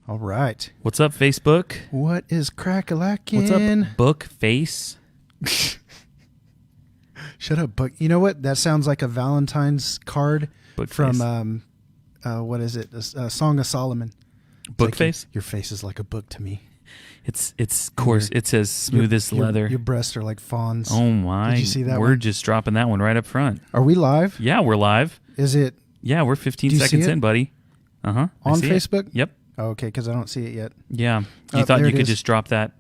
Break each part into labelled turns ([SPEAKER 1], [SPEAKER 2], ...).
[SPEAKER 1] All right.
[SPEAKER 2] What's up, Facebook?
[SPEAKER 1] What is crack-a-lackin'?
[SPEAKER 2] What's up, Book Face?
[SPEAKER 1] Shut up, Book. You know what? That sounds like a Valentine's card
[SPEAKER 2] Book
[SPEAKER 1] from, what is it? A Song of Solomon.
[SPEAKER 2] Book
[SPEAKER 1] like
[SPEAKER 2] Face?
[SPEAKER 1] Your face is like a book to me.
[SPEAKER 2] It's coarse. It says smooth as leather.
[SPEAKER 1] Your breasts are like fawns.
[SPEAKER 2] Oh, my.
[SPEAKER 1] Did you see that
[SPEAKER 2] We're
[SPEAKER 1] one?
[SPEAKER 2] just dropping that one right up front.
[SPEAKER 1] Are we live?
[SPEAKER 2] Yeah, we're live.
[SPEAKER 1] Is it?
[SPEAKER 2] Yeah, we're 15
[SPEAKER 1] Do you see
[SPEAKER 2] seconds
[SPEAKER 1] it?
[SPEAKER 2] in, buddy. Uh-huh.
[SPEAKER 1] On Facebook?
[SPEAKER 2] Yep.
[SPEAKER 1] Oh, okay, because I don't see it yet.
[SPEAKER 2] Yeah. You thought
[SPEAKER 1] there
[SPEAKER 2] you
[SPEAKER 1] it
[SPEAKER 2] could
[SPEAKER 1] is.
[SPEAKER 2] just drop that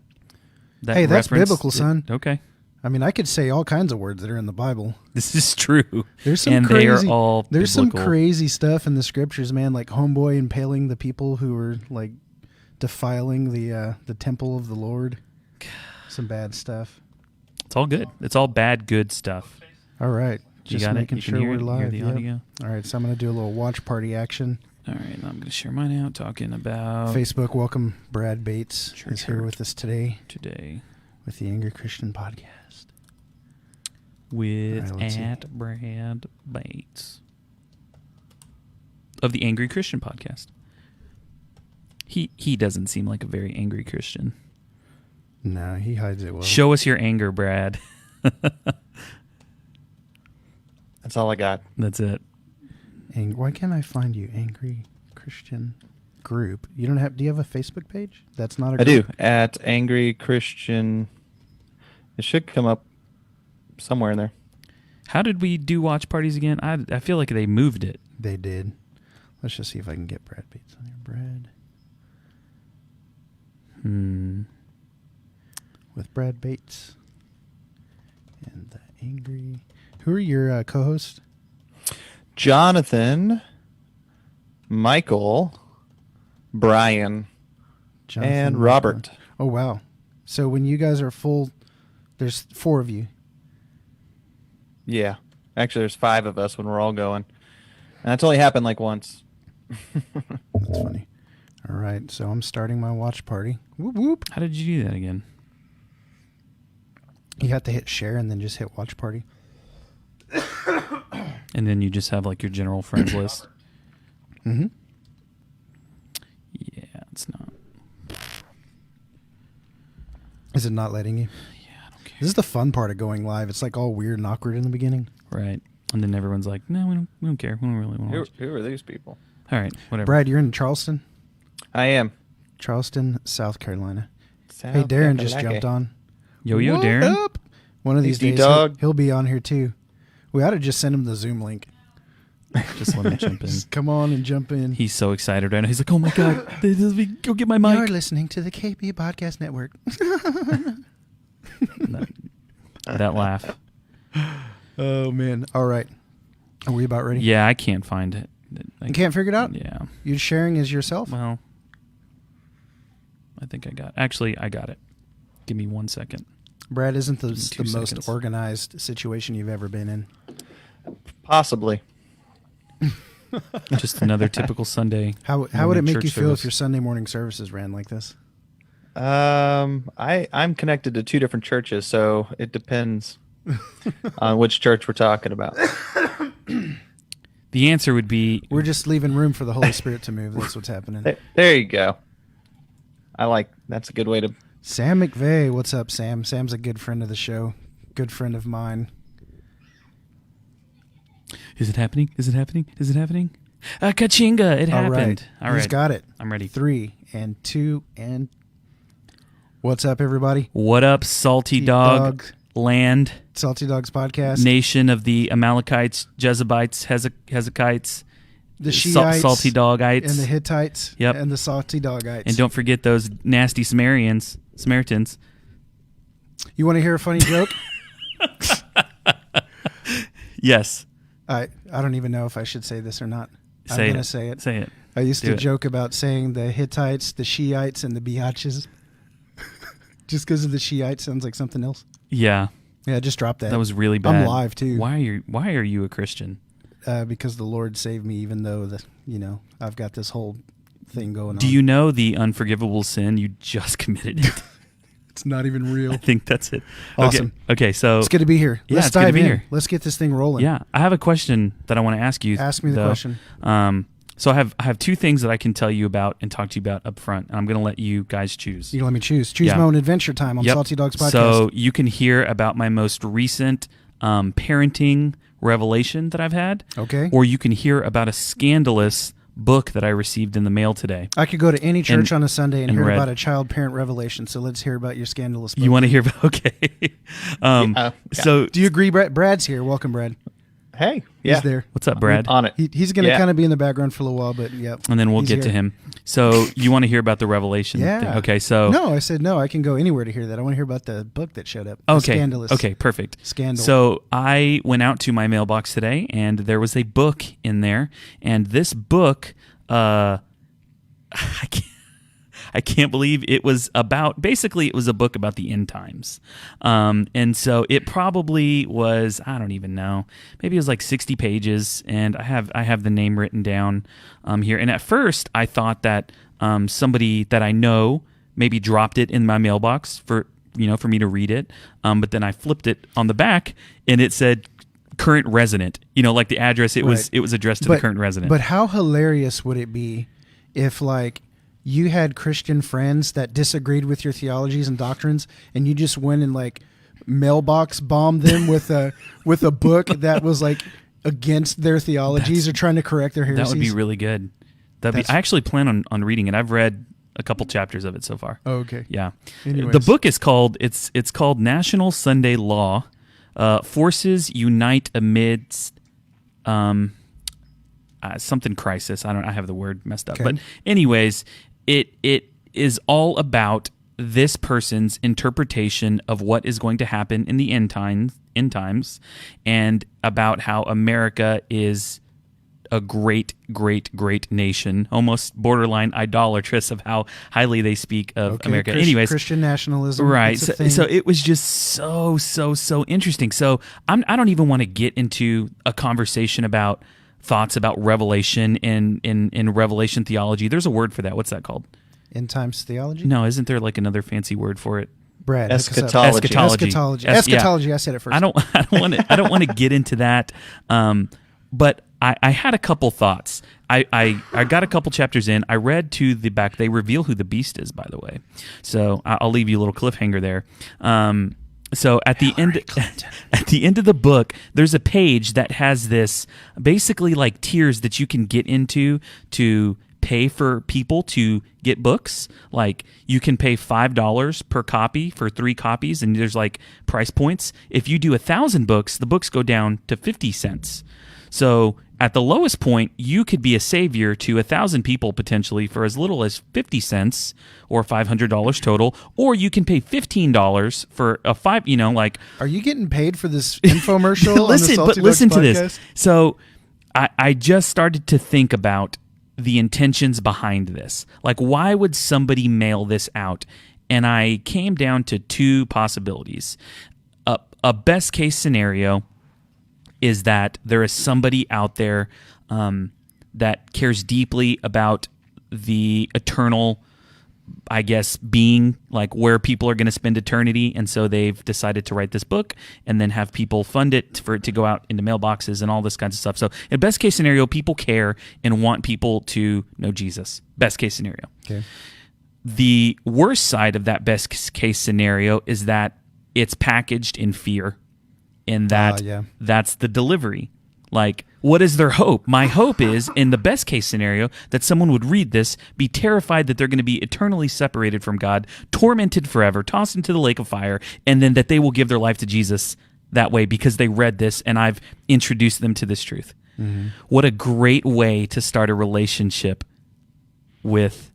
[SPEAKER 1] Hey, that's
[SPEAKER 2] reference?
[SPEAKER 1] biblical, son.
[SPEAKER 2] Okay.
[SPEAKER 1] I mean, I could say all kinds of words that are in the Bible.
[SPEAKER 2] This is true.
[SPEAKER 1] There's some
[SPEAKER 2] and
[SPEAKER 1] crazy,
[SPEAKER 2] they are all
[SPEAKER 1] There's
[SPEAKER 2] biblical.
[SPEAKER 1] some crazy stuff in the scriptures, man. Like homeboy impaling the people who were like defiling the temple of the Lord. Some bad stuff.
[SPEAKER 2] It's all good. It's all bad, good stuff.
[SPEAKER 1] All right,
[SPEAKER 2] You
[SPEAKER 1] just
[SPEAKER 2] got it?
[SPEAKER 1] making
[SPEAKER 2] You can
[SPEAKER 1] sure
[SPEAKER 2] hear
[SPEAKER 1] we're
[SPEAKER 2] it? You hear
[SPEAKER 1] live.
[SPEAKER 2] the
[SPEAKER 1] Yep.
[SPEAKER 2] audio?
[SPEAKER 1] All right, so I'm gonna do a little watch party action.
[SPEAKER 2] All right, I'm going to share mine out talking about
[SPEAKER 1] Facebook, welcome Brad Bates is here with us today
[SPEAKER 2] today
[SPEAKER 1] with the Angry Christian Podcast.
[SPEAKER 2] with
[SPEAKER 1] All right, let's see.
[SPEAKER 2] at Brad Bates of the Angry Christian Podcast. He doesn't seem like a very angry Christian.
[SPEAKER 1] No, he hides it well.
[SPEAKER 2] Show us your anger, Brad.
[SPEAKER 3] That's all I got.
[SPEAKER 2] That's it.
[SPEAKER 1] Why can't I find you, Angry Christian Group? You don't have? Do you have a Facebook page? That's not a.
[SPEAKER 3] I do.
[SPEAKER 1] group?
[SPEAKER 3] At Angry Christian. It should come up somewhere in there.
[SPEAKER 2] How did we do watch parties again? I feel like they moved it.
[SPEAKER 1] They did. Let's just see if I can get Brad Bates on here. Brad. With Brad Bates and the Angry. Who are your co-hosts?
[SPEAKER 3] Jonathan, Michael, Brian,
[SPEAKER 1] Jonathan,
[SPEAKER 3] and Robert.
[SPEAKER 1] Oh, wow. So when you guys are full, there's 4 of you.
[SPEAKER 3] Yeah. Actually, there's 5 of us when we're all going. And that's only happened like once.
[SPEAKER 1] That's funny. All right, so I'm starting my watch party. Whoop, whoop.
[SPEAKER 2] How did you do that again?
[SPEAKER 1] You have to hit share and then just hit watch party.
[SPEAKER 2] And then you just have like your general friends list.
[SPEAKER 1] Mm-hmm.
[SPEAKER 2] Yeah, it's not.
[SPEAKER 1] Is it not letting you?
[SPEAKER 2] Yeah, I don't care.
[SPEAKER 1] This is the fun part of going live. It's like all weird and awkward in the beginning.
[SPEAKER 2] Right. And then everyone's like, no, we don't care. We don't really want to watch.
[SPEAKER 3] Who are these people?
[SPEAKER 2] All right, whatever.
[SPEAKER 1] Brad, you're in Charleston?
[SPEAKER 3] I am.
[SPEAKER 1] Charleston, South Carolina.
[SPEAKER 3] South
[SPEAKER 1] Hey, Darren just
[SPEAKER 3] Kakalaki.
[SPEAKER 1] jumped on.
[SPEAKER 2] Yo,
[SPEAKER 1] What
[SPEAKER 2] Darren.
[SPEAKER 1] up? One of these
[SPEAKER 3] Hey,
[SPEAKER 1] days,
[SPEAKER 3] D-Dog.
[SPEAKER 1] he'll be on here too. We ought to just send him the Zoom link.
[SPEAKER 2] Just let me jump in.
[SPEAKER 1] Just come on and jump in.
[SPEAKER 2] He's so excited right now. He's like, oh my God, go get my
[SPEAKER 1] You're
[SPEAKER 2] mic.
[SPEAKER 1] listening to the KP Podcast Network.
[SPEAKER 2] That laugh.
[SPEAKER 1] Oh, man. All right. Are we about ready?
[SPEAKER 2] Yeah, I can't find it.
[SPEAKER 1] You can't figure it out?
[SPEAKER 2] Yeah.
[SPEAKER 1] You're sharing as yourself?
[SPEAKER 2] Well, I think I got it. Give me 1 second.
[SPEAKER 1] Brad, isn't the
[SPEAKER 2] 2
[SPEAKER 1] most
[SPEAKER 2] seconds.
[SPEAKER 1] organized situation you've ever been in?
[SPEAKER 3] Possibly.
[SPEAKER 2] Just another typical Sunday.
[SPEAKER 1] How would
[SPEAKER 2] morning
[SPEAKER 1] it make
[SPEAKER 2] church
[SPEAKER 1] you feel
[SPEAKER 2] service.
[SPEAKER 1] if your Sunday morning services ran like this?
[SPEAKER 3] I'm connected to 2 different churches, so it depends on which church we're talking about.
[SPEAKER 2] The answer would be
[SPEAKER 1] We're just leaving room for the Holy Spirit to move. That's what's happening.
[SPEAKER 3] There you go. That's a good way to.
[SPEAKER 1] Sam McVeigh, what's up, Sam? Sam's a good friend of the show. Good friend of mine.
[SPEAKER 2] Is it happening? Is it happening? Is it happening? Kachinga! It happened. All right.
[SPEAKER 1] He's got it.
[SPEAKER 2] I'm ready.
[SPEAKER 1] 3 and 2 and... What's up, everybody?
[SPEAKER 2] What up, salty dog land,
[SPEAKER 1] Salty Dogs Podcast.
[SPEAKER 2] nation of the Amalekites, Jezebites, Hezekites,
[SPEAKER 1] The Shiites.
[SPEAKER 2] salty dogites,
[SPEAKER 1] And the Hittites.
[SPEAKER 2] Yep.
[SPEAKER 1] And the Salty Dogites.
[SPEAKER 2] and don't forget those nasty Samaritans.
[SPEAKER 1] You want to hear a funny joke?
[SPEAKER 2] Yes,
[SPEAKER 1] I don't even know if I should say this or not. I'm
[SPEAKER 2] say
[SPEAKER 1] going
[SPEAKER 2] it.
[SPEAKER 1] to say it.
[SPEAKER 2] Say it.
[SPEAKER 1] I used
[SPEAKER 2] Do
[SPEAKER 1] to
[SPEAKER 2] it.
[SPEAKER 1] joke about saying the Hittites, the Shiites, and the Biatches. Just because of the Shiite sounds like something else.
[SPEAKER 2] Yeah,
[SPEAKER 1] Yeah, just drop that.
[SPEAKER 2] that was really bad.
[SPEAKER 1] I'm live too.
[SPEAKER 2] Why are you a Christian?
[SPEAKER 1] Because the Lord saved me, even though I've got this whole thing going on.
[SPEAKER 2] Do you know the unforgivable sin? You just committed it.
[SPEAKER 1] It's not even real.
[SPEAKER 2] I think that's it.
[SPEAKER 1] Awesome.
[SPEAKER 2] Okay, so
[SPEAKER 1] It's good to be here.
[SPEAKER 2] Yeah,
[SPEAKER 1] Let's
[SPEAKER 2] it's good to
[SPEAKER 1] dive
[SPEAKER 2] be
[SPEAKER 1] in.
[SPEAKER 2] here.
[SPEAKER 1] Let's get this thing rolling.
[SPEAKER 2] yeah, I have a question that I want to ask you.
[SPEAKER 1] Ask me the
[SPEAKER 2] though.
[SPEAKER 1] question.
[SPEAKER 2] So I have two things that I can tell you about and talk to you about up front, and I'm going to let you guys choose.
[SPEAKER 1] You let me choose. Choose
[SPEAKER 2] Yeah.
[SPEAKER 1] my own adventure time on
[SPEAKER 2] Yep.
[SPEAKER 1] Salty Dogs Podcast.
[SPEAKER 2] So you can hear about my most recent parenting revelation that I've had.
[SPEAKER 1] Okay.
[SPEAKER 2] Or you can hear about a scandalous book that I received in the mail today.
[SPEAKER 1] I could go to any church on a Sunday and hear
[SPEAKER 2] read.
[SPEAKER 1] about a child parent revelation. So let's hear about your scandalous book.
[SPEAKER 2] You want to hear about? Okay.
[SPEAKER 3] Yeah.
[SPEAKER 2] So
[SPEAKER 1] Do you agree, Brad? Brad's here. Welcome, Brad.
[SPEAKER 3] Hey, yeah,
[SPEAKER 1] He's there.
[SPEAKER 2] what's up, Brad?
[SPEAKER 3] on it.
[SPEAKER 1] He's going to
[SPEAKER 3] Yeah.
[SPEAKER 1] kind of be in the background for a little while, but yeah.
[SPEAKER 2] And then we'll
[SPEAKER 1] he's
[SPEAKER 2] get to
[SPEAKER 1] here.
[SPEAKER 2] him. So you want to hear about the revelation?
[SPEAKER 1] Yeah.
[SPEAKER 2] thing? Okay. So
[SPEAKER 1] No, I said no. I can go anywhere to hear that. I want to hear about the book that showed up. The
[SPEAKER 2] Okay.
[SPEAKER 1] Scandalous.
[SPEAKER 2] Okay. Perfect.
[SPEAKER 1] Scandal.
[SPEAKER 2] So I went out to my mailbox today, and there was a book in there, and this book, I can't believe it was about. Basically, it was a book about the end times, and so it probably was. I don't even know. Maybe it was like 60 pages, and I have the name written down here. And at first, I thought that somebody that I know maybe dropped it in my mailbox for me to read it. But then I flipped it on the back, and it said current resident. Like the address. It was addressed to the current resident.
[SPEAKER 1] But how hilarious would it be if, like, you had Christian friends that disagreed with your theologies and doctrines, and you just went and, like, mailbox bombed them with a book that was, like, against their theologies or trying to correct their heresies?
[SPEAKER 2] That would be really good. I actually plan on reading it. I've read a couple chapters of it so far.
[SPEAKER 1] Oh, okay.
[SPEAKER 2] Yeah.
[SPEAKER 1] Anyways.
[SPEAKER 2] The book is called it's called National Sunday Law: Forces Unite Amidst something crisis. I have the word messed up.
[SPEAKER 1] Okay.
[SPEAKER 2] But anyways, it is all about this person's interpretation of what is going to happen in the end times, and about how America is a great, great, great nation, almost borderline idolatrous of how highly they speak of America. Anyways,
[SPEAKER 1] Christian nationalism,
[SPEAKER 2] right?
[SPEAKER 1] it's a thing.
[SPEAKER 2] So it was just so interesting. So I don't even want to get into a conversation about thoughts about Revelation in Revelation theology. There's a word for that. What's that called?
[SPEAKER 1] End times theology.
[SPEAKER 2] No, isn't there like another fancy word for it?
[SPEAKER 1] Brad, hook us up.
[SPEAKER 3] Eschatology.
[SPEAKER 2] Eschatology.
[SPEAKER 1] Eschatology. I said it first.
[SPEAKER 2] I don't want to get into that. But I had a couple thoughts. I got a couple chapters in. I read to the back. They reveal who the beast is, by the way. So I'll leave you a little cliffhanger there. So at the end of the book, there's a page that has this basically like tiers that you can get into to pay for people to get books. Like you can pay $5 per copy for 3 copies, and there's like price points. If you do 1,000 books, the books go down to 50 cents. So at the lowest point, you could be a savior to 1,000 people potentially for as little as 50 cents or $500 total, or you can pay $15 for a 5. Like,
[SPEAKER 1] are you getting paid for this infomercial?
[SPEAKER 2] listen,
[SPEAKER 1] on the
[SPEAKER 2] but
[SPEAKER 1] Salty
[SPEAKER 2] listen
[SPEAKER 1] Dogs
[SPEAKER 2] to
[SPEAKER 1] podcast?
[SPEAKER 2] this. So I just started to think about the intentions behind this. Like, why would somebody mail this out? And I came down to 2 possibilities. A best case scenario is that there is somebody out there that cares deeply about the eternal, I guess, being, like where people are going to spend eternity, and so they've decided to write this book and then have people fund it for it to go out into mailboxes and all this kinds of stuff. So in best case scenario, people care and want people to know Jesus. Best case scenario.
[SPEAKER 1] Okay.
[SPEAKER 2] The worst side of that best case scenario is that it's packaged in fear, and that that's the delivery. Like, what is their hope? My hope is, in the best case scenario, that someone would read this, be terrified that they're going to be eternally separated from God, tormented forever, tossed into the lake of fire, and then that they will give their life to Jesus that way because they read this and I've introduced them to this truth. Mm-hmm. What a great way to start a relationship with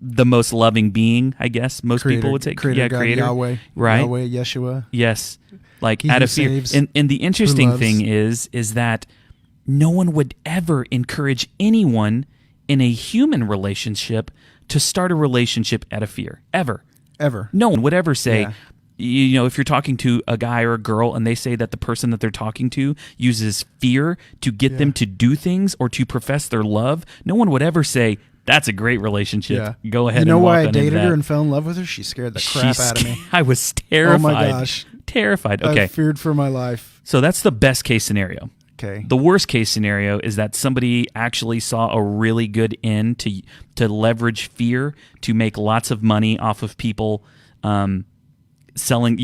[SPEAKER 2] the most loving being, I guess most people would say.
[SPEAKER 1] Creator, God,
[SPEAKER 2] Creator.
[SPEAKER 1] Yahweh,
[SPEAKER 2] right?
[SPEAKER 1] Yahweh, Yeshua.
[SPEAKER 2] Yes. Like,
[SPEAKER 1] He
[SPEAKER 2] out
[SPEAKER 1] who
[SPEAKER 2] of fear.
[SPEAKER 1] saves,
[SPEAKER 2] And the interesting
[SPEAKER 1] loves.
[SPEAKER 2] thing is that no one would ever encourage anyone in a human relationship to start a relationship out of fear. Ever. No one would ever say, if you're talking to a guy or a girl and they say that the person that they're talking to uses fear to get them to do things or to profess their love, no one would ever say, that's a great relationship.
[SPEAKER 1] Yeah.
[SPEAKER 2] Go ahead
[SPEAKER 1] You know
[SPEAKER 2] and walk
[SPEAKER 1] why I
[SPEAKER 2] on into
[SPEAKER 1] dated her
[SPEAKER 2] that.
[SPEAKER 1] and fell in love with her? She scared the crap out of me.
[SPEAKER 2] I was terrified.
[SPEAKER 1] Oh my gosh.
[SPEAKER 2] Terrified. Okay.
[SPEAKER 1] I feared for my life.
[SPEAKER 2] So that's the best case scenario.
[SPEAKER 1] Okay.
[SPEAKER 2] The worst case scenario is that somebody actually saw a really good end to leverage fear to make lots of money off of people selling,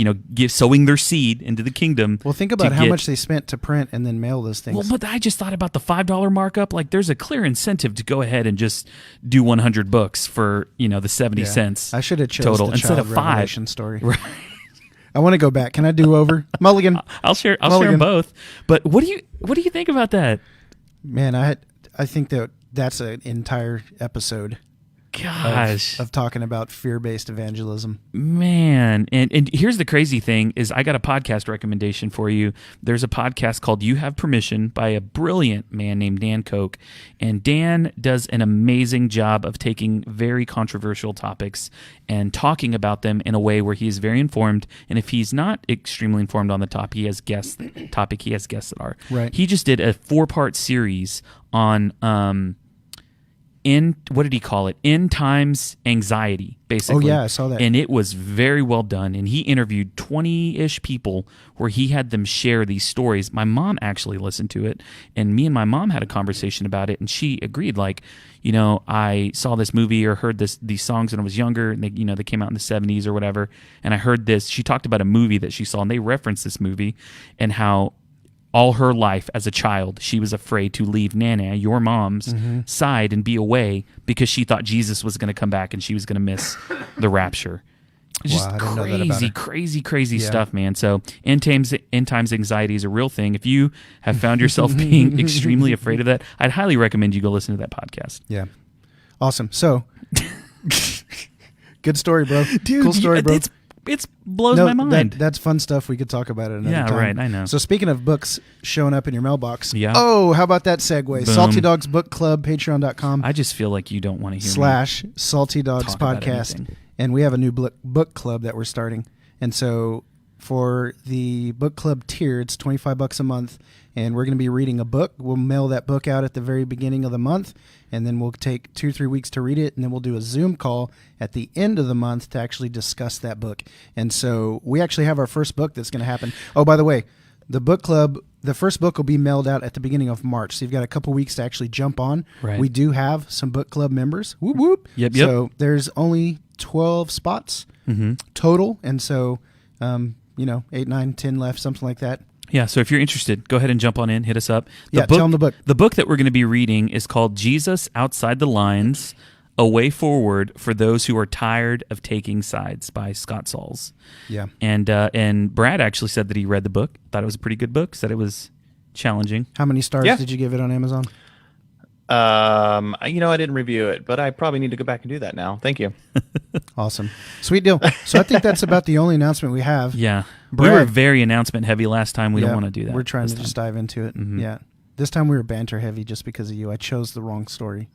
[SPEAKER 2] sowing their seed into the kingdom.
[SPEAKER 1] Well, think about how much they spent to print and then mail those things.
[SPEAKER 2] Well, but I just thought about the $5 markup. Like, there's a clear incentive to go ahead and just do 100 books for the 70 cents.
[SPEAKER 1] I should have chosen
[SPEAKER 2] total
[SPEAKER 1] the
[SPEAKER 2] instead
[SPEAKER 1] child
[SPEAKER 2] of 5
[SPEAKER 1] revelation story.
[SPEAKER 2] Right.
[SPEAKER 1] I want to go back. Can I do over? Mulligan.
[SPEAKER 2] I'll share
[SPEAKER 1] Mulligan.
[SPEAKER 2] them both. But what do you think about that?
[SPEAKER 1] Man, I think that's an entire episode.
[SPEAKER 2] Gosh,
[SPEAKER 1] of talking about fear-based evangelism.
[SPEAKER 2] Man, and here's the crazy thing is I got a podcast recommendation for you. There's a podcast called You Have Permission by a brilliant man named Dan Koch, and Dan does an amazing job of taking very controversial topics and talking about them in a way where he is very informed, and if he's not extremely informed on the topic, he has guests that are.
[SPEAKER 1] Right.
[SPEAKER 2] He just did a 4-part series on what did he call it? End times anxiety, basically.
[SPEAKER 1] Oh, yeah, I saw that.
[SPEAKER 2] And it was very well done. And he interviewed 20-ish people where he had them share these stories. My mom actually listened to it, and me and my mom had a conversation about it, and she agreed, like, I saw this movie or heard these songs when I was younger, and they came out in the 70s or whatever, and I heard this. She talked about a movie that she saw, and they referenced this movie and how all her life as a child, she was afraid to leave Nana, your mom's side, and be away because she thought Jesus was going to come back and she was going to miss the rapture. It's just
[SPEAKER 1] I didn't know that about her.
[SPEAKER 2] crazy stuff, man. So end times anxiety is a real thing. If you have found yourself being extremely afraid of that, I'd highly recommend you go listen to that podcast.
[SPEAKER 1] Yeah. Awesome. So, good story, bro.
[SPEAKER 2] Dude,
[SPEAKER 1] cool story, bro.
[SPEAKER 2] It blows my mind.
[SPEAKER 1] That's fun stuff. We could talk about it another time.
[SPEAKER 2] Yeah, right. I know.
[SPEAKER 1] So speaking of books showing up in your mailbox.
[SPEAKER 2] Yeah.
[SPEAKER 1] Oh, how about that segue?
[SPEAKER 2] Boom.
[SPEAKER 1] Salty Dogs Book Club, patreon.com.
[SPEAKER 2] I just feel like you don't want to hear
[SPEAKER 1] / Salty Dogs
[SPEAKER 2] talk about
[SPEAKER 1] Podcast.
[SPEAKER 2] anything.
[SPEAKER 1] And we have a new book club that we're starting. And so for the book club tier, it's $25 a month. And we're going to be reading a book. We'll mail that book out at the very beginning of the month. And then we'll take 2 or 3 weeks to read it. And then we'll do a Zoom call at the end of the month to actually discuss that book. And so we actually have our first book that's going to happen. Oh, by the way, the book club, the first book will be mailed out at the beginning of March. So you've got a couple weeks to actually jump on.
[SPEAKER 2] Right.
[SPEAKER 1] We do have some book club members. Whoop, whoop.
[SPEAKER 2] Yep.
[SPEAKER 1] So there's only 12 spots total. And so, 8, 9, 10 left, something like that.
[SPEAKER 2] Yeah, so if you're interested, go ahead and jump on in, hit us up.
[SPEAKER 1] Tell them the book.
[SPEAKER 2] The book that we're going to be reading is called Jesus Outside the Lines, A Way Forward for Those Who Are Tired of Taking Sides by Scott Sauls.
[SPEAKER 1] Yeah.
[SPEAKER 2] And Brad actually said that he read the book, thought it was a pretty good book, said it was challenging.
[SPEAKER 1] How many stars did you give it on Amazon?
[SPEAKER 3] I didn't review it, but I probably need to go back and do that now. Thank you.
[SPEAKER 1] Awesome. Sweet deal. So I think that's about the only announcement we have.
[SPEAKER 2] Yeah.
[SPEAKER 1] Brad.
[SPEAKER 2] We were very announcement heavy last time. We don't want to do that.
[SPEAKER 1] We're trying to just dive into it. Yeah. This time we were banter heavy just because of you. I chose the wrong story.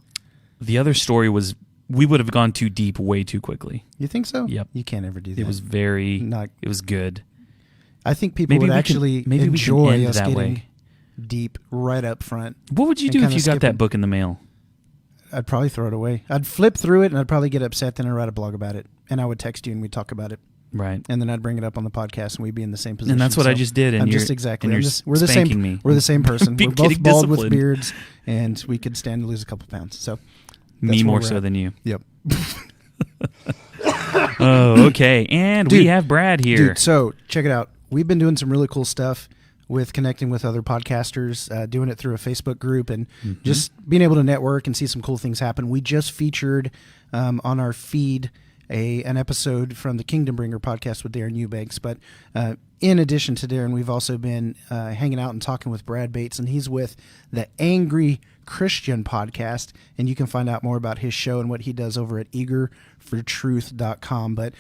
[SPEAKER 2] The other story was we would have gone too deep way too quickly.
[SPEAKER 1] You think so?
[SPEAKER 2] Yep.
[SPEAKER 1] You can't ever do that.
[SPEAKER 2] It was it was good.
[SPEAKER 1] I think people would actually enjoy us getting deep right up front.
[SPEAKER 2] What would you do if you got that book in the mail?
[SPEAKER 1] I'd probably throw it away. I'd flip through it and I'd probably get upset. Then I'd write a blog about it. And I would text you and we'd talk about it.
[SPEAKER 2] Right.
[SPEAKER 1] And then I'd bring it up on the podcast and we'd be in the same position.
[SPEAKER 2] And that's what I just did. And
[SPEAKER 1] we're the same.
[SPEAKER 2] Me.
[SPEAKER 1] We're the same person. We're both bald
[SPEAKER 2] disciplined.
[SPEAKER 1] with beards, and we could stand to lose a couple pounds. So
[SPEAKER 2] me more so than you.
[SPEAKER 1] Yep.
[SPEAKER 2] Oh, okay. And we have Brad here.
[SPEAKER 1] Dude, so check it out. We've been doing some really cool stuff with connecting with other podcasters, doing it through a Facebook group, and just being able to network and see some cool things happen. We just featured on our feed an episode from the Kingdom Bringer podcast with Darren Eubanks. But in addition to Darren, we've also been hanging out and talking with Brad Bates, and he's with the Angry Christian podcast, and you can find out more about his show and what he does over at eagerfortruth.com. But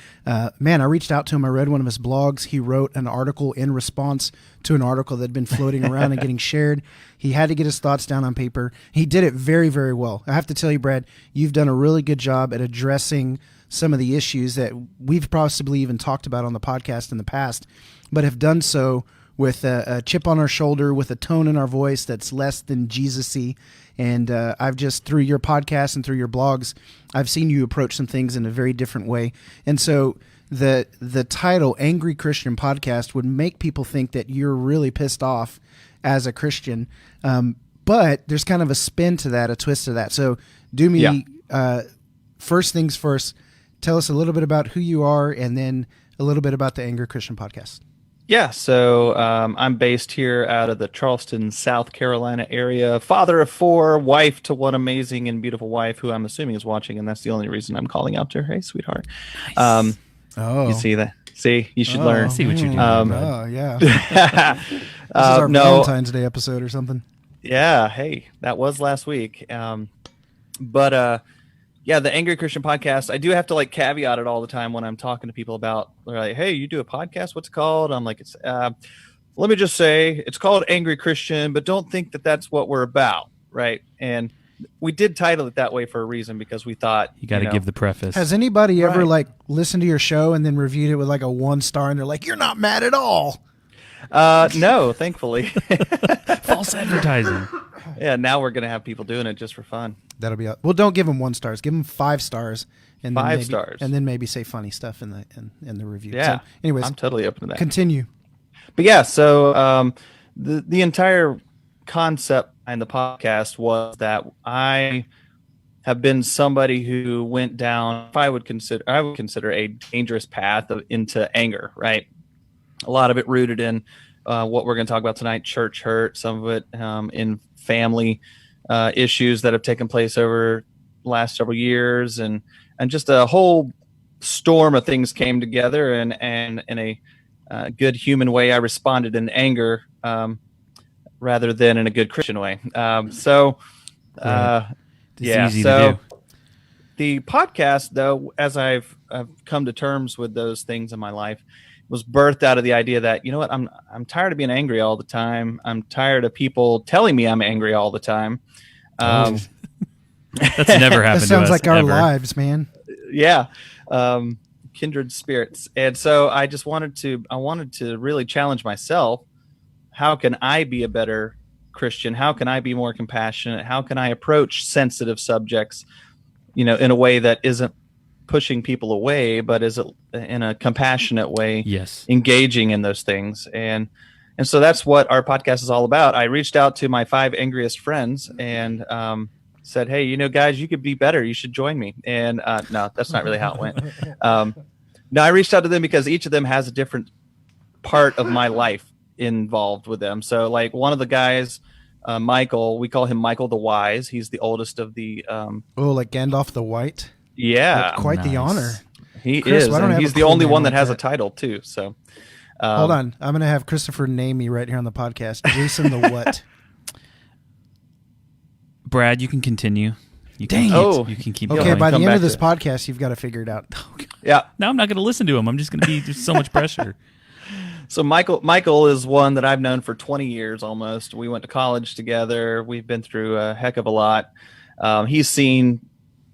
[SPEAKER 1] man, I reached out to him. I read one of his blogs. He wrote an article in response to an article that had been floating around and getting shared. He had to get his thoughts down on paper. He did it very, very well. I have to tell you, Brad, you've done a really good job at addressing some of the issues that we've possibly even talked about on the podcast in the past, but have done so with a chip on our shoulder, with a tone in our voice that's less than Jesus-y. And I've just, through your podcast and through your blogs, I've seen you approach some things in a very different way. And so the title, Angry Christian Podcast, would make people think that you're really pissed off as a Christian. But there's kind of a spin to that, a twist to that. So do me first things first. Tell us a little bit about who you are, and then a little bit about the Angry Christian Podcast.
[SPEAKER 3] Yeah, so I'm based here out of the Charleston, South Carolina area. Father of 4, wife to one amazing and beautiful wife who I'm assuming is watching, and that's the only reason I'm calling out to her. Hey, sweetheart.
[SPEAKER 2] Nice.
[SPEAKER 3] You see that? See, you should learn.
[SPEAKER 2] I see what you're doing.
[SPEAKER 1] Yeah. This is our Valentine's Day episode or something.
[SPEAKER 3] Yeah, hey, that was last week. Yeah, the Angry Christian Podcast, I do have to like caveat it all the time when I'm talking to people about, they're like, hey, you do a podcast? What's it called? I'm like, it's let me just say it's called Angry Christian, but don't think that that's what we're about, right? And we did title it that way for a reason because we thought
[SPEAKER 2] You got to give the preface.
[SPEAKER 1] Has anybody ever like listened to your show and then reviewed it with like a 1 star and they're like, you're not mad at all?
[SPEAKER 3] No, thankfully.
[SPEAKER 2] False advertising.
[SPEAKER 3] Yeah, now we're going to have people doing it just for fun.
[SPEAKER 1] That'll be well. Don't give them 1 stars. Give them 5 stars, and
[SPEAKER 3] 5
[SPEAKER 1] then maybe,
[SPEAKER 3] stars,
[SPEAKER 1] and then maybe say funny stuff in the review.
[SPEAKER 3] Yeah.
[SPEAKER 1] So, anyways,
[SPEAKER 3] I'm totally open to that.
[SPEAKER 1] Continue.
[SPEAKER 3] But yeah, so the entire concept behind the podcast was that I have been somebody who went down, I would consider a dangerous path into anger. Right, a lot of it rooted in what we're going to talk about tonight: church hurt. Some of it in family issues that have taken place over the last several years, and just a whole storm of things came together, and in a good human way, I responded in anger rather than in a good Christian way.
[SPEAKER 2] It's easy to do.
[SPEAKER 3] The podcast, though, as I've come to terms with those things in my life, was birthed out of the idea that, you know what, I'm tired of being angry all the time. I'm tired of people telling me I'm angry all the time.
[SPEAKER 2] That's never happened
[SPEAKER 1] That sounds
[SPEAKER 2] to us,
[SPEAKER 1] like our
[SPEAKER 2] ever.
[SPEAKER 1] lives, man.
[SPEAKER 3] Yeah. Kindred spirits. And so I wanted to really challenge myself. How can I be a better Christian? How can I be more compassionate? How can I approach sensitive subjects, in a way that isn't pushing people away, but is in a compassionate way,
[SPEAKER 2] Yes,
[SPEAKER 3] engaging in those things. And so that's what our podcast is all about. I reached out to my 5 angriest friends and said, hey, guys, you could be better. You should join me. And no, that's not really how it went. No, I reached out to them because each of them has a different part of my life involved with them. So like one of the guys, Michael, we call him Michael the Wise. He's the oldest of the
[SPEAKER 1] like Gandalf the White.
[SPEAKER 3] Yeah,
[SPEAKER 1] That's quite the
[SPEAKER 2] nice.
[SPEAKER 1] honor.
[SPEAKER 3] He
[SPEAKER 1] Chris,
[SPEAKER 3] is.
[SPEAKER 1] why don't I
[SPEAKER 3] And
[SPEAKER 1] have
[SPEAKER 3] he's
[SPEAKER 1] a
[SPEAKER 3] the
[SPEAKER 1] cool
[SPEAKER 3] only
[SPEAKER 1] name
[SPEAKER 3] one
[SPEAKER 1] like
[SPEAKER 3] that has
[SPEAKER 1] that?
[SPEAKER 3] a title too. So
[SPEAKER 1] Hold on, I'm gonna have Christopher name me right here on the podcast. Jason the what?
[SPEAKER 2] Brad, you can continue. You
[SPEAKER 1] Dang
[SPEAKER 2] can,
[SPEAKER 1] it.
[SPEAKER 3] Oh.
[SPEAKER 2] you can keep
[SPEAKER 1] Okay,
[SPEAKER 2] going.
[SPEAKER 1] by the
[SPEAKER 3] Come
[SPEAKER 1] end
[SPEAKER 3] back
[SPEAKER 1] of this
[SPEAKER 3] to
[SPEAKER 1] podcast, you've got to figure it out.
[SPEAKER 3] yeah.
[SPEAKER 2] No, I'm not going to listen to him. I'm just going to be there's so much pressure.
[SPEAKER 3] So Michael is one that I've known for 20 years almost. We went to college together. We've been through a heck of a lot. He's seen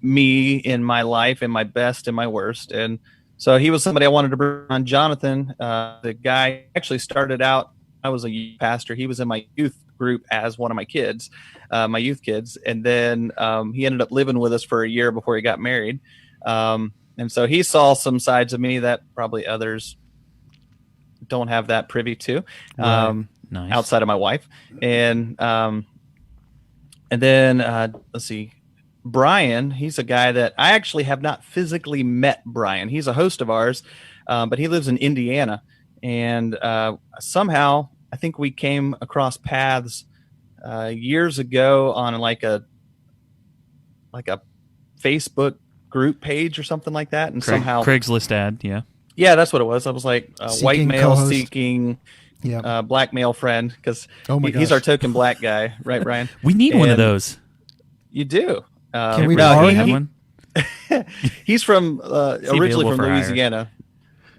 [SPEAKER 3] me in my life, in my best and my worst. And so he was somebody I wanted to bring on. Jonathan, the guy actually started out, I was a youth pastor. He was in my youth group as one of my kids, my youth kids. And then he ended up living with us for a year before he got married. And so he saw some sides of me that probably others don't have that privy to,
[SPEAKER 2] Nice.
[SPEAKER 3] outside of my wife. And then let's see, Brian, he's a guy that I actually have not physically met. Brian, he's a host of ours, but he lives in Indiana. And somehow I think we came across paths years ago on like a Facebook group page or something like that. And somehow
[SPEAKER 2] Craigslist ad, yeah.
[SPEAKER 3] Yeah, that's what it was. I was like white male
[SPEAKER 1] co-host.
[SPEAKER 3] seeking black male friend, because he's
[SPEAKER 1] gosh.
[SPEAKER 3] our token black guy, right, Brian?
[SPEAKER 2] We need one of
[SPEAKER 3] And
[SPEAKER 2] those.
[SPEAKER 3] You do.
[SPEAKER 1] Can we
[SPEAKER 2] Brad,
[SPEAKER 1] borrow
[SPEAKER 2] do you have
[SPEAKER 1] him?
[SPEAKER 2] one?
[SPEAKER 3] He's from originally
[SPEAKER 2] available
[SPEAKER 3] from
[SPEAKER 2] for hire?
[SPEAKER 3] Louisiana,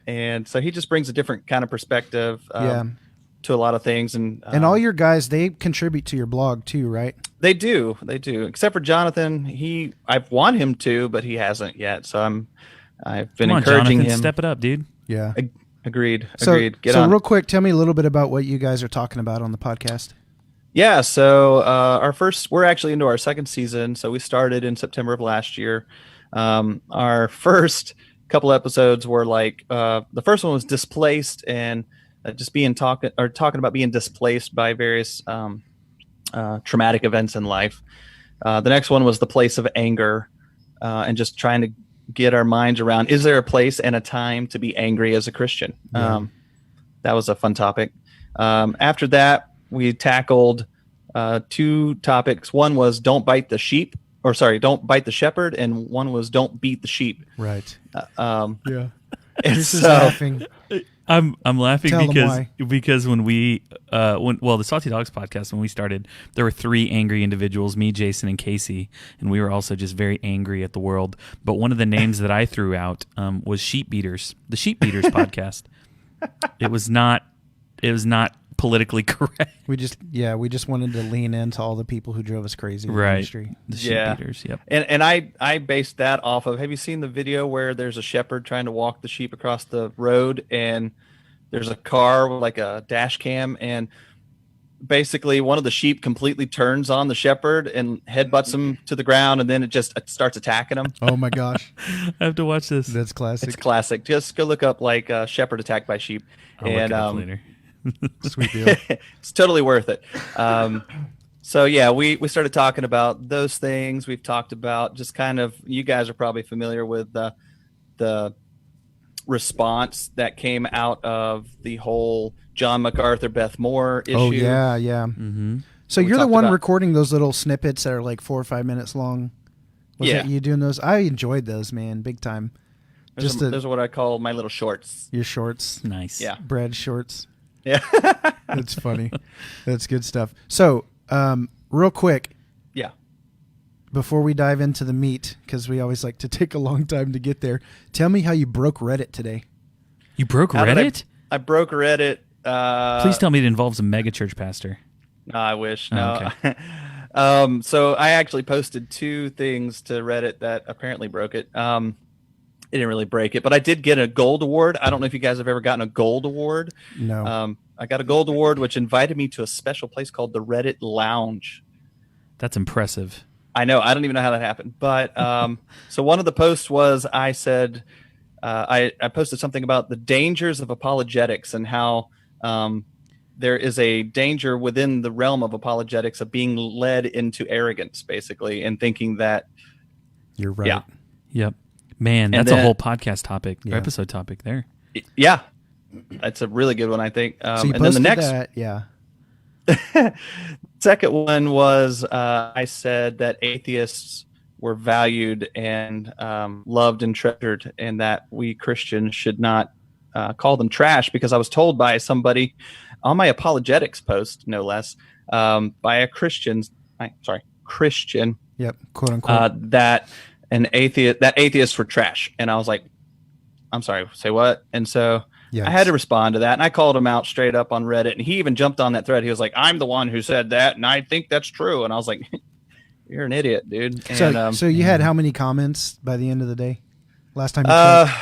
[SPEAKER 3] and so he just brings a different kind of perspective to a lot of things. And
[SPEAKER 1] all your guys, they contribute to your blog too, right?
[SPEAKER 3] They do, except for Jonathan. I've want him to, but he hasn't yet. So I've been
[SPEAKER 2] Come on,
[SPEAKER 3] encouraging
[SPEAKER 2] Jonathan,
[SPEAKER 3] him.
[SPEAKER 2] step it up, dude.
[SPEAKER 1] Yeah.
[SPEAKER 3] Agreed.
[SPEAKER 1] So
[SPEAKER 3] Get on.
[SPEAKER 1] real quick, tell me a little bit about what you guys are talking about on the podcast.
[SPEAKER 3] Yeah, so we're actually into our second season. So we started in September of last year. Our first couple episodes were like, the first one was displaced, and just talking about being displaced by various traumatic events in life. The next one was the place of anger, and just trying to get our minds around, is there a place and a time to be angry as a Christian?
[SPEAKER 1] Yeah.
[SPEAKER 3] That was a fun topic. After that, we tackled 2 topics. One was don't bite the shepherd, and one was don't beat the sheep.
[SPEAKER 1] Right.
[SPEAKER 3] Yeah.
[SPEAKER 1] This is laughing.
[SPEAKER 2] I'm laughing
[SPEAKER 1] Tell 'em
[SPEAKER 2] because when we the Salty Dogs podcast, when we started, there were 3 angry individuals, me, Jason, and Casey, and we were also just very angry at the world. But one of the names that I threw out was Sheep Beaters, the Sheep Beaters podcast. It was not politically correct.
[SPEAKER 1] We just wanted to lean into all the people who drove us crazy in the
[SPEAKER 2] Right.
[SPEAKER 1] industry.
[SPEAKER 2] The Sheep Beaters, yep.
[SPEAKER 3] And I based that off of, have you seen the video where there's a shepherd trying to walk the sheep across the road, and there's a car with like a dash cam, and basically one of the sheep completely turns on the shepherd and headbutts him to the ground, and then it starts attacking him.
[SPEAKER 1] Oh my gosh.
[SPEAKER 2] I have to watch this.
[SPEAKER 1] That's classic.
[SPEAKER 3] It's classic. Just go look up like shepherd attacked by sheep.
[SPEAKER 2] I'll look it up later.
[SPEAKER 1] Sweet deal.
[SPEAKER 3] It's totally worth it. So yeah, we started talking about those things. We've talked about just kind of, you guys are probably familiar with the response that came out of the whole John MacArthur, Beth Moore issue.
[SPEAKER 1] Oh yeah.
[SPEAKER 2] Mm-hmm.
[SPEAKER 1] So
[SPEAKER 3] We
[SPEAKER 1] you're the
[SPEAKER 3] talked
[SPEAKER 1] one
[SPEAKER 3] about-
[SPEAKER 1] recording those little snippets that are like 4 or 5 minutes long. Was
[SPEAKER 3] Yeah.
[SPEAKER 1] that you doing those? I enjoyed those, man, big time.
[SPEAKER 3] Those are what I call my little shorts.
[SPEAKER 1] Your shorts,
[SPEAKER 2] Nice.
[SPEAKER 3] Yeah.
[SPEAKER 1] bread shorts.
[SPEAKER 3] Yeah.
[SPEAKER 1] That's funny. That's good stuff. So, real quick,
[SPEAKER 3] Yeah.
[SPEAKER 1] before we dive into the meat, because we always like to take a long time to get there, tell me how you broke Reddit today.
[SPEAKER 2] You broke
[SPEAKER 3] How did
[SPEAKER 2] Reddit?
[SPEAKER 3] I broke Reddit.
[SPEAKER 2] Please tell me it involves a megachurch pastor.
[SPEAKER 3] No, I wish.
[SPEAKER 2] Oh,
[SPEAKER 3] No.
[SPEAKER 2] okay.
[SPEAKER 3] So I actually posted 2 things to Reddit that apparently broke it. It didn't really break it, but I did get a gold award. I don't know if you guys have ever gotten a gold award.
[SPEAKER 1] No.
[SPEAKER 3] I got a gold award, which invited me to a special place called the Reddit Lounge.
[SPEAKER 2] That's impressive.
[SPEAKER 3] I know. I don't even know how that happened. But so one of the posts was, I said, I posted something about the dangers of apologetics and how there is a danger within the realm of apologetics of being led into arrogance, basically, and thinking that,
[SPEAKER 1] You're right.
[SPEAKER 3] yeah.
[SPEAKER 2] Yep. Man,
[SPEAKER 3] And
[SPEAKER 2] that's a
[SPEAKER 3] then-
[SPEAKER 2] whole podcast topic, or
[SPEAKER 1] Yeah.
[SPEAKER 2] episode topic there.
[SPEAKER 3] Yeah, that's a really good one, I think.
[SPEAKER 1] So you
[SPEAKER 3] And then the
[SPEAKER 1] posted
[SPEAKER 3] next
[SPEAKER 1] that, yeah.
[SPEAKER 3] second one was I said that atheists were valued and loved and treasured, and that we Christians should not call them trash, because I was told by somebody on my apologetics post, no less, by a Christian,
[SPEAKER 1] Yep, quote unquote.
[SPEAKER 3] that atheists were trash, and I was like, I'm sorry, say what? And so
[SPEAKER 1] Yikes.
[SPEAKER 3] I had to respond to that, and I called him out straight up on Reddit, and he even jumped on that thread. He was like, I'm the one who said that, and I think that's true. And I was like, you're an idiot, dude. And,
[SPEAKER 1] So you had how many comments by the end of the day? Last time you checked?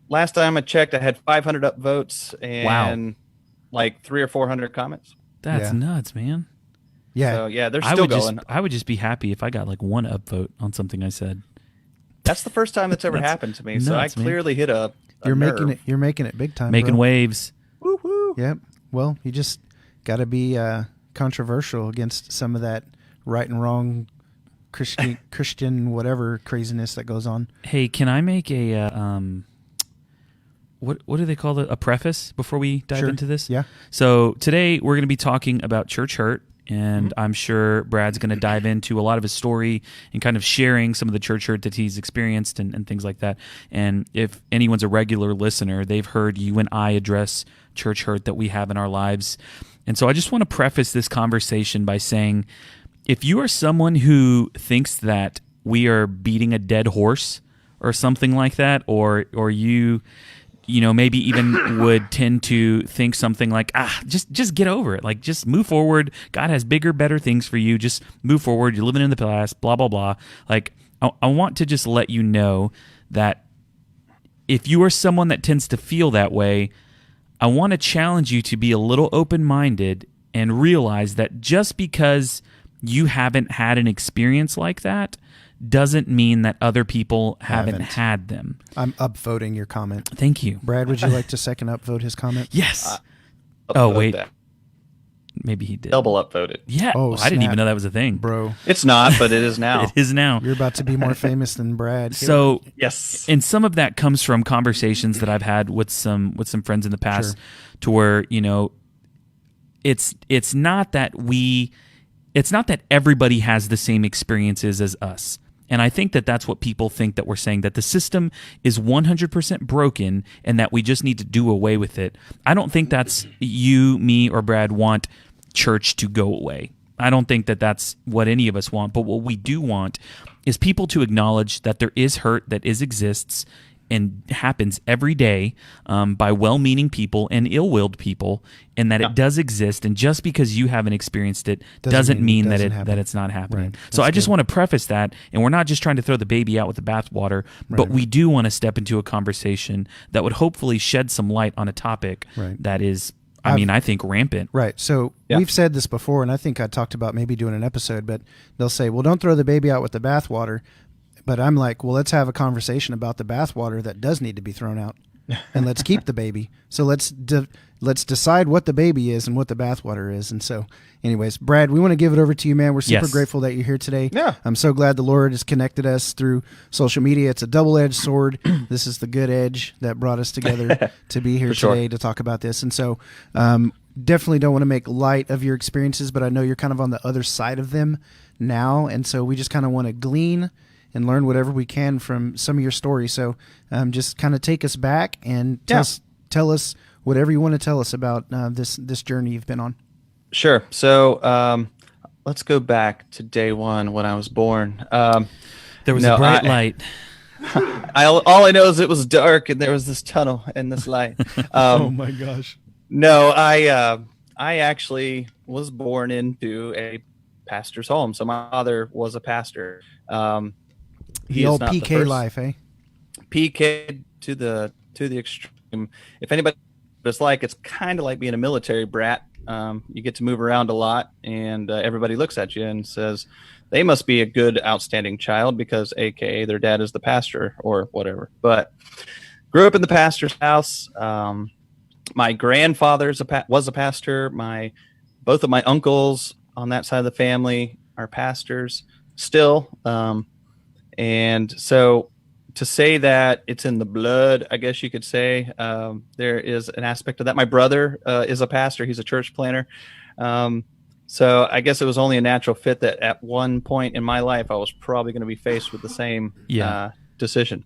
[SPEAKER 3] last time I checked, I had 500 upvotes and like 300 or 400 comments.
[SPEAKER 2] That's
[SPEAKER 1] Yeah.
[SPEAKER 2] nuts, man.
[SPEAKER 1] Yeah.
[SPEAKER 3] So yeah, they're
[SPEAKER 2] I
[SPEAKER 3] still
[SPEAKER 2] would
[SPEAKER 3] going.
[SPEAKER 2] I would just be happy if I got like 1 upvote on something I said.
[SPEAKER 3] That's the first time that's ever
[SPEAKER 2] That's
[SPEAKER 3] happened to me. So
[SPEAKER 2] nuts,
[SPEAKER 3] I
[SPEAKER 2] man.
[SPEAKER 3] clearly hit a
[SPEAKER 1] You're making
[SPEAKER 3] nerve.
[SPEAKER 1] it. You're making it big time.
[SPEAKER 2] Making
[SPEAKER 1] bro.
[SPEAKER 2] waves.
[SPEAKER 3] Woo-hoo.
[SPEAKER 1] Yep. Well, you just got to be controversial against some of that right and wrong Christian whatever craziness that goes on.
[SPEAKER 2] Hey, can I make a what do they call it? A preface before we dive
[SPEAKER 1] Sure.
[SPEAKER 2] into this?
[SPEAKER 1] Yeah.
[SPEAKER 2] So today we're going to be talking about church hurt, and I'm sure Brad's going to dive into a lot of his story and kind of sharing some of the church hurt that he's experienced and things like that. And if anyone's a regular listener, they've heard you and I address church hurt that we have in our lives. And so I just want to preface this conversation by saying, if you are someone who thinks that we are beating a dead horse or something like that, or you know, maybe even would tend to think something like, just get over it. Like, just move forward. God has bigger, better things for you. Just move forward. You're living in the past, blah, blah, blah. Like, I want to just let you know that if you are someone that tends to feel that way, I want to challenge you to be a little open-minded and realize that just because you haven't had an experience like that doesn't mean that other people haven't had them.
[SPEAKER 1] I'm upvoting your comment.
[SPEAKER 2] Thank you.
[SPEAKER 1] Brad, would you like to second upvote his comment?
[SPEAKER 2] Yes. Oh,
[SPEAKER 3] upvote
[SPEAKER 2] wait.
[SPEAKER 3] that.
[SPEAKER 2] Maybe he did.
[SPEAKER 3] Double upvoted.
[SPEAKER 2] Yeah.
[SPEAKER 1] Oh,
[SPEAKER 2] I didn't even
[SPEAKER 1] snap.
[SPEAKER 2] know that was a thing.
[SPEAKER 1] Bro,
[SPEAKER 3] It's not, but it is now.
[SPEAKER 2] It is now.
[SPEAKER 1] you're about to be more famous than Brad.
[SPEAKER 2] So,
[SPEAKER 3] Yes.
[SPEAKER 2] and some of that comes from conversations that I've had with some friends in the past, to where, you know, it's not that everybody has the same experiences as us. And I think that that's what people think that we're saying, that the system is 100% broken and that we just need to do away with it. I don't think that's you, me, or Brad want church to go away. I don't think that that's what any of us want. But what we do want is people to acknowledge that there is hurt that exists and happens every day by well-meaning people and ill-willed people, and that it does exist. And just because you haven't experienced it doesn't mean that it's not happening.
[SPEAKER 1] Right.
[SPEAKER 2] So
[SPEAKER 1] That's
[SPEAKER 2] I just
[SPEAKER 1] good.
[SPEAKER 2] want to preface that, and we're not just trying to throw the baby out with the bathwater, but we do want to step into a conversation that would hopefully shed some light on a topic
[SPEAKER 1] Right.
[SPEAKER 2] that is, I think, rampant.
[SPEAKER 1] Right. So we've said this before, and I think I talked about maybe doing an episode, but they'll say, well, don't throw the baby out with the bathwater. But I'm like, well, let's have a conversation about the bathwater that does need to be thrown out, and let's keep the baby. So let's decide what the baby is and what the bathwater is. And so, anyways, Brad, we want to give it over to you, man. We're super
[SPEAKER 2] Yes.
[SPEAKER 1] grateful that you're here today.
[SPEAKER 3] Yeah.
[SPEAKER 1] I'm so glad the Lord has connected us through social media. It's a double-edged sword. This is the good edge that brought us together to be here
[SPEAKER 3] For sure.
[SPEAKER 1] today to talk about this. And so, definitely don't want to make light of your experiences, but I know you're kind of on the other side of them now. And so we just kind of want to glean and learn whatever we can from some of your stories. So just kind of take us back and tell us whatever you want to tell us about this journey you've been on.
[SPEAKER 3] Sure. So let's go back to day one when I was born.
[SPEAKER 2] There was a bright light.
[SPEAKER 3] All I know is it was dark and there was this tunnel and this light.
[SPEAKER 1] Oh my gosh.
[SPEAKER 3] No, I actually was born into a pastor's home. So my father was a pastor. He
[SPEAKER 1] The
[SPEAKER 3] is
[SPEAKER 1] old
[SPEAKER 3] not the
[SPEAKER 1] PK
[SPEAKER 3] first-
[SPEAKER 1] life, eh?
[SPEAKER 3] PK to the extreme. If anybody, it's like, it's kind of like being a military brat. You get to move around a lot, and everybody looks at you and says they must be a good, outstanding child because, AKA, their dad is the pastor or whatever. But grew up in the pastor's house. My grandfather was a pastor. Both of my uncles on that side of the family are pastors still. And so to say that it's in the blood, I guess you could say, there is an aspect of that. My brother is a pastor. He's a church planner. So I guess it was only a natural fit that at one point in my life, I was probably going to be faced with the same decision.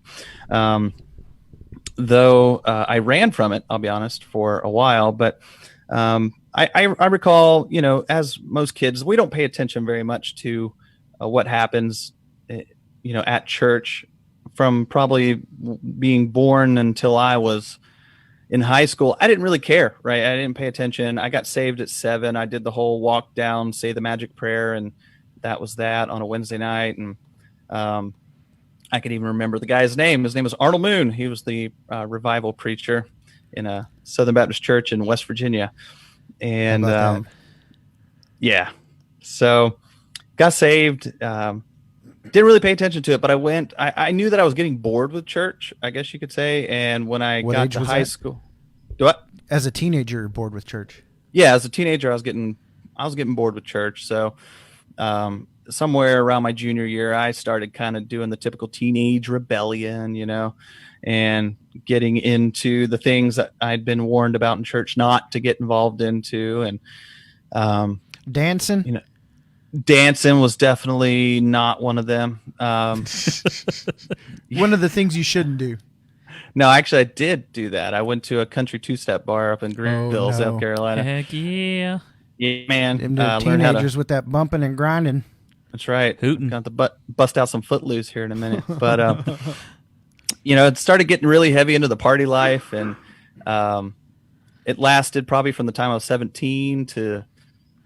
[SPEAKER 3] Though I ran from it, I'll be honest, for a while. But I recall, you know, as most kids, we don't pay attention very much to what happens at church from probably being born until I was in high school. I didn't really care, right? I didn't pay attention. I got saved at 7. I did the whole walk down, say the magic prayer, and that was that on a Wednesday night. And I can even remember the guy's name. His name was Arnold Moon. He was the revival preacher in a Southern Baptist church in West Virginia. And so got saved. Didn't really pay attention to it, but I knew that I was getting bored with church, I guess you could say. And when I got to high school,
[SPEAKER 1] as a teenager, bored with church.
[SPEAKER 3] Yeah, as a teenager, I was getting bored with church. So somewhere around my junior year, I started kind of doing the typical teenage rebellion, and getting into the things that I'd been warned about in church not to get involved into. And
[SPEAKER 1] dancing.
[SPEAKER 3] Dancing was definitely not one of them.
[SPEAKER 1] One of the things you shouldn't do.
[SPEAKER 3] No, actually, I did do that. I went to a country two-step bar up in Greenville, South Carolina.
[SPEAKER 2] Heck yeah.
[SPEAKER 3] Yeah, man.
[SPEAKER 1] Them teenagers with that bumping and grinding.
[SPEAKER 3] That's right.
[SPEAKER 2] Hooting.
[SPEAKER 3] Got to bust out some Footloose here in a minute. But, it started getting really heavy into the party life. And it lasted probably from the time I was 17 to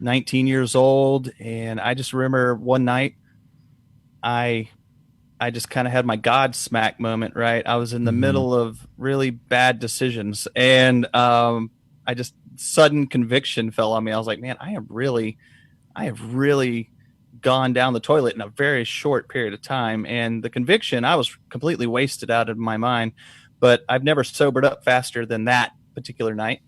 [SPEAKER 3] 19 years old. And I just remember one night I just kind of had my God smack moment, right? I was in the middle of really bad decisions, and sudden conviction fell on me. I was like, man, I have really gone down the toilet in a very short period of time. And the conviction, I was completely wasted out of my mind, but I've never sobered up faster than that particular night.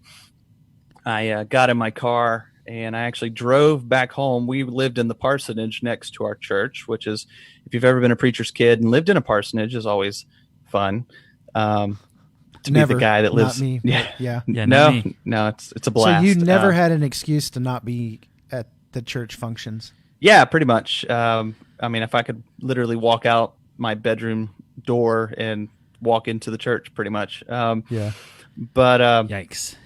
[SPEAKER 3] I got in my car and I actually drove back home. We lived in the parsonage next to our church, which is, if you've ever been a preacher's kid and lived in a parsonage, is always fun. To
[SPEAKER 1] Never.
[SPEAKER 3] be the guy that lives.
[SPEAKER 1] Not me.
[SPEAKER 3] Yeah.
[SPEAKER 1] Yeah.
[SPEAKER 2] Yeah,
[SPEAKER 3] No,
[SPEAKER 2] not me.
[SPEAKER 3] no, it's a
[SPEAKER 1] So
[SPEAKER 3] blast.
[SPEAKER 1] you never had an excuse to not be at the church functions.
[SPEAKER 3] Yeah, pretty much. I mean, if I could literally walk out my bedroom door and walk into the church, pretty much.
[SPEAKER 1] Yeah.
[SPEAKER 3] But
[SPEAKER 2] Yikes.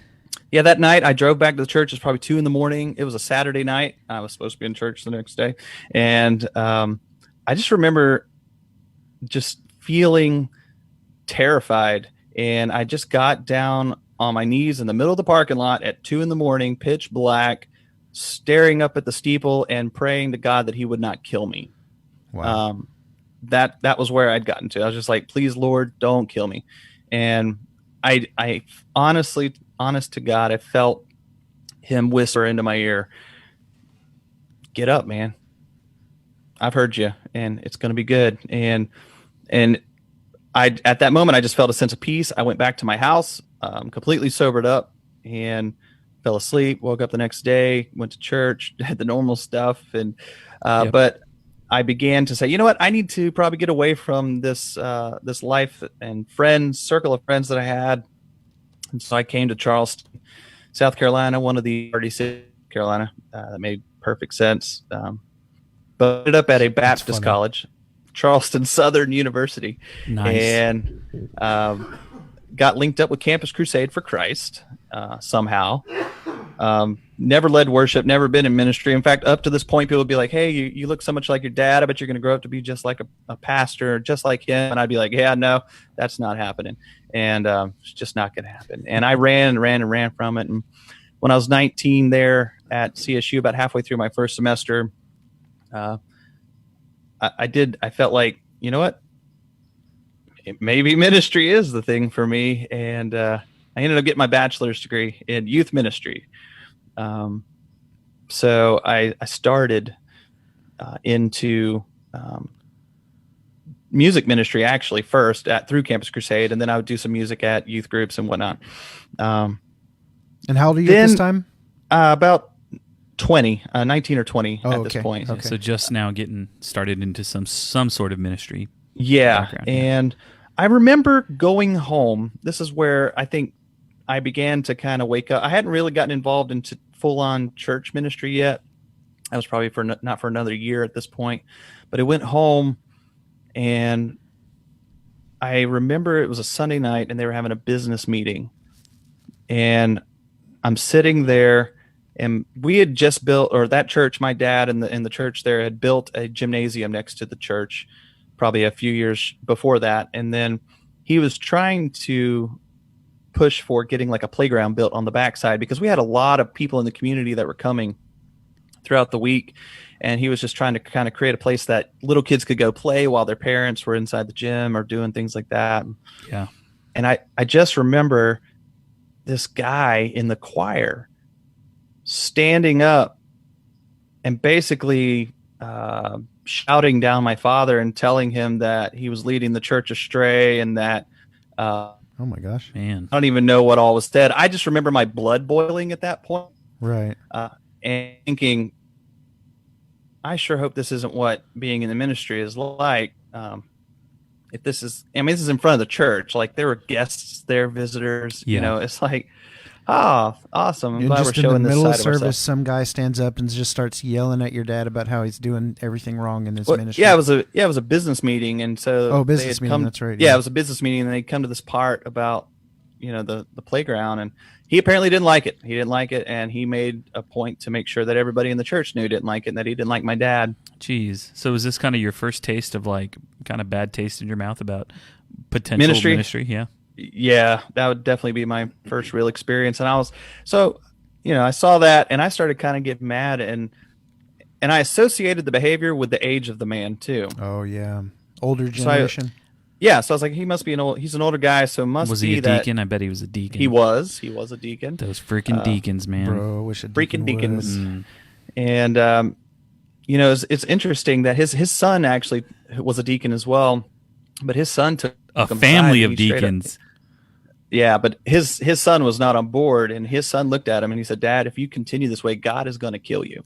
[SPEAKER 3] yeah, that night I drove back to the church. It was probably 2 a.m. It was a Saturday night. I was supposed to be in church the next day. And I just remember just feeling terrified. And I just got down on my knees in the middle of the parking lot at 2 a.m, pitch black, staring up at the steeple and praying to God that he would not kill me.
[SPEAKER 1] Wow.
[SPEAKER 3] That was where I'd gotten to. I was just like, please, Lord, don't kill me. And I honestly, honest to God, I felt him whisper into my ear, get up, man. I've heard you and it's going to be good. And at that moment, I just felt a sense of peace. I went back to my house, completely sobered up and fell asleep, woke up the next day, went to church, had the normal stuff. And, but I began to say, you know what, I need to probably get away from this life and circle of friends that I had. And so I came to Charleston, South Carolina, one of the already cities of Carolina. That made perfect sense. But ended up at a Baptist college, Charleston Southern University.
[SPEAKER 2] Nice.
[SPEAKER 3] And got linked up with Campus Crusade for Christ somehow. Never led worship, never been in ministry. In fact, up to this point, people would be like, hey, you look so much like your dad. I bet you're going to grow up to be just like a pastor, just like him. And I'd be like, yeah, no, that's not happening. And it's just not going to happen. And I ran from it. And when I was 19 there at CSU, about halfway through my first semester, I felt like, you know what? Maybe ministry is the thing for me. And I ended up getting my bachelor's degree in youth ministry. So I started into music ministry actually first through Campus Crusade, and then I would do some music at youth groups and whatnot.
[SPEAKER 1] And how old are you at this time?
[SPEAKER 3] About 20, 19 or 20 at this point.
[SPEAKER 2] Okay. So just now getting started into some sort of ministry.
[SPEAKER 3] Yeah.
[SPEAKER 2] Background.
[SPEAKER 3] And I remember going home. This is where I think I began to kind of wake up. I hadn't really gotten involved into full-on church ministry yet. I was probably not for another year at this point, but I went home and I remember it was a Sunday night and they were having a business meeting, and I'm sitting there, and we had just built, or that church, my dad and the church there had built a gymnasium next to the church probably a few years before that. And then he was trying to push for getting like a playground built on the backside, because we had a lot of people in the community that were coming throughout the week. And he was just trying to kind of create a place that little kids could go play while their parents were inside the gym or doing things like that.
[SPEAKER 2] Yeah.
[SPEAKER 3] And I just remember this guy in the choir standing up and basically shouting down my father and telling him that he was leading the church astray, and that
[SPEAKER 1] Oh my gosh.
[SPEAKER 2] Man.
[SPEAKER 3] I don't even know what all was said. I just remember my blood boiling at that point,
[SPEAKER 1] Right.
[SPEAKER 3] and thinking, I sure hope this isn't what being in the ministry is like. If this is, I mean, this is in front of the church. Like, there were guests there, visitors.
[SPEAKER 2] Yeah.
[SPEAKER 3] You know, it's like, oh, awesome. I'm
[SPEAKER 1] And
[SPEAKER 3] glad we're
[SPEAKER 1] just in the
[SPEAKER 3] showing this
[SPEAKER 1] middle
[SPEAKER 3] side
[SPEAKER 1] of
[SPEAKER 3] of
[SPEAKER 1] service,
[SPEAKER 3] ourselves.
[SPEAKER 1] some guy stands up and just starts yelling at your dad about how he's doing everything wrong in his
[SPEAKER 3] Well,
[SPEAKER 1] ministry.
[SPEAKER 3] yeah, it was a business meeting, and so
[SPEAKER 1] business
[SPEAKER 3] they had
[SPEAKER 1] meeting,
[SPEAKER 3] come-
[SPEAKER 1] that's right,
[SPEAKER 3] Yeah,
[SPEAKER 1] yeah.
[SPEAKER 3] it was a business meeting, and they come to this part about, you know, the playground, and he apparently didn't like it. He didn't like it, and he made a point to make sure that everybody in the church knew he didn't like it, and that he didn't like my dad.
[SPEAKER 2] Jeez. So was this kind of your first taste of like kind of bad taste in your mouth about potential ministry? Yeah.
[SPEAKER 3] Yeah, that would definitely be my first real experience. And I was, so, you know, I saw that and I started kind of getting mad, and I associated the behavior with the age of the man too.
[SPEAKER 1] Oh yeah. Older
[SPEAKER 3] So
[SPEAKER 1] generation.
[SPEAKER 3] Yeah. So I was like, he's an older guy. So must
[SPEAKER 2] Was
[SPEAKER 3] be
[SPEAKER 2] he a
[SPEAKER 3] that
[SPEAKER 2] deacon? I bet he was a deacon.
[SPEAKER 3] he was a deacon.
[SPEAKER 2] Those freaking deacons, man.
[SPEAKER 1] Bro, wish a
[SPEAKER 3] Freaking
[SPEAKER 1] deacon
[SPEAKER 3] deacons.
[SPEAKER 1] was.
[SPEAKER 3] And, you know, it's interesting that his son actually was a deacon as well, but his son took
[SPEAKER 2] A
[SPEAKER 3] him
[SPEAKER 2] family
[SPEAKER 3] aside,
[SPEAKER 2] of
[SPEAKER 3] and he straight up-
[SPEAKER 2] deacons.
[SPEAKER 3] Yeah, but his son was not on board, and his son looked at him and he said, "Dad, if you continue this way, God is going to kill you."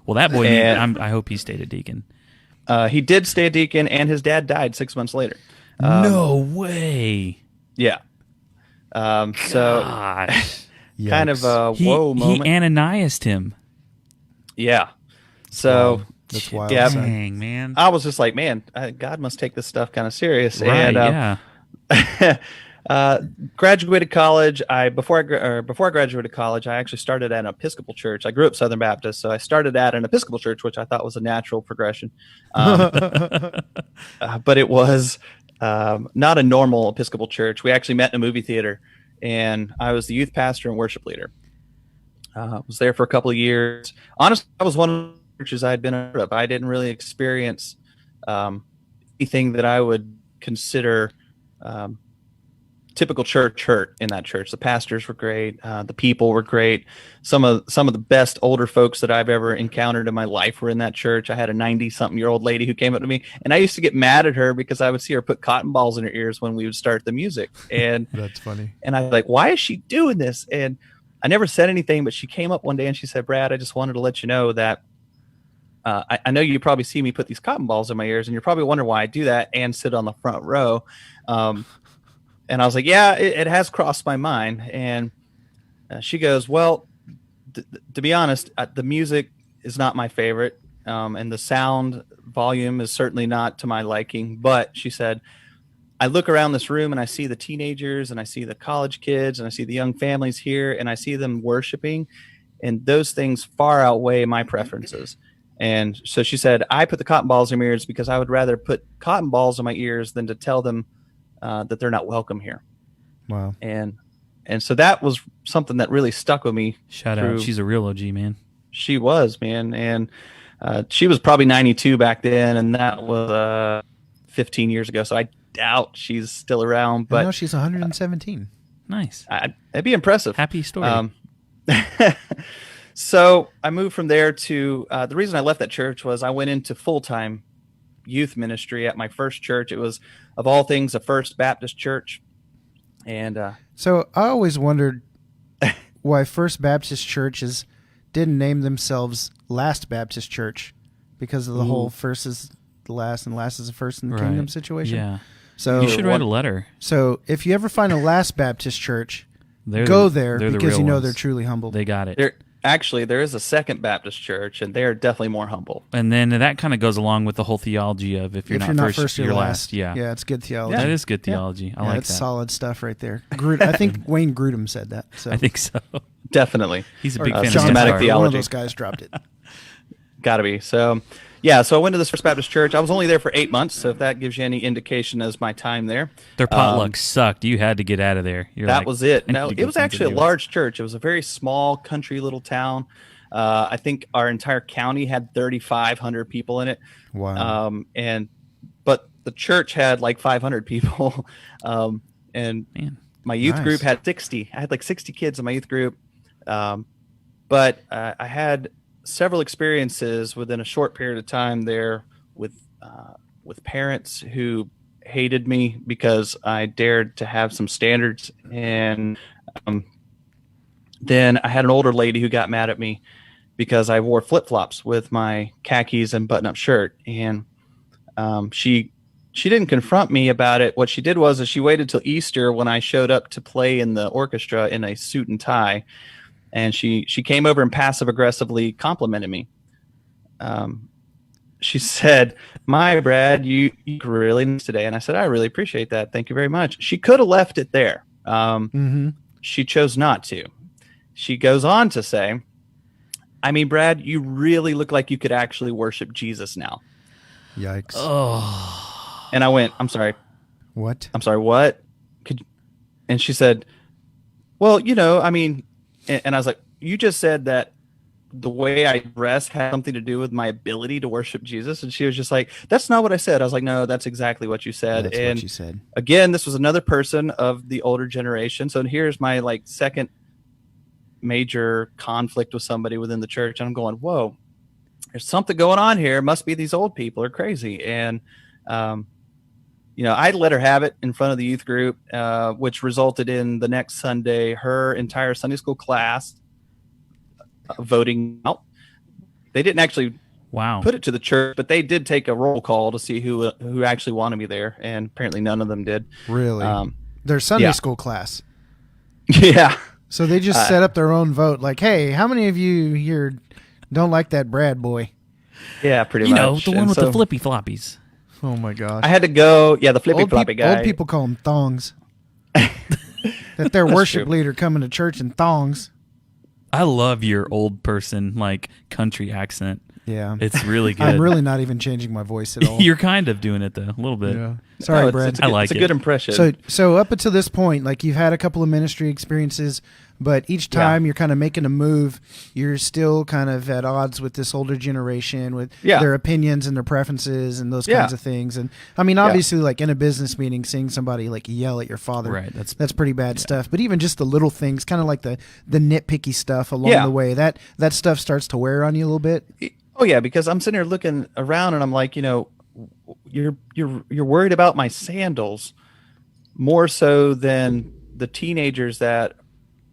[SPEAKER 2] Well, that boy,
[SPEAKER 3] And
[SPEAKER 2] I hope he stayed a deacon.
[SPEAKER 3] he did stay a deacon, and his dad died 6 months later.
[SPEAKER 2] No way.
[SPEAKER 3] Yeah. So
[SPEAKER 2] Gosh.
[SPEAKER 3] kind of a
[SPEAKER 2] He
[SPEAKER 3] whoa moment.
[SPEAKER 2] Ananiased him.
[SPEAKER 3] Yeah. So
[SPEAKER 1] That's wild.
[SPEAKER 3] Yeah.
[SPEAKER 1] son.
[SPEAKER 2] Dang, man.
[SPEAKER 3] I was just like, man, God must take this stuff kind of serious.
[SPEAKER 2] Right,
[SPEAKER 3] And
[SPEAKER 2] yeah.
[SPEAKER 3] graduated college. Before I graduated college, I actually started at an Episcopal church. I grew up Southern Baptist, so I started at an Episcopal church, which I thought was a natural progression. But it was not a normal Episcopal church. We actually met in a movie theater, and I was the youth pastor and worship leader. Was there for a couple of years. Honestly, I was one of the churches I had been a part of. I didn't really experience anything that I would consider typical church hurt in that church. The pastors were great. The people were great. Some of the best older folks that I've ever encountered in my life were in that church. I had a 90-something-year-old lady who came up to me, and I used to get mad at her because I would see her put cotton balls in her ears when we would start the music. And
[SPEAKER 1] That's funny.
[SPEAKER 3] and I was like, why is she doing this? And I never said anything, but she came up one day and she said, "Brad, I just wanted to let you know that I know you probably see me put these cotton balls in my ears, and you're probably wondering why I do that and sit on the front row." And I was like, "Yeah, it has crossed my mind." And she goes, "Well, to be honest, the music is not my favorite, and the sound volume is certainly not to my liking." But she said, "I look around this room and I see the teenagers and I see the college kids and I see the young families here and I see them worshiping, and those things far outweigh my preferences." And so she said, "I put the cotton balls in my ears because I would rather put cotton balls in my ears than to tell them that they're not welcome here."
[SPEAKER 1] Wow.
[SPEAKER 3] And so that was something that really stuck with me.
[SPEAKER 2] Shout out. She's a real OG, man.
[SPEAKER 3] She was, man. And she was probably 92 back then, and that was 15 years ago. So I doubt she's still around. But
[SPEAKER 1] no, she's 117.
[SPEAKER 2] Nice.
[SPEAKER 3] That'd be impressive.
[SPEAKER 2] Happy story.
[SPEAKER 3] So I moved from there to the reason I left that church was I went into full-time youth ministry at my first church. It was, of all things, a First Baptist church. And
[SPEAKER 1] So I always wondered why First Baptist churches didn't name themselves Last Baptist Church, because of the whole first is the last and last is the first in the kingdom situation.
[SPEAKER 2] Yeah.
[SPEAKER 1] So
[SPEAKER 2] You should write a letter.
[SPEAKER 1] So if you ever find a Last Baptist church,
[SPEAKER 2] They're
[SPEAKER 1] go
[SPEAKER 2] the-
[SPEAKER 1] there
[SPEAKER 2] they're the
[SPEAKER 1] because
[SPEAKER 2] real
[SPEAKER 1] you know
[SPEAKER 2] ones.
[SPEAKER 1] they're truly humble.
[SPEAKER 2] They got it.
[SPEAKER 3] there is a Second Baptist church, and they're definitely more humble.
[SPEAKER 2] And then that kind of goes along with the whole theology of if you're not first, you're last. Yeah.
[SPEAKER 1] Yeah, it's good theology.
[SPEAKER 2] That is good theology. I like
[SPEAKER 1] that's
[SPEAKER 2] that.
[SPEAKER 1] solid stuff right there. I think Wayne Grudem said that. So
[SPEAKER 2] I think so.
[SPEAKER 3] Definitely.
[SPEAKER 2] He's a
[SPEAKER 1] Or
[SPEAKER 2] big fan of
[SPEAKER 3] systematic
[SPEAKER 2] NASCAR.
[SPEAKER 3] theology.
[SPEAKER 1] One of those guys dropped it.
[SPEAKER 3] Got to be. So, yeah, so I went to this First Baptist church. I was only there for 8 months, so if that gives you any indication as my time there.
[SPEAKER 2] Their potluck sucked. You had to get out of there.
[SPEAKER 3] That was it.
[SPEAKER 2] I need
[SPEAKER 3] No,
[SPEAKER 2] to
[SPEAKER 3] it
[SPEAKER 2] get
[SPEAKER 3] was
[SPEAKER 2] something
[SPEAKER 3] actually
[SPEAKER 2] to
[SPEAKER 3] a
[SPEAKER 2] do.
[SPEAKER 3] large church. It was a very small country little town. I think our entire county had 3,500 people in it.
[SPEAKER 1] Wow.
[SPEAKER 3] But the church had like 500 people. And
[SPEAKER 2] Man.
[SPEAKER 3] my youth
[SPEAKER 1] Nice.
[SPEAKER 3] group had 60. I had like 60 kids in my youth group. But I had several experiences within a short period of time there with parents who hated me because I dared to have some standards. And then I had an older lady who got mad at me because I wore flip-flops with my khakis and button-up shirt. And she didn't confront me about it. What she did was she waited till Easter when I showed up to play in the orchestra in a suit and tie. And she came over and passive-aggressively complimented me. She said, "My Brad, you look really nice today." And I said, "I really appreciate that. Thank you very much." She could have left it there. She chose not to. She goes on to say, "I mean, Brad, you really look like you could actually worship Jesus now."
[SPEAKER 1] Yikes.
[SPEAKER 2] Oh.
[SPEAKER 3] And I went, "I'm sorry.
[SPEAKER 1] What?
[SPEAKER 3] I'm sorry, what?" And she said, "Well, I mean," and I was like, "You just said that the way I dress had something to do with my ability to worship Jesus." And she was just like, "That's not what I said." I was like, "No, that's exactly what you said."
[SPEAKER 1] That's
[SPEAKER 3] and
[SPEAKER 1] what you said.
[SPEAKER 3] again, this was another person of the older generation. So here's my second major conflict with somebody within the church. And I'm going, whoa, there's something going on here. It must be these old people are crazy. And I let her have it in front of the youth group, which resulted in the next Sunday, her entire Sunday school class voting out. They didn't actually
[SPEAKER 2] Wow.
[SPEAKER 3] put it to the church, but they did take a roll call to see who actually wanted me there, and apparently none of them did.
[SPEAKER 1] Really? Their Sunday
[SPEAKER 3] yeah.
[SPEAKER 1] school class.
[SPEAKER 3] Yeah.
[SPEAKER 1] So they just set up their own vote. Like, hey, how many of you here don't like that Brad boy?
[SPEAKER 3] Yeah, pretty
[SPEAKER 2] You
[SPEAKER 3] much.
[SPEAKER 2] know, the one with the flippy floppies.
[SPEAKER 1] Oh my gosh!
[SPEAKER 3] I had to go. Yeah, the flippy floppy guy.
[SPEAKER 1] Old people call them thongs. That their worship
[SPEAKER 3] true.
[SPEAKER 1] leader coming to church in thongs.
[SPEAKER 2] I love your old person like country accent.
[SPEAKER 1] Yeah,
[SPEAKER 2] It's really good.
[SPEAKER 1] I'm really not even changing my voice at all.
[SPEAKER 2] You're kind of doing it though, a little bit.
[SPEAKER 1] Yeah. Sorry,
[SPEAKER 3] No,
[SPEAKER 1] Brad.
[SPEAKER 2] I like
[SPEAKER 3] it's a
[SPEAKER 2] it.
[SPEAKER 3] good impression.
[SPEAKER 1] So up until this point, like you've had a couple of ministry experiences, but each time you're kind of making a move, you're still kind of at odds with this older generation, with their opinions and their preferences and those kinds of things. And I mean, obviously, like in a business meeting, seeing somebody like yell at your father,
[SPEAKER 2] Right,
[SPEAKER 1] that's pretty bad stuff. But even just the little things, kind of like the nitpicky stuff along the way, that stuff starts to wear on you a little bit.
[SPEAKER 3] Oh yeah, because I'm sitting here looking around and I'm like, you're worried about my sandals more so than the teenagers that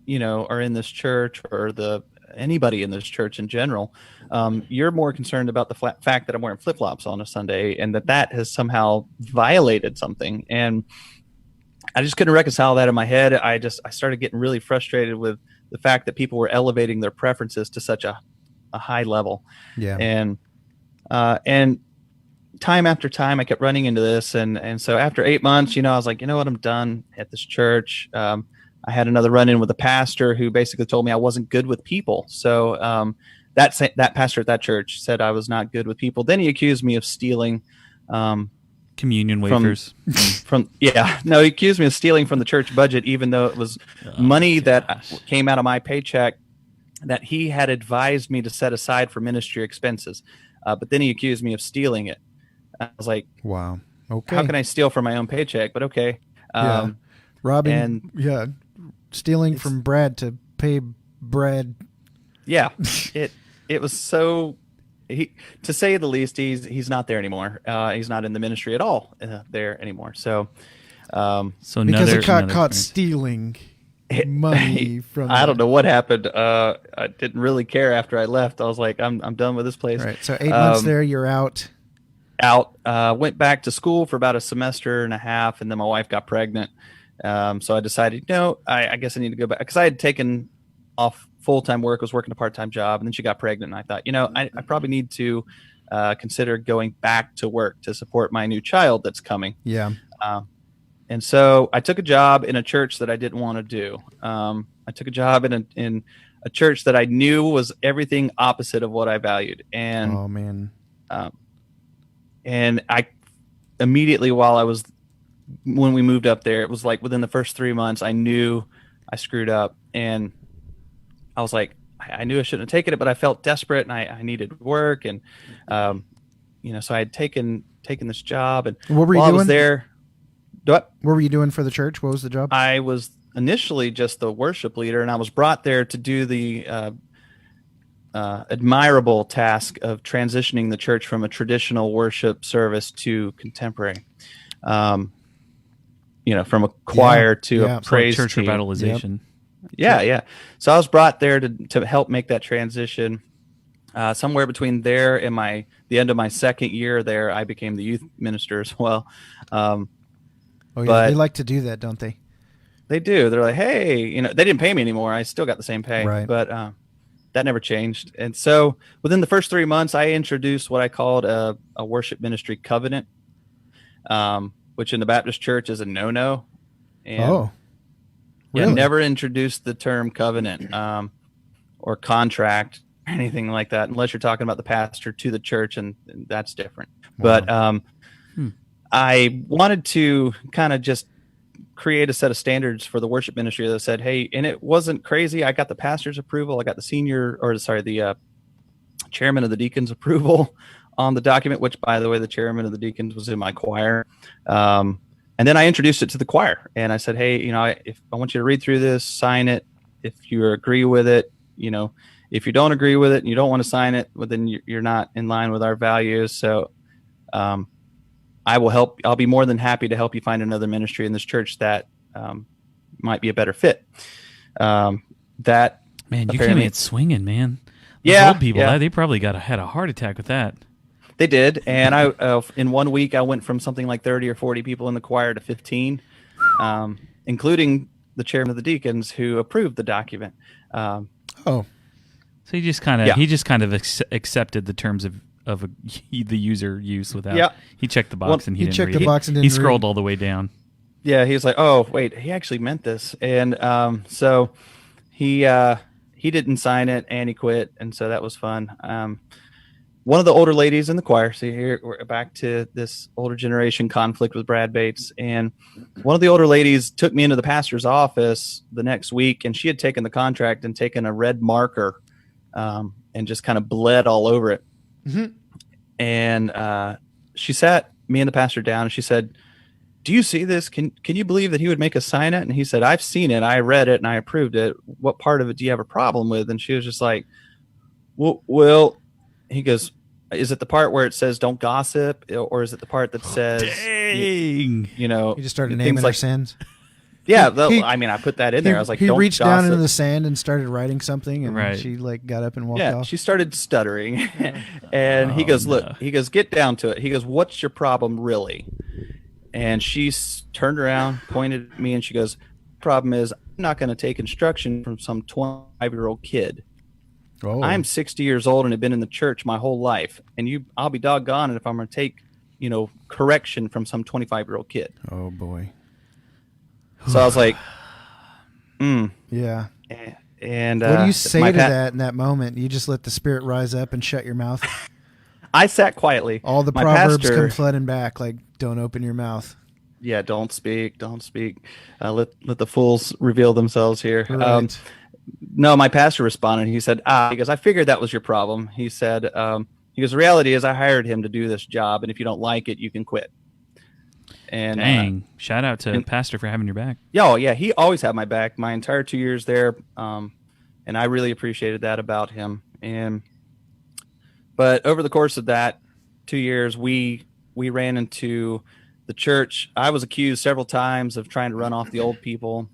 [SPEAKER 3] are in this church or anybody in this church in general. You're more concerned about the fact that I'm wearing flip-flops on a Sunday and that has somehow violated something. And I just couldn't reconcile that in my head. I started getting really frustrated with the fact that people were elevating their preferences to such a high level.
[SPEAKER 1] Yeah.
[SPEAKER 3] And time after time I kept running into this. And so after 8 months, I was like, you know what, I'm done at this church. I had another run in with a pastor who basically told me I wasn't good with people. So, that pastor at that church said I was not good with people. Then he accused me of stealing,
[SPEAKER 2] Communion wafers.
[SPEAKER 3] he accused me of stealing from the church budget, even though it was money that came out of my paycheck that he had advised me to set aside for ministry expenses. But then he accused me of stealing it. I was like,
[SPEAKER 1] wow. Okay.
[SPEAKER 3] How can I steal from my own paycheck? But okay.
[SPEAKER 1] Robbing, stealing from Brad to pay Brad.
[SPEAKER 3] Yeah. It was so, to say the least, he's not there anymore. He's not in the ministry at all there anymore. So
[SPEAKER 1] because he got caught stealing money from.
[SPEAKER 3] I don't know what happened. I didn't really care after I left. I was like, I'm done with this place.
[SPEAKER 1] Right. So 8 months there, you're out.
[SPEAKER 3] Went back to school for about a semester and a half, and then my wife got pregnant. So I decided, I guess I need to go back because I had taken off full-time work, was working a part-time job, and then she got pregnant. And I thought, I probably need to consider going back to work to support my new child that's coming.
[SPEAKER 1] Yeah.
[SPEAKER 3] And so I took a job in a church that I didn't want to do. I took a job in a church that I knew was everything opposite of what I valued. And
[SPEAKER 1] oh man.
[SPEAKER 3] And I immediately, when we moved up there, it was like within the first 3 months, I knew I screwed up, and I was like, I knew I shouldn't have taken it, but I felt desperate and I needed work. And, so I had taken this job, and
[SPEAKER 1] what were you
[SPEAKER 3] while
[SPEAKER 1] doing?
[SPEAKER 3] I was there,
[SPEAKER 1] what were you doing for the church? What was the job?
[SPEAKER 3] I was initially just the worship leader, and I was brought there to do the admirable task of transitioning the church from a traditional worship service to contemporary. From a choir to a praise
[SPEAKER 2] church
[SPEAKER 3] team.
[SPEAKER 2] revitalization.
[SPEAKER 3] Yeah. So I was brought there to help make that transition. Somewhere between there and the end of my second year there, I became the youth minister as well.
[SPEAKER 1] They like to do that, don't they?
[SPEAKER 3] They do. They're like, hey, they didn't pay me anymore. I still got the same pay,
[SPEAKER 1] right.
[SPEAKER 3] But that never changed. And so within the first 3 months, I introduced what I called a worship ministry covenant, which in the Baptist church is a no-no. And
[SPEAKER 1] really?
[SPEAKER 3] Never introduced the term covenant or contract or anything like that, unless you're talking about the pastor to the church, and that's different. Wow. But I wanted to kind of just create a set of standards for the worship ministry that said, hey, and it wasn't crazy. I got the pastor's approval. I got the chairman of the deacons approval on the document, which, by the way, the chairman of the deacons was in my choir. And then I introduced it to the choir, and I said, hey, if I want you to read through this, sign it. If you agree with it, if you don't agree with it and you don't want to sign it, well, then you're not in line with our values. So, I will help. I'll be more than happy to help you find another ministry in this church that might be a better fit. That
[SPEAKER 2] Man, you came in swinging, man. Those
[SPEAKER 3] Yeah,
[SPEAKER 2] old people,
[SPEAKER 3] yeah.
[SPEAKER 2] they probably had a heart attack with that.
[SPEAKER 3] They did, and I in 1 week I went from something like 30 or 40 people in the choir to 15, including the chairman of the deacons who approved the document.
[SPEAKER 1] Oh,
[SPEAKER 2] So he just kind of accepted the terms of the user use without.
[SPEAKER 3] Yeah.
[SPEAKER 2] He checked the box and he didn't
[SPEAKER 1] checked
[SPEAKER 2] read
[SPEAKER 1] the
[SPEAKER 2] it.
[SPEAKER 1] box and
[SPEAKER 2] He
[SPEAKER 1] didn't
[SPEAKER 2] scrolled
[SPEAKER 1] read.
[SPEAKER 2] all the way down.
[SPEAKER 3] Yeah, he was like, "Oh, wait, he actually meant this," and so he didn't sign it and he quit, and so that was fun. One of the older ladies in the choir. So here we're back to this older generation conflict with Brad Bates, and one of the older ladies took me into the pastor's office the next week, and she had taken the contract and taken a red marker and just kind of bled all over it.
[SPEAKER 1] Mm-hmm.
[SPEAKER 3] And she sat me and the pastor down, and she said, "Do you see this? Can you believe that he would make us sign it?" And he said, "I've seen it. I read it and I approved it. What part of it do you have a problem with?" And she was just like, well, he goes, "Is it the part where it says don't gossip, or is it the part that says,
[SPEAKER 2] Dang.
[SPEAKER 3] you know,
[SPEAKER 1] he just started
[SPEAKER 3] things
[SPEAKER 1] naming their
[SPEAKER 3] like,
[SPEAKER 1] sins.
[SPEAKER 3] yeah,
[SPEAKER 1] He-
[SPEAKER 3] I mean, I put that in there. I was like,
[SPEAKER 1] he
[SPEAKER 3] don't
[SPEAKER 1] reached
[SPEAKER 3] gossip.
[SPEAKER 1] down into the sand and started writing something, and
[SPEAKER 2] Right.
[SPEAKER 1] she like got up and walked
[SPEAKER 3] Yeah,
[SPEAKER 1] off.
[SPEAKER 3] she started stuttering, and he
[SPEAKER 2] Oh,
[SPEAKER 3] goes,
[SPEAKER 2] no.
[SPEAKER 3] "Look," he goes, "get down to it." He goes, "What's your problem really?" And she turned around, pointed at me, and she goes, "Problem is, I'm not going to take instruction from some 25-year-old kid.
[SPEAKER 1] Oh,
[SPEAKER 3] I'm 60 years old and have been in the church my whole life, and I'll be doggone it if I'm going to take, correction from some 25-year-old kid."
[SPEAKER 1] oh boy.
[SPEAKER 3] So I was like,
[SPEAKER 1] Yeah.
[SPEAKER 3] and
[SPEAKER 1] What do you say
[SPEAKER 3] my
[SPEAKER 1] to that in that moment? You just let the spirit rise up and shut your mouth.
[SPEAKER 3] I sat quietly.
[SPEAKER 1] All the
[SPEAKER 3] My
[SPEAKER 1] proverbs
[SPEAKER 3] pastor-
[SPEAKER 1] come flooding back, like "Don't open your mouth."
[SPEAKER 3] Yeah, don't speak. Let the fools reveal themselves here.
[SPEAKER 1] Right.
[SPEAKER 3] No, my pastor responded. He said, he goes, "I figured that was your problem." He said, he goes, "The reality is I hired him to do this job, and if you don't like it, you can quit." And
[SPEAKER 2] Dang. Shout out to Pastor for having your back.
[SPEAKER 3] yeah, he always had my back my entire 2 years there. And I really appreciated that about him. But over the course of that 2 years, we ran into the church. I was accused several times of trying to run off the old people.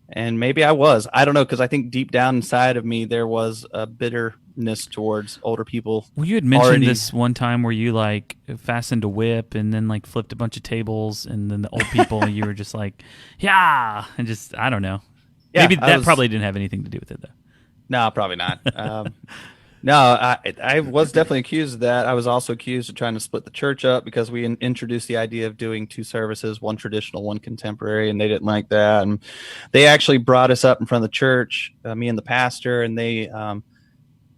[SPEAKER 3] And maybe I was. I don't know, because I think deep down inside of me there was a bitterness towards older people.
[SPEAKER 2] Well, you had mentioned
[SPEAKER 3] already-
[SPEAKER 2] this one time where you like fastened a whip and then like flipped a bunch of tables, and then the old people you were just like, yeah, and just I don't know.
[SPEAKER 3] Yeah,
[SPEAKER 2] Maybe
[SPEAKER 3] I
[SPEAKER 2] that
[SPEAKER 3] was-
[SPEAKER 2] probably didn't have anything to do with it though.
[SPEAKER 3] No, probably not. No, I was definitely accused of that. I was also accused of trying to split the church up because we introduced the idea of doing two services, one traditional, one contemporary, and they didn't like that. And they actually brought us up in front of the church, me and the pastor, and they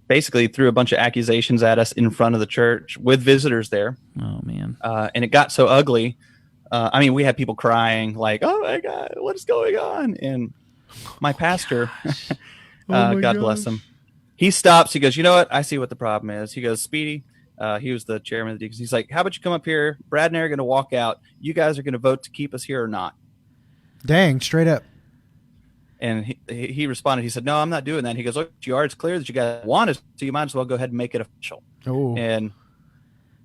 [SPEAKER 3] basically threw a bunch of accusations at us in front of the church with visitors there.
[SPEAKER 2] Oh man.
[SPEAKER 3] And it got so ugly. I mean, we had people crying like, "Oh my God, what is going on?" And my pastor, God bless him, he stops. He goes, "You know what? I see what the problem is." He goes, "Speedy," he was the chairman of the deacons. He's like, "How about you come up here? Brad and I are going to walk out. You guys are going to vote to keep us here or not."
[SPEAKER 1] Dang, straight up.
[SPEAKER 3] And he responded. He said, "No, I'm not doing that." He goes, "Look, you are. It's clear that you guys want us, so you might as well go ahead and make it official."
[SPEAKER 1] Oh,
[SPEAKER 3] And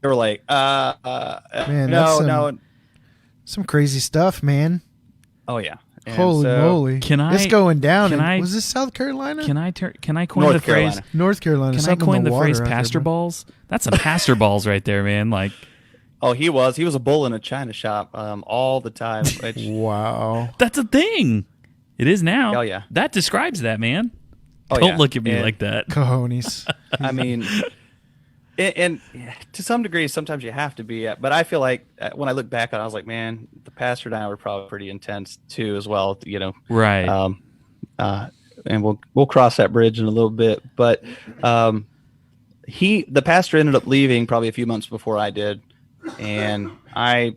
[SPEAKER 3] they were like,
[SPEAKER 1] Man,
[SPEAKER 3] no,
[SPEAKER 1] that's
[SPEAKER 3] no.
[SPEAKER 1] some crazy stuff, man.
[SPEAKER 3] Oh, yeah. And
[SPEAKER 1] Holy
[SPEAKER 3] so-
[SPEAKER 1] moly!
[SPEAKER 2] Can I-
[SPEAKER 1] It's going down.
[SPEAKER 2] can I-
[SPEAKER 1] Was this South Carolina?
[SPEAKER 2] Can I coin
[SPEAKER 3] North
[SPEAKER 2] the phrase?
[SPEAKER 3] Carolina.
[SPEAKER 1] North Carolina.
[SPEAKER 2] Can I
[SPEAKER 1] something
[SPEAKER 2] coin
[SPEAKER 1] in
[SPEAKER 2] the
[SPEAKER 1] water
[SPEAKER 2] phrase
[SPEAKER 1] out there,
[SPEAKER 2] pastor
[SPEAKER 1] bro.
[SPEAKER 2] balls? That's some pastor balls right there, man. Like,
[SPEAKER 3] Oh, he was a bull in a china shop all the time. Which,
[SPEAKER 1] Wow.
[SPEAKER 2] that's a thing. It is now.
[SPEAKER 3] Oh, yeah.
[SPEAKER 2] That describes that, man.
[SPEAKER 3] Oh,
[SPEAKER 2] Don't
[SPEAKER 3] yeah.
[SPEAKER 2] look at me
[SPEAKER 3] And-
[SPEAKER 2] like that.
[SPEAKER 1] Cojones.
[SPEAKER 3] I mean, and to some degree, sometimes you have to be. But I feel like when I look back on it, I was like, man, the pastor and I were probably pretty intense too, as well. You know,
[SPEAKER 2] Right.
[SPEAKER 3] and we'll cross that bridge in a little bit. But the pastor ended up leaving probably a few months before I did, and I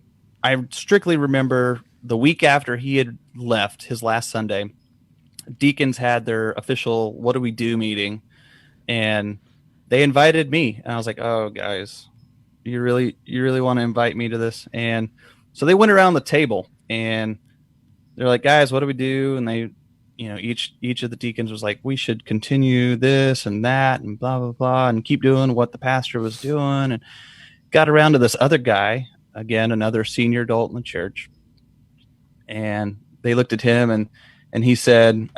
[SPEAKER 3] strictly remember the week after he had left, his last Sunday, deacons had their official "what do we do" meeting, and they invited me, and I was like, "Oh, guys, you really want to invite me to this?" And so they went around the table, and they're like, "Guys, what do we do?" And they, each of the deacons was like, "We should continue this and that, and blah blah blah, and keep doing what the pastor was doing." And got around to this other guy again, another senior adult in the church. And they looked at him, and he said,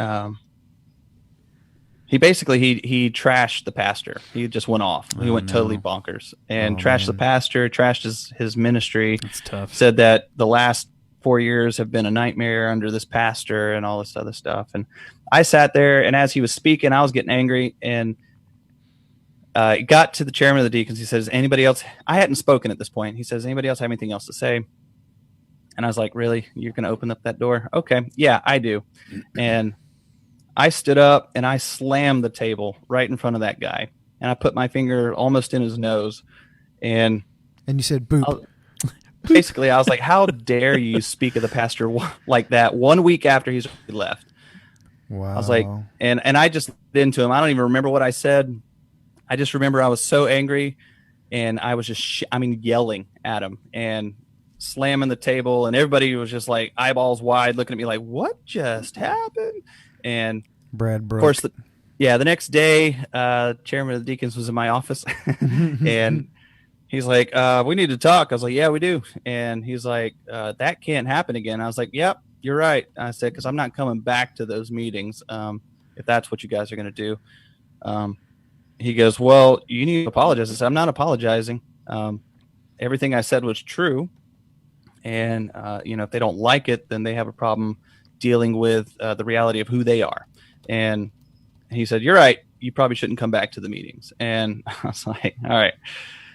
[SPEAKER 3] he trashed the pastor. He just went off. He went totally bonkers and trashed the pastor, trashed his ministry.
[SPEAKER 2] That's tough.
[SPEAKER 3] Said that the last 4 years have been a nightmare under this pastor and all this other stuff. And I sat there, and as he was speaking, I was getting angry, and it got to the chairman of the deacons. He says, anybody else? I hadn't spoken at this point. He says, anybody else have anything else to say? And I was like, really? You're going to open up that door? Okay. Yeah, I do. And I stood up and I slammed the table right in front of that guy. And I put my finger almost in his nose. And
[SPEAKER 1] you said, boop.
[SPEAKER 3] Basically, I was like, how dare you speak of the pastor like that 1 week after he's left?
[SPEAKER 1] Wow.
[SPEAKER 3] I was like, and I just into him. I don't even remember what I said. I just remember I was so angry, and I was just, yelling at him and slamming the table, and everybody was just like eyeballs wide looking at me like, what just happened? And
[SPEAKER 1] Brad broke.
[SPEAKER 3] Of course, the next day, chairman of the deacons was in my office, and he's like, we need to talk. I was like, yeah, we do. And he's like, that can't happen again. I was like, yep, you're right. I said, because I'm not coming back to those meetings if that's what you guys are going to do. He goes, well, you need to apologize. I said, I'm not apologizing. Everything I said was true. And, if they don't like it, then they have a problem dealing with the reality of who they are. And he said, you're right. You probably shouldn't come back to the meetings. And I was like, all right.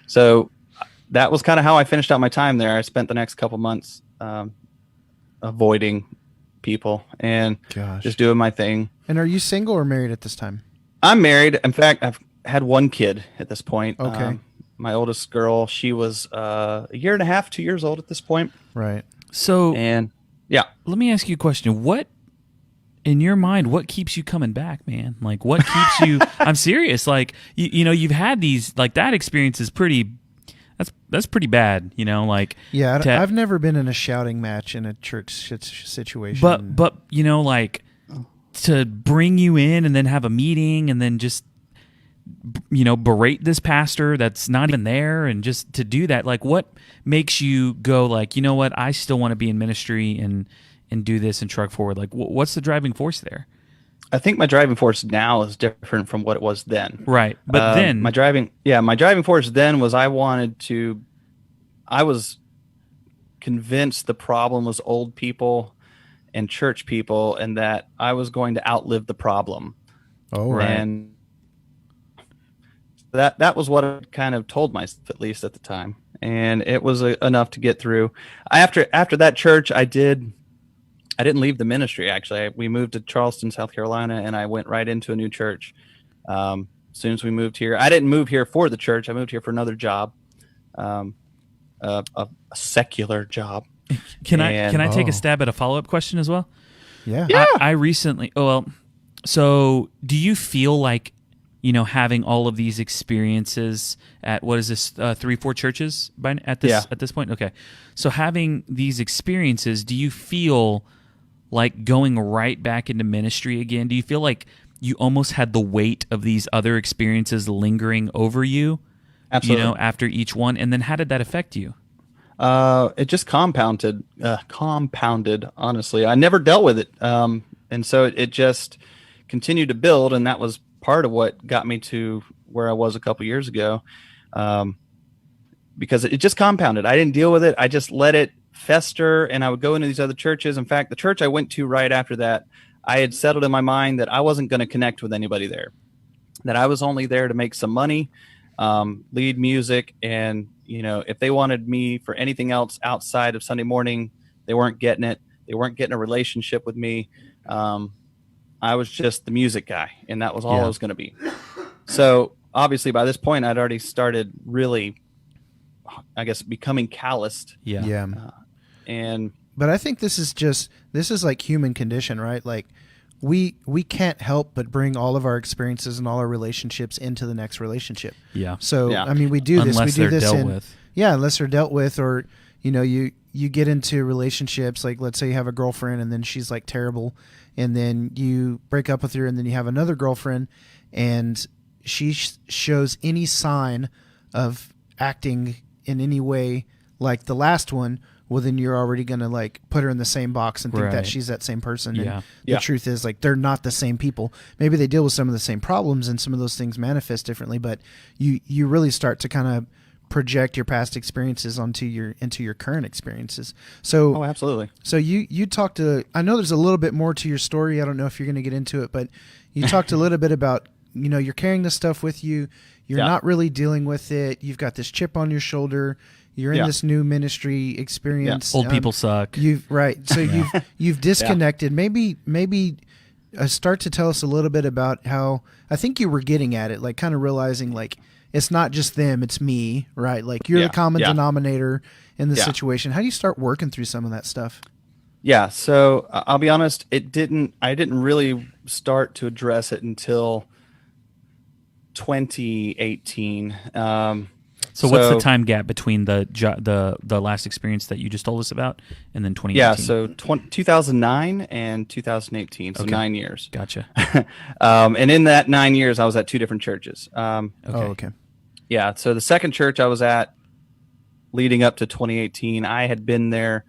[SPEAKER 3] So that was kind of how I finished out my time there. I spent the next couple months avoiding people and just doing my thing.
[SPEAKER 1] And are you single or married at this time?
[SPEAKER 3] I'm married. In fact, I've had one kid at this point.
[SPEAKER 1] Okay.
[SPEAKER 3] My oldest girl, she was a year and a half, 2 years old at this point.
[SPEAKER 1] Right.
[SPEAKER 2] So,
[SPEAKER 3] and yeah,
[SPEAKER 2] let me ask you a question. What, in your mind, what keeps you coming back, man? Like, what keeps you? I'm serious. Like, you've had these, like, that experience is pretty. That's pretty bad. Like.
[SPEAKER 1] Yeah, I've never been in a shouting match in a church situation.
[SPEAKER 2] But like, to bring you in and then have a meeting and then just berate this pastor that's not even there, and just to do that, like, what makes you go like, you know what, I still want to be in ministry and do this and truck forward? Like, what's the driving force there?
[SPEAKER 3] I think my driving force now is different from what it was then.
[SPEAKER 2] Right. But then
[SPEAKER 3] my driving force then was I was convinced the problem was old people and church people, and that I was going to outlive the problem.
[SPEAKER 1] Oh, right.
[SPEAKER 3] And that was what I kind of told myself, at least at the time. And it was enough to get through. After that church, I didn't leave the ministry. Actually, we moved to Charleston, South Carolina, and I went right into a new church. As soon as we moved here, I didn't move here for the church. I moved here for another job, a secular job.
[SPEAKER 2] Can I take a stab at a follow-up question as well?
[SPEAKER 1] Yeah.
[SPEAKER 2] I recently. So do you feel like, having all of these experiences at, what is this, 3-4 churches at this point? Okay. So having these experiences, do you feel like going right back into ministry again? Do you feel like you almost had the weight of these other experiences lingering over you?
[SPEAKER 3] Absolutely.
[SPEAKER 2] After each one? And then how did that affect you?
[SPEAKER 3] It just compounded, honestly. I never dealt with it. And so it just continued to build, and that was part of what got me to where I was a couple years ago, because it just compounded. I didn't deal with it. I just let it fester, and I would go into these other churches. In fact, the church I went to right after that, I had settled in my mind that I wasn't going to connect with anybody there, that I was only there to make some money, lead music, and if they wanted me for anything else outside of Sunday morning, they weren't getting it. They weren't getting a relationship with me. I was just the music guy, and that was all I was going to be. So obviously by this point, I'd already started really, I guess, becoming calloused.
[SPEAKER 1] Yeah. But I think this is like human condition, right? Like we can't help but bring all of our experiences and all our relationships into the next relationship.
[SPEAKER 2] Yeah.
[SPEAKER 1] So, I mean, we do this. We do this
[SPEAKER 2] dealt with.
[SPEAKER 1] Yeah, unless they're dealt with, or, you get into relationships, like let's say you have a girlfriend and then she's like terrible, and then you break up with her, and then you have another girlfriend and she shows any sign of acting in any way like the last one, well, then you're already going to like put her in the same box and think
[SPEAKER 2] Right.
[SPEAKER 1] that she's that same person.
[SPEAKER 2] Yeah.
[SPEAKER 1] And the truth is, like, they're not the same people. Maybe they deal with some of the same problems and some of those things manifest differently, but you really start to kind of project your past experiences into your current experiences. So,
[SPEAKER 3] Oh, absolutely.
[SPEAKER 1] so you talked to, I know there's a little bit more to your story. I don't know if you're going to get into it, but you talked a little bit about, you're carrying this stuff with you. You're not really dealing with it. You've got this chip on your shoulder. You're in this new ministry experience.
[SPEAKER 2] Old people suck.
[SPEAKER 1] So you've disconnected. Maybe start to tell us a little bit about how, I think you were getting at it, like kind of realizing like it's not just them, it's me, right? Like you're the common denominator in the situation. How do you start working through some of that stuff?
[SPEAKER 3] Yeah. So I'll be honest, I didn't really start to address it until 2018.
[SPEAKER 2] So what's the time gap between the last experience that you just told us about and then 2018?
[SPEAKER 3] Yeah, so 2009 and 2018, so 9 years.
[SPEAKER 2] Gotcha.
[SPEAKER 3] And in that 9 years, I was at two different churches.
[SPEAKER 1] Okay.
[SPEAKER 3] Yeah, so the second church I was at leading up to 2018, I had been there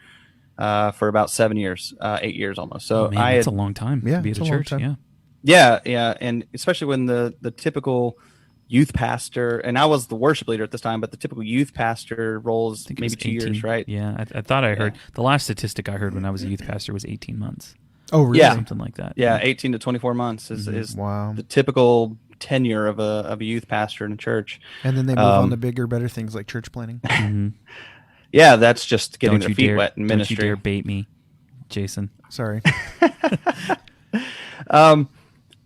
[SPEAKER 3] for about 7 years, 8 years almost. So
[SPEAKER 2] that's a long time to be at
[SPEAKER 1] it's
[SPEAKER 2] a
[SPEAKER 1] a long
[SPEAKER 2] church.
[SPEAKER 1] time.
[SPEAKER 3] Yeah, and especially when the typical youth pastor, and I was the worship leader at this time, but the typical youth pastor role is maybe 2 years, right?
[SPEAKER 2] Yeah, I thought I heard the last statistic I heard when I was a youth pastor was 18 months.
[SPEAKER 1] Oh, really?
[SPEAKER 3] Yeah.
[SPEAKER 2] Something like that.
[SPEAKER 3] Yeah, 18 to 24 months is
[SPEAKER 1] Wow.
[SPEAKER 3] the typical tenure of a youth pastor in a church.
[SPEAKER 1] And then they move on to bigger, better things like church planning.
[SPEAKER 2] Mhm.
[SPEAKER 3] Yeah, that's just getting
[SPEAKER 2] Don't
[SPEAKER 3] their
[SPEAKER 2] you
[SPEAKER 3] feet
[SPEAKER 2] dare,
[SPEAKER 3] wet in
[SPEAKER 2] don't
[SPEAKER 3] ministry.
[SPEAKER 2] you dare bait me, Jason.
[SPEAKER 1] Sorry.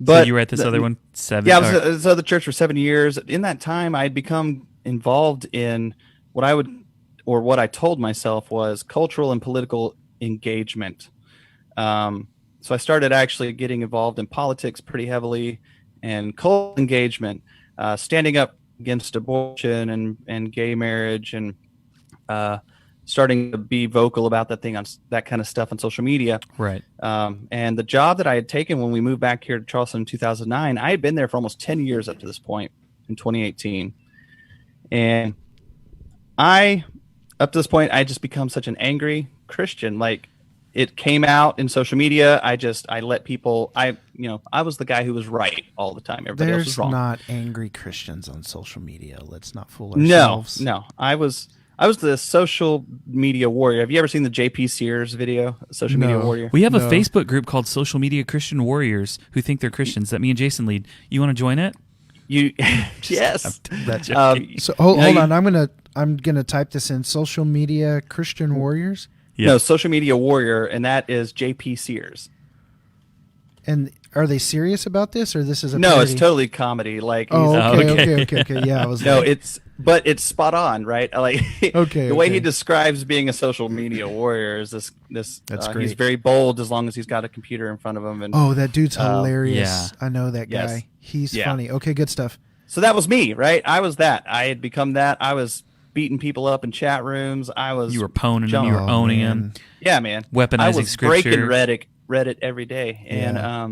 [SPEAKER 3] But
[SPEAKER 2] so you were at this other one 7.
[SPEAKER 3] Yeah, I was at this other church for 7 years. In that time, I'd become involved in what I told myself was cultural and political engagement. So I started actually getting involved in politics pretty heavily and cultural engagement, standing up against abortion and gay marriage, and starting to be vocal about that kind of stuff on social media.
[SPEAKER 2] Right.
[SPEAKER 3] And the job that I had taken when we moved back here to Charleston in 2009, I had been there for almost 10 years up to this point in 2018. And up to this point, I just become such an angry Christian. Like, it came out in social media. I let people, I was the guy who was right all the time. Everybody else was
[SPEAKER 1] There's
[SPEAKER 3] wrong.
[SPEAKER 1] not angry Christians on social media. Let's not fool ourselves.
[SPEAKER 3] No. I was the social media warrior. Have you ever seen the JP Sears video, Social Media Warrior?
[SPEAKER 2] We have a Facebook group called Social Media Christian Warriors who think they're Christians that me and Jason lead. You want to join it?
[SPEAKER 3] Yes.
[SPEAKER 2] That's
[SPEAKER 1] So hold on. I'm gonna type this in. Social media Christian warriors.
[SPEAKER 2] Yeah.
[SPEAKER 3] No, Social Media Warrior, and that is JP Sears.
[SPEAKER 1] And are they serious about this, or this is a
[SPEAKER 3] No,
[SPEAKER 1] parody?
[SPEAKER 3] it's totally comedy. Like,
[SPEAKER 1] Oh,
[SPEAKER 2] Okay.
[SPEAKER 1] okay. Yeah, I was.
[SPEAKER 3] no, it's spot on, right? Like,
[SPEAKER 1] Okay,
[SPEAKER 3] the way
[SPEAKER 1] okay.
[SPEAKER 3] he describes being a social media warrior is this.
[SPEAKER 1] That's
[SPEAKER 3] He's
[SPEAKER 1] great.
[SPEAKER 3] very bold as long as he's got a computer in front of him, and
[SPEAKER 1] Oh, that dude's hilarious.
[SPEAKER 2] yeah.
[SPEAKER 1] I know that guy.
[SPEAKER 3] Yes.
[SPEAKER 1] He's
[SPEAKER 3] Yeah.
[SPEAKER 1] funny. Okay, good stuff.
[SPEAKER 3] so that was me, right? I was that. I had become that. I was beating people up in chat rooms.
[SPEAKER 2] You were poning them. You were
[SPEAKER 1] Oh,
[SPEAKER 2] owning
[SPEAKER 1] man.
[SPEAKER 2] them.
[SPEAKER 3] Yeah, man.
[SPEAKER 2] Weaponizing
[SPEAKER 3] I was
[SPEAKER 2] scripture.
[SPEAKER 3] breaking Reddit every day, and
[SPEAKER 1] Yeah.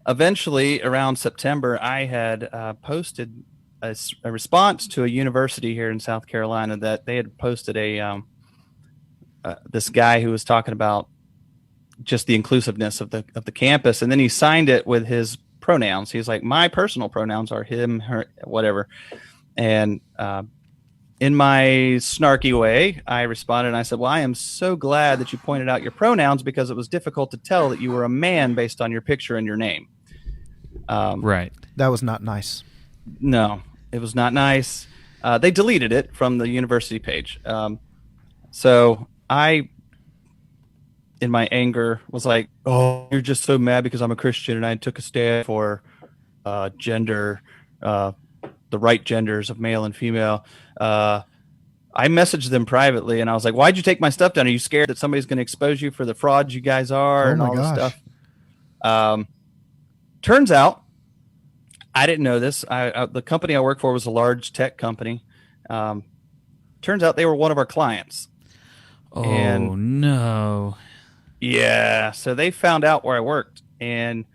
[SPEAKER 3] Eventually, around September, I had posted a response to a university here in South Carolina that they had posted this guy who was talking about just the inclusiveness of the campus, and then he signed it with his pronouns. He's like, my personal pronouns are him, her, whatever, and in my snarky way, I responded and I said, well, I am so glad that you pointed out your pronouns because it was difficult to tell that you were a man based on your picture and your name.
[SPEAKER 2] Right.
[SPEAKER 1] That was not nice.
[SPEAKER 3] No, it was not nice. They deleted it from the university page. So I, in my anger, was like, oh, you're just so mad because I'm a Christian and I took a stand for gender, the right genders of male and female. I messaged them privately and I was like, why'd you take my stuff down? Are you scared that somebody's going to expose you for the frauds you guys are and
[SPEAKER 1] my
[SPEAKER 3] all
[SPEAKER 1] gosh.
[SPEAKER 3] this stuff? Turns out, I didn't know this. The company I work for was a large tech company. Turns out they were one of our clients.
[SPEAKER 2] Oh,
[SPEAKER 3] And-
[SPEAKER 2] no.
[SPEAKER 3] Yeah, so they found out where I worked and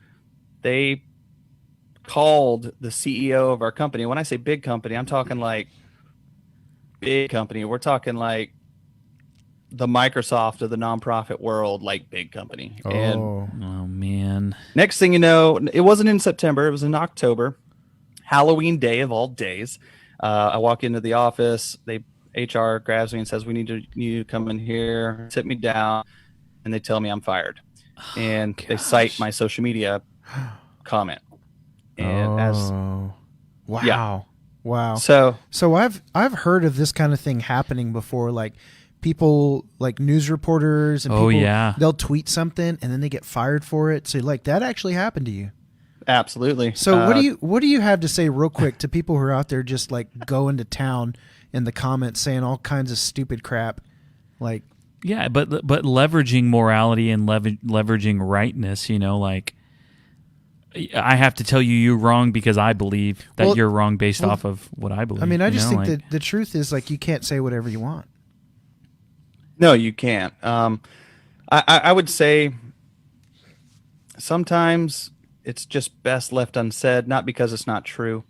[SPEAKER 3] they called the CEO of our company. When I say big company, I'm talking like big company. We're talking like the Microsoft of the nonprofit world, like big company. And
[SPEAKER 1] Oh,
[SPEAKER 2] Oh man.
[SPEAKER 3] next thing you know, it wasn't in September, it was in October, Halloween day of all days. I walk into the office, HR grabs me and says, you to come in here, sit me down, and they tell me I'm fired. And they cite my social media comment. And
[SPEAKER 1] wow,
[SPEAKER 3] yeah.
[SPEAKER 1] wow.
[SPEAKER 3] So
[SPEAKER 1] I've heard of this kind of thing happening before, like people, like news reporters and
[SPEAKER 2] Oh,
[SPEAKER 1] people,
[SPEAKER 2] yeah.
[SPEAKER 1] they'll tweet something and then they get fired for it. So like that actually happened to you.
[SPEAKER 3] absolutely.
[SPEAKER 1] So what do you have to say real quick to people who are out there just like going to town in the comments saying all kinds of stupid crap? Like,
[SPEAKER 2] Yeah, but leveraging morality and leveraging rightness, like I have to tell you you're wrong because I believe that you're wrong based off of what I believe.
[SPEAKER 1] I mean, I just think
[SPEAKER 2] like,
[SPEAKER 1] that the truth is like you can't say whatever you want.
[SPEAKER 3] No, you can't. I would say sometimes it's just best left unsaid, not because it's not true,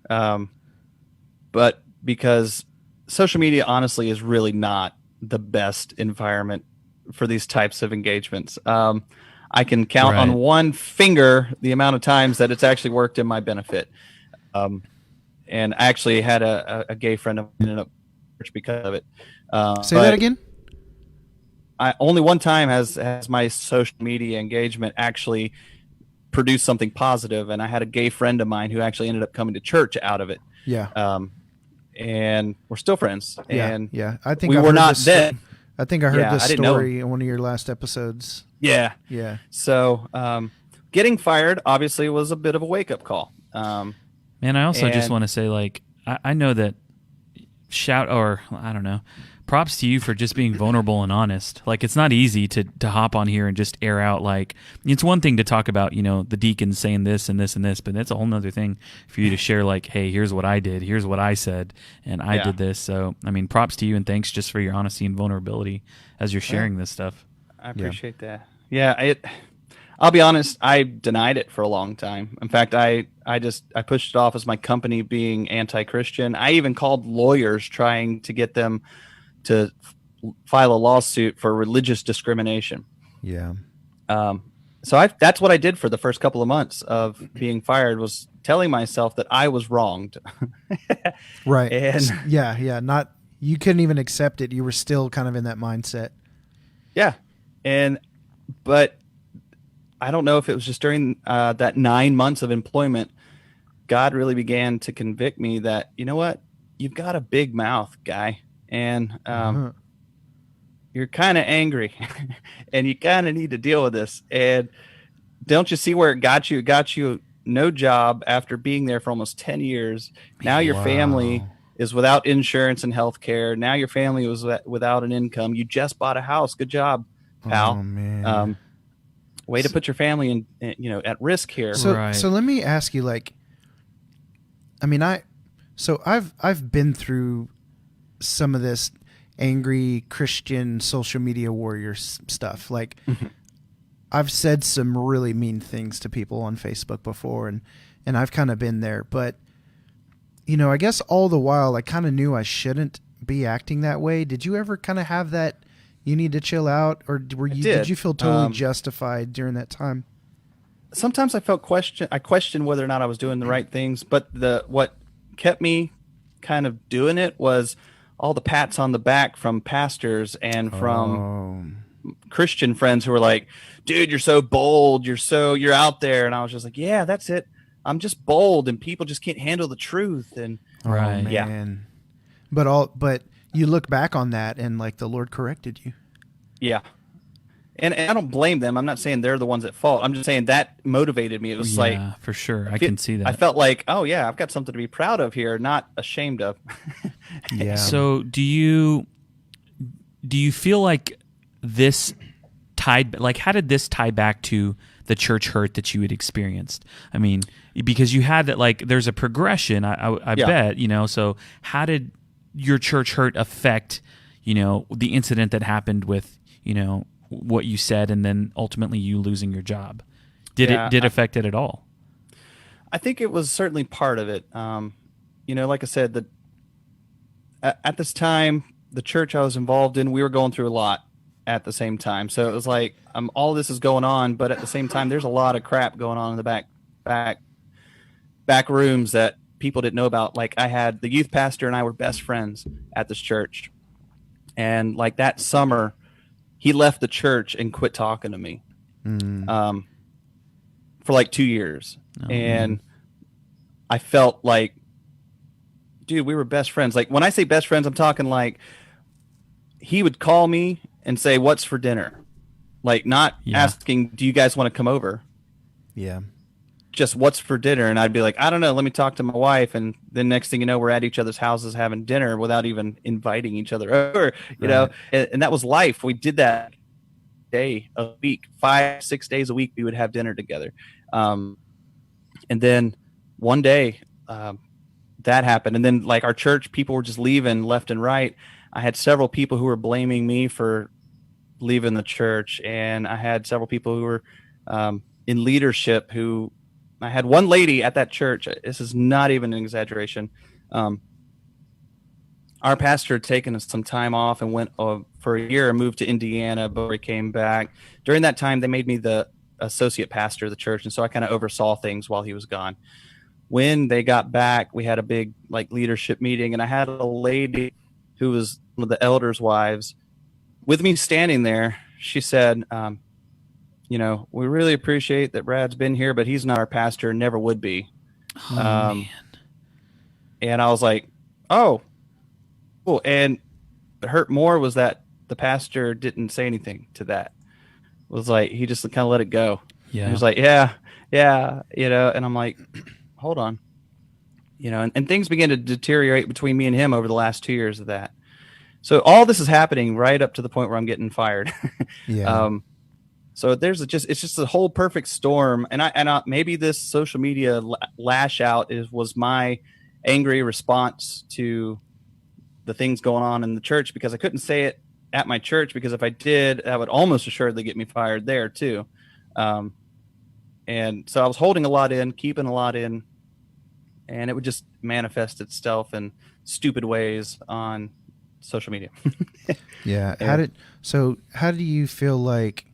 [SPEAKER 3] but because social media honestly is really not the best environment for these types of engagements. I can count on one finger the amount of times that it's actually worked in my benefit. And I actually had a gay friend of mine ended up church because of it.
[SPEAKER 1] Say that again.
[SPEAKER 3] Only one time has my social media engagement actually produced something positive, and I had a gay friend of mine who actually ended up coming to church out of it.
[SPEAKER 1] Yeah.
[SPEAKER 3] And we're still friends. And
[SPEAKER 1] yeah. I think
[SPEAKER 3] we
[SPEAKER 1] I've
[SPEAKER 3] were
[SPEAKER 1] heard
[SPEAKER 3] not
[SPEAKER 1] this
[SPEAKER 3] then.
[SPEAKER 1] I think I heard
[SPEAKER 3] Yeah,
[SPEAKER 1] this
[SPEAKER 3] I didn't know
[SPEAKER 1] story in one of your last episodes.
[SPEAKER 3] Yeah.
[SPEAKER 1] Yeah.
[SPEAKER 3] So getting fired obviously was a bit of a wake up call.
[SPEAKER 2] Man, I also just want to say, like, I know that I don't know, props to you for just being vulnerable and honest. Like, it's not easy to hop on here and just air out, like, it's one thing to talk about, the deacons saying this and this and this, but that's a whole nother thing for you to share, like, hey, here's what I did, here's what I said, and I did this. So, I mean, props to you and thanks just for your honesty and vulnerability as you're sharing this stuff.
[SPEAKER 3] I appreciate that. Yeah, I'll be honest, I denied it for a long time. In fact, I pushed it off as my company being anti-Christian. I even called lawyers trying to get them to file a lawsuit for religious discrimination.
[SPEAKER 1] Yeah.
[SPEAKER 3] So that's what I did for the first couple of months of being fired, was telling myself that I was wronged.
[SPEAKER 1] Right.
[SPEAKER 3] And
[SPEAKER 1] yeah. Not, you couldn't even accept it. You were still kind of in that mindset.
[SPEAKER 3] yeah. But I don't know if it was just during that 9 months of employment, God really began to convict me that, you know what, you've got a big mouth, guy, and you're kind of angry, and you kind of need to deal with this. And don't you see where it got you? It got you no job after being there for almost 10 years. Now your family is without insurance and health care. Now your family was without an income. You just bought a house. Good job, pal.
[SPEAKER 1] Oh, man.
[SPEAKER 3] Way to put your family in, at risk here.
[SPEAKER 1] So let me ask you, like, I mean, I've been through some of this angry Christian social media warrior stuff. Like, I've said some really mean things to people on Facebook before, and I've kind of been there. But, I guess all the while I kind of knew I shouldn't be acting that way. Did you ever kind of have that, you need to chill out, or did you feel totally justified during that time?
[SPEAKER 3] Sometimes I questioned whether or not I was doing the right things, but what kept me kind of doing it was all the pats on the back from pastors and from Christian friends who were like, dude, you're so bold, you're out there. And I was just like, yeah, that's it. I'm just bold, and people just can't handle the truth. And
[SPEAKER 1] right. Oh, man. Yeah. But you look back on that and like the Lord corrected you.
[SPEAKER 3] Yeah. And I don't blame them. I'm not saying they're the ones at fault. I'm just saying that motivated me. It was like,
[SPEAKER 2] for sure. I can see that.
[SPEAKER 3] I felt like, oh yeah, I've got something to be proud of here, not ashamed of.
[SPEAKER 1] Yeah.
[SPEAKER 2] So do you feel like this how did this tie back to the church hurt that you had experienced? I mean, because you had that, like, there's a progression, I bet, so how did your church hurt affect, the incident that happened with, what you said, and then ultimately you losing your job? Did it affect it at all?
[SPEAKER 3] I think it was certainly part of it. Like I said, at this time, the church I was involved in, we were going through a lot at the same time. So it was like all this is going on, but at the same time, there's a lot of crap going on in the back back rooms that people didn't know about. Like I had the youth pastor and I were best friends at this church, and like that summer, he left the church and quit talking to me for like 2 years, and I felt like, dude, we were best friends. Like when I say best friends, I'm talking like he would call me and say, "What's for dinner?" Like not asking, "Do you guys want to come over?"
[SPEAKER 1] Yeah.
[SPEAKER 3] Just what's for dinner, and I'd be like, I don't know, let me talk to my wife, and then next thing you know, we're at each other's houses having dinner without even inviting each other over, you know, and that was life. We did that day a week, 5-6 days a week, we would have dinner together. And then one day that happened, and then like our church people were just leaving left and right. I had several people who were blaming me for leaving the church, and I had several people who were in leadership who I had one lady at that church. This is not even an exaggeration. Our pastor had taken some time off and went for a year and moved to Indiana, but he came back. During that time, they made me the associate pastor of the church, and so I kind of oversaw things while he was gone. When they got back, we had a big like leadership meeting, and I had a lady who was one of the elders' wives with me standing there. She said, you know, we really appreciate that Brad's been here, but he's not our pastor and never would be. Man. And I was like, oh, cool. And what hurt more was that the pastor didn't say anything to that. It was like, he just kind of let it go. Yeah. He was like, yeah, you know, and I'm like, hold on, you know, and things began to deteriorate between me and him over the last 2 years of that. So all this is happening right up to the point where I'm getting fired. Yeah. So it's just a whole perfect storm, and I maybe this social media lash out was my angry response to the things going on in the church, because I couldn't say it at my church, because if I did, that would almost assuredly get me fired there too. And so I was holding a lot in, keeping a lot in, and it would just manifest itself in stupid ways on social media.
[SPEAKER 1] Yeah. How do you feel like?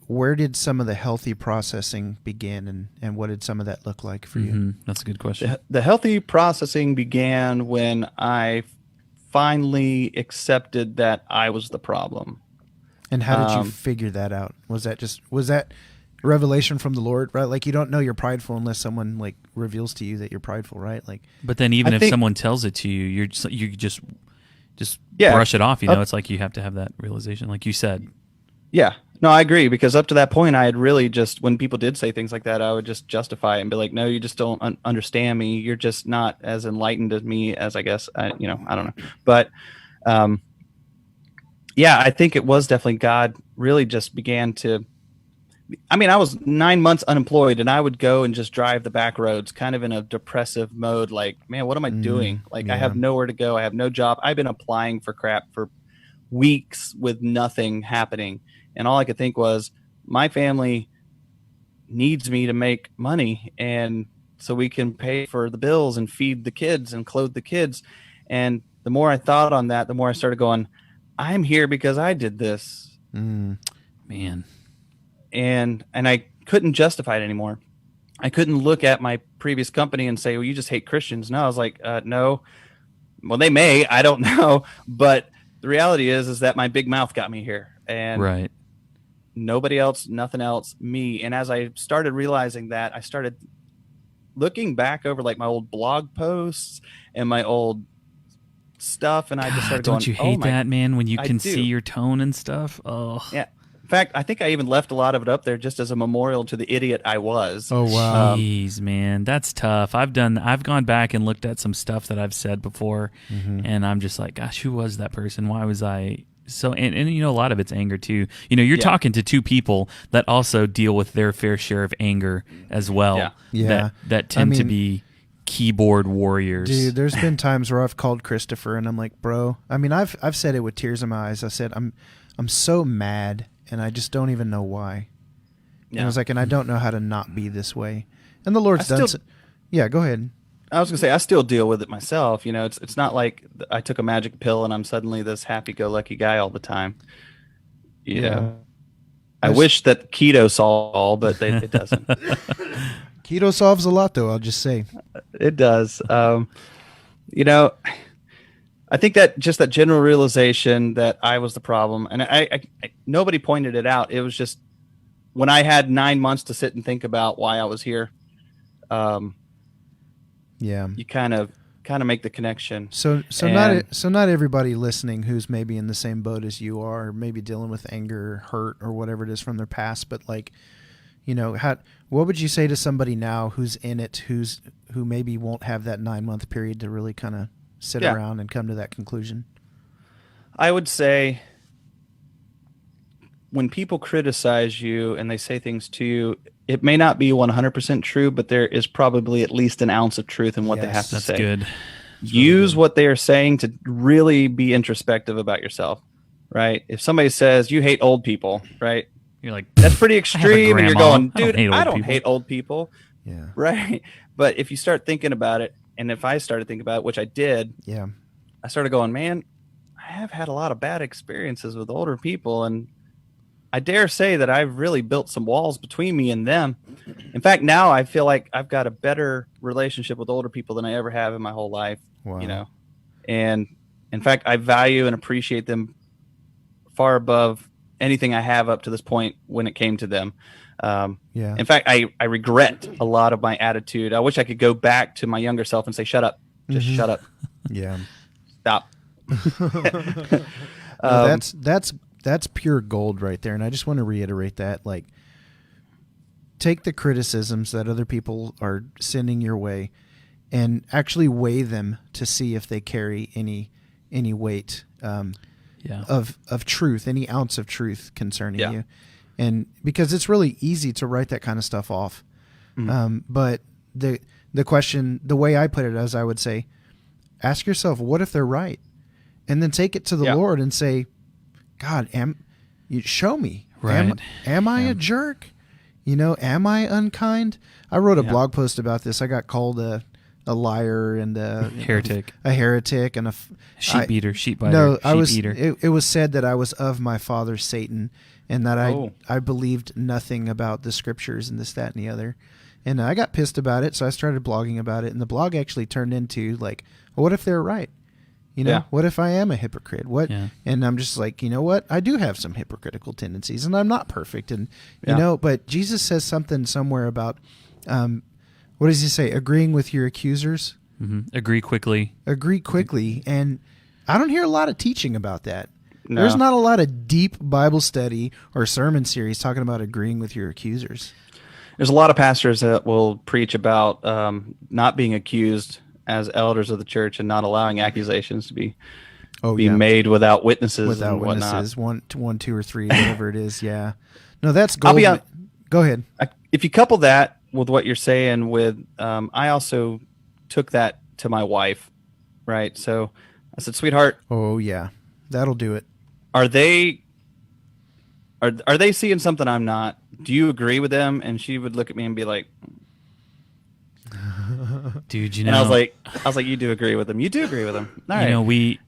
[SPEAKER 1] Where did some of the healthy processing begin, and what did some of that look like for you?
[SPEAKER 2] That's a good question.
[SPEAKER 3] The healthy processing began when I finally accepted that I was the problem.
[SPEAKER 1] And how did you figure that out? Was that revelation from the Lord, right? Like you don't know you're prideful unless someone like reveals to you that you're prideful, right? Like,
[SPEAKER 2] but then even if someone tells it to you, you just brush it off. You know, it's like you have to have that realization, like you said.
[SPEAKER 3] Yeah. No, I agree, because up to that point, I had really just, when people did say things like that, I would just justify it and be like, no, you just don't understand me. You're just not as enlightened as me as I guess, I don't know. But yeah, I think it was definitely God really just began to, I mean, I was 9 months unemployed, and I would go and just drive the back roads kind of in a depressive mode. Like, man, what am I doing? Like, I have nowhere to go. I have no job. I've been applying for crap for weeks with nothing happening. And all I could think was, my family needs me to make money, and so we can pay for the bills and feed the kids and clothe the kids. And the more I thought on that, the more I started going, I'm here because I did this.
[SPEAKER 2] Man.
[SPEAKER 3] And I couldn't justify it anymore. I couldn't look at my previous company and say, well, you just hate Christians. No, I was like, no. Well, they may, I don't know. But the reality is that my big mouth got me here. And
[SPEAKER 2] right.
[SPEAKER 3] Nobody else, nothing else, me. And as I started realizing that, I started looking back over like my old blog posts and my old stuff, and I just started going,
[SPEAKER 2] don't you hate that, man, when you can see your tone and stuff? Oh.
[SPEAKER 3] Yeah. In fact, I think I even left a lot of it up there just as a memorial to the idiot I was.
[SPEAKER 1] Oh, wow.
[SPEAKER 2] Jeez, man, that's tough. I've gone back and looked at some stuff that I've said before, and I'm just like, gosh, who was that person? Why was I... So, and you know, a lot of it's anger too. You know, you're talking to two people that also deal with their fair share of anger as well.
[SPEAKER 1] Yeah.
[SPEAKER 2] That tend to be keyboard warriors.
[SPEAKER 1] Dude, there's been times where I've called Christopher and I'm like, bro, I mean, I've said it with tears in my eyes. I said, I'm so mad and I just don't even know why. Yeah. And I was like, and I don't know how to not be this way. And the Lord's done. Yeah, go ahead.
[SPEAKER 3] I was gonna say I still deal with it myself. You know, it's not like I took a magic pill and I'm suddenly this happy-go-lucky guy all the time. You know, I wish that keto solved all, but it doesn't.
[SPEAKER 1] Keto solves a lot, though. I'll just say
[SPEAKER 3] It does. You know, I think that just that general realization that I was the problem, and I nobody pointed it out. It was just when I had 9 months to sit and think about why I was here. You kind of make the connection.
[SPEAKER 1] So not everybody listening who's maybe in the same boat as you are, or maybe dealing with anger, hurt, or whatever it is from their past. But like, you know, what would you say to somebody now who's in it, who maybe won't have that 9-month period to really kind of sit around and come to that conclusion?
[SPEAKER 3] I would say when people criticize you and they say things to you, it may not be 100% true, but there is probably at least an ounce of truth in what they have to say.
[SPEAKER 2] That's good.
[SPEAKER 3] Use what they are saying to really be introspective about yourself, right? If somebody says you hate old people, right?
[SPEAKER 2] You're like,
[SPEAKER 3] that's pretty extreme, and you're going, dude, I don't hate old people.
[SPEAKER 1] Yeah.
[SPEAKER 3] Right. But if you start thinking about it, and if I started thinking about it, which I did, I started going, man, I have had a lot of bad experiences with older people, and I dare say that I've really built some walls between me and them. In fact, now I feel like I've got a better relationship with older people than I ever have in my whole life.
[SPEAKER 1] Wow.
[SPEAKER 3] You know, and in fact, I value and appreciate them far above anything I have up to this point when it came to them. In fact, I regret a lot of my attitude. I wish I could go back to my younger self and say, shut up, just shut up.
[SPEAKER 1] Yeah.
[SPEAKER 3] Stop.
[SPEAKER 1] That's pure gold right there. And I just want to reiterate that, like, take the criticisms that other people are sending your way and actually weigh them to see if they carry any weight of truth, any ounce of truth concerning you. And because it's really easy to write that kind of stuff off. But the question, the way I put it is, I would say, ask yourself, what if they're right? And then take it to the Lord and say, God, you show me.
[SPEAKER 2] Right.
[SPEAKER 1] Am I a jerk? You know, am I unkind? I wrote a blog post about this. I got called a liar and a heretic and a
[SPEAKER 2] sheep biter.
[SPEAKER 1] No,
[SPEAKER 2] eater.
[SPEAKER 1] It was said that I was of my father Satan, and that I believed nothing about the scriptures and this, that, and the other. And I got pissed about it, so I started blogging about it. And the blog actually turned into like, well, what if they're right? You know, what if I am a hypocrite? And I'm just like, you know what? I do have some hypocritical tendencies, and I'm not perfect. And you know, but Jesus says something somewhere about, what does he say? Agreeing with your accusers.
[SPEAKER 2] Mm-hmm. Agree quickly.
[SPEAKER 1] And I don't hear a lot of teaching about that.
[SPEAKER 3] No.
[SPEAKER 1] There's not a lot of deep Bible study or sermon series talking about agreeing with your accusers.
[SPEAKER 3] There's a lot of pastors that will preach about not being accused as elders of the church and not allowing accusations to be made without witnesses.
[SPEAKER 1] Without
[SPEAKER 3] and
[SPEAKER 1] witnesses, one, two, or three, whatever it is. Yeah, no, that's gold. Go ahead.
[SPEAKER 3] If you couple that with what you're saying, with I also took that to my wife, right? So I said, "Sweetheart,
[SPEAKER 1] oh yeah, that'll do it."
[SPEAKER 3] Are they seeing something I'm not? Do you agree with them? And she would look at me and be like,
[SPEAKER 2] dude, you know,
[SPEAKER 3] and I was like, you do agree with them. You do agree with them. All right.
[SPEAKER 2] You know, we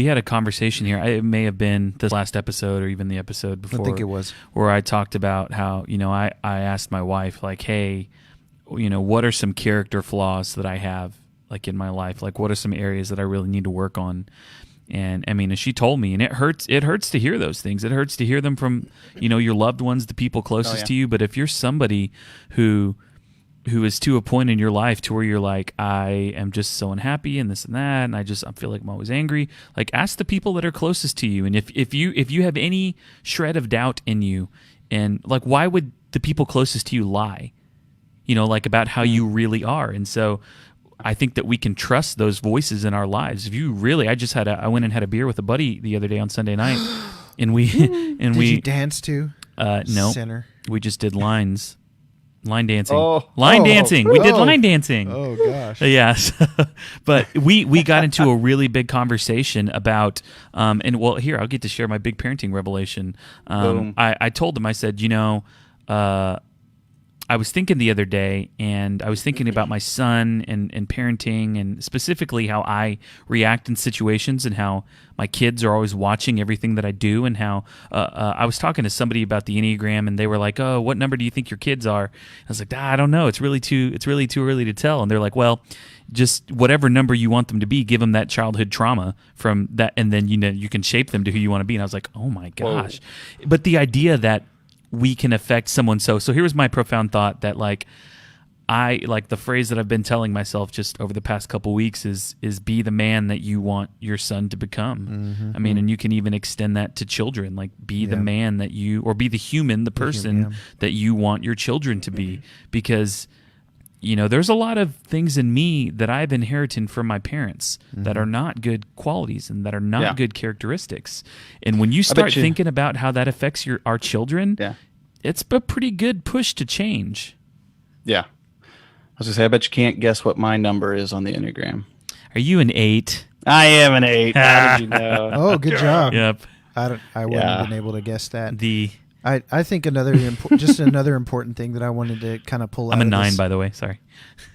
[SPEAKER 2] had a conversation here. It may have been this last episode or even the episode before.
[SPEAKER 1] I think it was.
[SPEAKER 2] Where I talked about how, you know, I asked my wife, like, hey, you know, what are some character flaws that I have, like, in my life? Like, what are some areas that I really need to work on? And I mean, and she told me, and it hurts to hear those things. It hurts to hear them from, you know, your loved ones, the people closest to you. But if you're somebody who is to a point in your life to where you're like, I am just so unhappy and this and that, and I feel like I'm always angry, like, ask the people that are closest to you. And if you have any shred of doubt in you, and like, why would the people closest to you lie, you know, like, about how you really are? And so I think that we can trust those voices in our lives. If you really, I went and had a beer with a buddy the other day on Sunday night, and did
[SPEAKER 1] you dance too?
[SPEAKER 2] No,
[SPEAKER 1] Sinner.
[SPEAKER 2] We just did line dancing.
[SPEAKER 1] Dancing.
[SPEAKER 2] We did line dancing.
[SPEAKER 1] Oh gosh.
[SPEAKER 2] Yes. But we got into a really big conversation about, and well, here, I'll get to share my big parenting revelation. I told him, I said, you know, I was thinking the other day, and I was thinking about my son and parenting, and specifically how I react in situations, and how my kids are always watching everything that I do, and how I was talking to somebody about the Enneagram, and they were like, "Oh, what number do you think your kids are?" I was like, "I don't know. It's really too early to tell." And they're like, "Well, just whatever number you want them to be, give them that childhood trauma from that, and then you can shape them to who you want to be." And I was like, "Oh my gosh!" Whoa. But the idea that we can affect someone so here was my profound thought that I like the phrase that I've been telling myself just over the past couple weeks is be the man that you want your son to become.
[SPEAKER 1] Mm-hmm.
[SPEAKER 2] I mean, and you can even extend that to children, like be the man that you, or be the human, the person that you want your children to be, because there's a lot of things in me that I've inherited from my parents that are not good qualities and that are not good characteristics. And when you start thinking about how that affects our children, it's a pretty good push to change.
[SPEAKER 3] Yeah. I was going to say, I bet you can't guess what my number is on the Enneagram.
[SPEAKER 2] Are you an 8?
[SPEAKER 3] I am an 8. How did you know?
[SPEAKER 1] Oh, good job.
[SPEAKER 2] Yep.
[SPEAKER 1] I wouldn't have been able to guess that. I think another important thing that I wanted to kind of pull out.
[SPEAKER 2] I'm a 9, by the way. Sorry.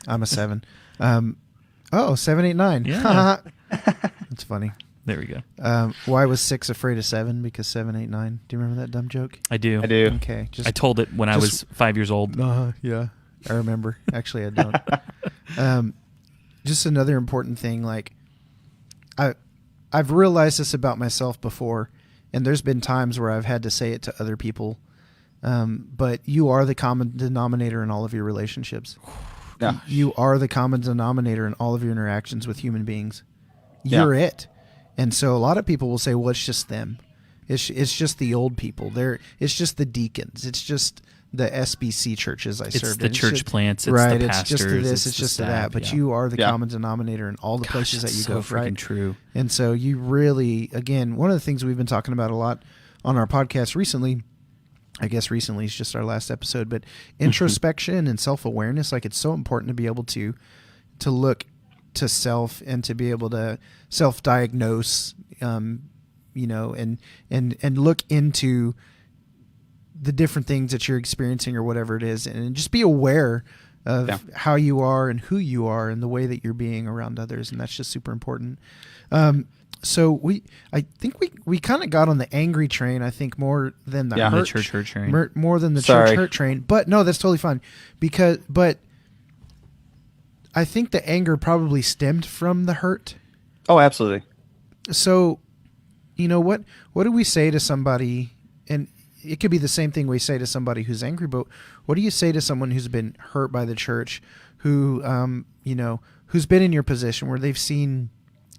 [SPEAKER 1] I'm a 7. 7, 8, 9.
[SPEAKER 2] Yeah.
[SPEAKER 1] That's funny.
[SPEAKER 2] There we go.
[SPEAKER 1] Why was 6 afraid of 7? Because 7, 8, 9. Do you remember that dumb joke?
[SPEAKER 2] I do.
[SPEAKER 1] Okay.
[SPEAKER 2] I told it when I was 5 years old.
[SPEAKER 1] Yeah. I remember. Actually, I don't. Just another important thing. Like, I've realized this about myself before. And there's been times where I've had to say it to other people, but you are the common denominator in all of your relationships.
[SPEAKER 3] Yeah.
[SPEAKER 1] You are the common denominator in all of your interactions with human beings. You're it. And so a lot of people will say, well, it's just them. It's just the old people. It's just the deacons. It's just the SBC churches I served in.
[SPEAKER 2] It's the church plants. It's
[SPEAKER 1] right,
[SPEAKER 2] the
[SPEAKER 1] it's
[SPEAKER 2] pastors.
[SPEAKER 1] just this. It's just that. But you are the common denominator in all the places that you go.
[SPEAKER 2] So freaking true.
[SPEAKER 1] And so you really, again, one of the things we've been talking about a lot on our podcast recently, I guess recently is just our last episode, but introspection and self-awareness, like it's so important to be able to look to self and to be able to self-diagnose, and look into the different things that you're experiencing or whatever it is, and just be aware of how you are and who you are and the way that you're being around others. And that's just super important. So I think we kind of got on the angry train, I think, more than the hurt,
[SPEAKER 2] church hurt train.
[SPEAKER 1] More than the church hurt train. But no, that's totally fine. But I think the anger probably stemmed from the hurt.
[SPEAKER 3] Oh, absolutely.
[SPEAKER 1] So, what do we say to somebody, and it could be the same thing we say to somebody who's angry, but what do you say to someone who's been hurt by the church, who, who's been in your position where they've seen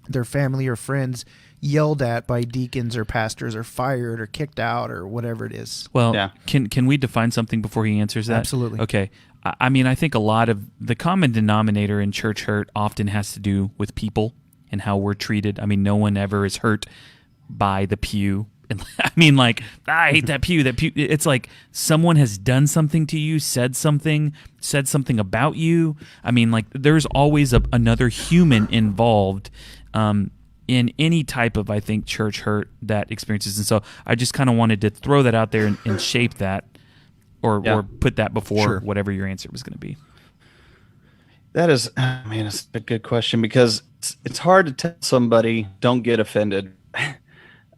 [SPEAKER 1] their family or friends yelled at by deacons or pastors or fired or kicked out or whatever it is?
[SPEAKER 2] Well, can we define something before he answers that?
[SPEAKER 1] Absolutely.
[SPEAKER 2] Okay. I mean, I think a lot of the common denominator in church hurt often has to do with people and how we're treated. I mean, no one ever is hurt by the pew. I mean, like, I hate that pew. That pew. It's like someone has done something to you, said something about you. I mean, like, there's always another human involved in any type of, I think, church hurt that experiences. And so I just kind of wanted to throw that out there and shape that, or put that before whatever your answer was going to be.
[SPEAKER 3] That is, it's a good question, because it's hard to tell somebody don't get offended.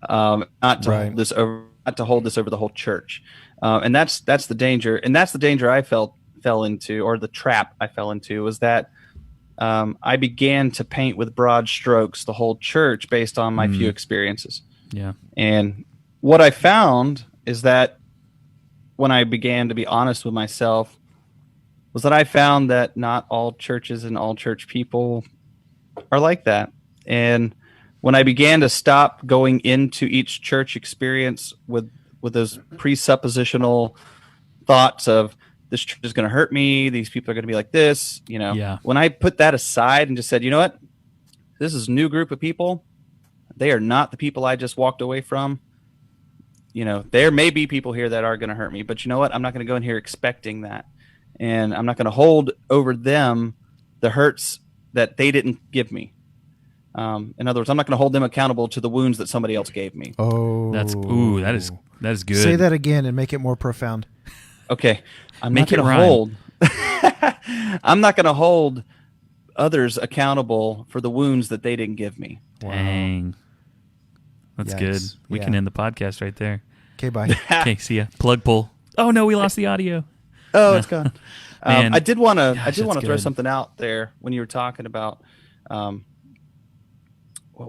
[SPEAKER 3] Not to hold this over the whole church, and that's the danger, and that's the danger I fell into, or the trap I fell into, was that I began to paint with broad strokes the whole church based on my few experiences.
[SPEAKER 2] Yeah,
[SPEAKER 3] and what I found is that when I began to be honest with myself, was that I found that not all churches and all church people are like that, and when I began to stop going into each church experience with those presuppositional thoughts of this church is going to hurt me, these people are going to be like this, when I put that aside and just said, you know what, this is a new group of people. They are not the people I just walked away from. There may be people here that are going to hurt me, but you know what? I'm not going to go in here expecting that. And I'm not going to hold over them the hurts that they didn't give me. In other words, I'm not going to hold them accountable to the wounds that somebody else gave me.
[SPEAKER 1] Oh,
[SPEAKER 2] that is good.
[SPEAKER 1] Say that again and make it more profound.
[SPEAKER 3] Okay, I'm
[SPEAKER 2] Make
[SPEAKER 3] not
[SPEAKER 2] it
[SPEAKER 3] going to
[SPEAKER 2] rhyme.
[SPEAKER 3] hold. I'm not going to hold others accountable for the wounds that they didn't give me.
[SPEAKER 2] Dang. That's good.
[SPEAKER 1] Yikes.
[SPEAKER 2] We
[SPEAKER 1] Yeah.
[SPEAKER 2] can end the podcast right there.
[SPEAKER 1] Okay, bye.
[SPEAKER 2] Okay, see ya. Plug pull. Oh no, we lost the audio.
[SPEAKER 3] Oh,
[SPEAKER 2] No.
[SPEAKER 3] it's gone.
[SPEAKER 2] Man,
[SPEAKER 3] I did want to.
[SPEAKER 2] gosh,
[SPEAKER 3] I did want to
[SPEAKER 2] that's
[SPEAKER 3] throw
[SPEAKER 2] good.
[SPEAKER 3] something out there when you were talking about. What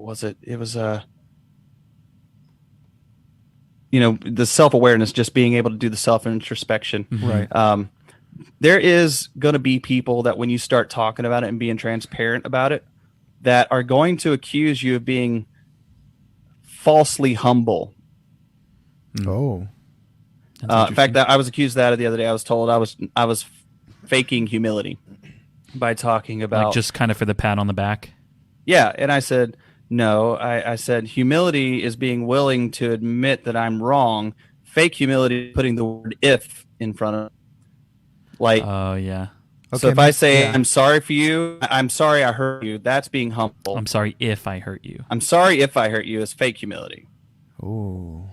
[SPEAKER 3] was it? It was the self-awareness, just being able to do the self-introspection.
[SPEAKER 1] Right.
[SPEAKER 3] There is going to be people that when you start talking about it and being transparent about it, that are going to accuse you of being falsely humble.
[SPEAKER 1] Oh.
[SPEAKER 2] That's
[SPEAKER 3] In fact,
[SPEAKER 2] interesting.
[SPEAKER 3] I was accused of that the other day. I was told I was faking humility by talking about
[SPEAKER 2] Like just kind of for the pat on the back.
[SPEAKER 3] yeah, and I said no. I said humility is being willing to admit that I'm wrong. Fake humility is putting the word "if" in front of it. Like
[SPEAKER 2] Oh yeah.
[SPEAKER 3] so,
[SPEAKER 1] Okay,
[SPEAKER 3] if I say
[SPEAKER 1] yeah.
[SPEAKER 3] I'm sorry for you, I'm sorry I hurt you. That's being humble.
[SPEAKER 2] I'm sorry if I hurt you.
[SPEAKER 3] I'm sorry if I hurt you is fake humility.
[SPEAKER 1] Oh.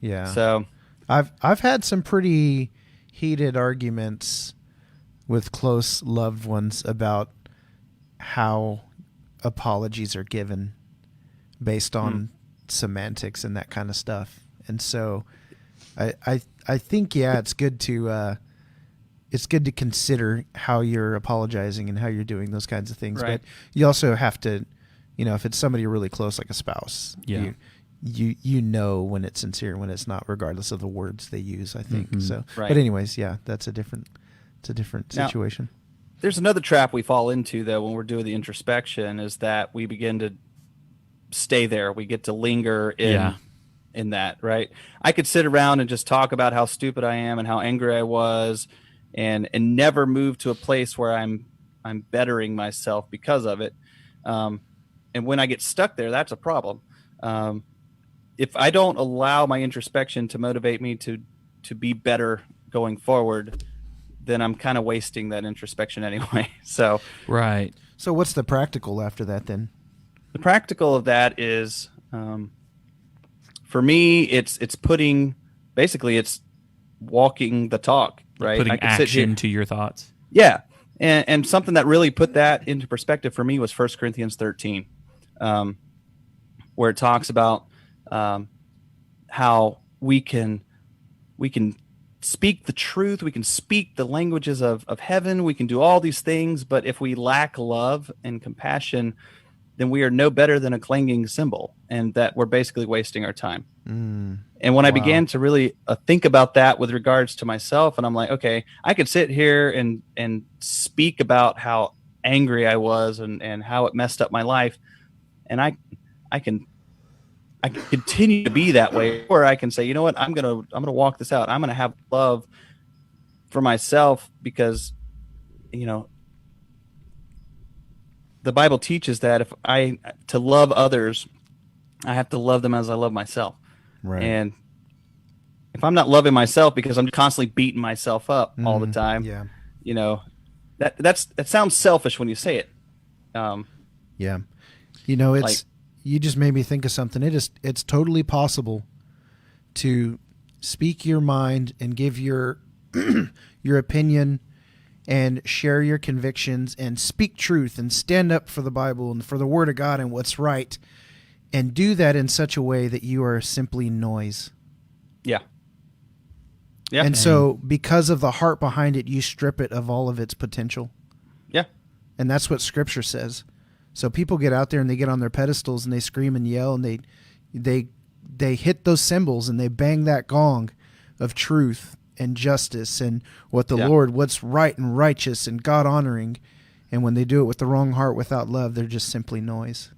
[SPEAKER 1] Yeah.
[SPEAKER 3] So
[SPEAKER 1] I've had some pretty heated arguments with close loved ones about how apologies are given based on semantics and that kind of stuff. And so I think it's good to consider how you're apologizing and how you're doing those kinds of things.
[SPEAKER 3] Right.
[SPEAKER 1] But you also have to, if it's somebody really close like a spouse,
[SPEAKER 2] Yeah.
[SPEAKER 1] you know when it's sincere and when it's not, regardless of the words they use, I think.
[SPEAKER 2] Mhm.
[SPEAKER 1] So
[SPEAKER 3] Right.
[SPEAKER 1] but anyways, yeah, it's a different
[SPEAKER 3] Now-
[SPEAKER 1] situation.
[SPEAKER 3] there's another trap we fall into though when we're doing the introspection is that we begin to stay there. We get to linger in that, right? I could sit around and just talk about how stupid I am and how angry I was and never move to a place where I'm bettering myself because of it. And when I get stuck there, that's a problem. If I don't allow my introspection to motivate me to be better going forward, then I'm kind of wasting that introspection anyway. So
[SPEAKER 2] Right.
[SPEAKER 1] So what's the practical after that then?
[SPEAKER 3] the practical of that is, for me, it's walking the talk, right?
[SPEAKER 2] Putting
[SPEAKER 3] I can sit here-
[SPEAKER 2] action to your thoughts.
[SPEAKER 3] Yeah. And something that really put that into perspective for me was 1 Corinthians 13, where it talks about how we can speak the truth, we can speak the languages of heaven, we can do all these things, but if we lack love and compassion, then we are no better than a clanging cymbal, and that we're basically wasting our time. And when I began to really think about that with regards to myself, and I'm like, okay, I could sit here and speak about how angry I was and how it messed up my life, and I can continue to be that way, or I can say, you know what, I'm gonna walk this out. I'm gonna have love for myself because, the Bible teaches that to love others, I have to love them as I love myself.
[SPEAKER 1] Right.
[SPEAKER 3] And if I'm not loving myself because I'm constantly beating myself up all the time,
[SPEAKER 1] Yeah.
[SPEAKER 3] that sounds selfish when you say it.
[SPEAKER 1] Yeah. It's you just made me think of something. It's totally possible to speak your mind and give your your opinion and share your convictions and speak truth and stand up for the Bible and for the Word of God and what's right, and do that in such a way that you are simply noise.
[SPEAKER 3] Yeah. Yeah.
[SPEAKER 1] And so because of the heart behind it, you strip it of all of its potential.
[SPEAKER 3] Yeah.
[SPEAKER 1] And that's what Scripture says. So people get out there and they get on their pedestals and they scream and yell and they hit those cymbals and they bang that gong of truth and justice and what's right and righteous and God honoring. And when they do it with the wrong heart, without love, they're just simply noise.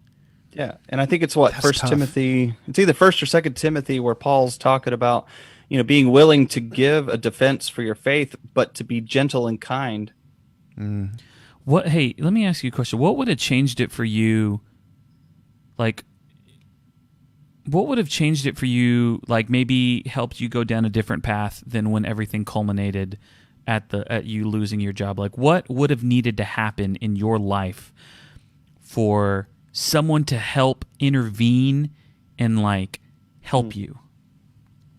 [SPEAKER 3] Yeah, and I think it's
[SPEAKER 1] That's
[SPEAKER 3] First
[SPEAKER 1] tough.
[SPEAKER 3] Timothy. It's either 1 or 2 Timothy where Paul's talking about, being willing to give a defense for your faith, but to be gentle and kind.
[SPEAKER 2] Hey, let me ask you a question. What would have changed it for you? Like, what would have changed it for you? Like, maybe helped you go down a different path than when everything culminated at you losing your job. Like, what would have needed to happen in your life for someone to help intervene and help you?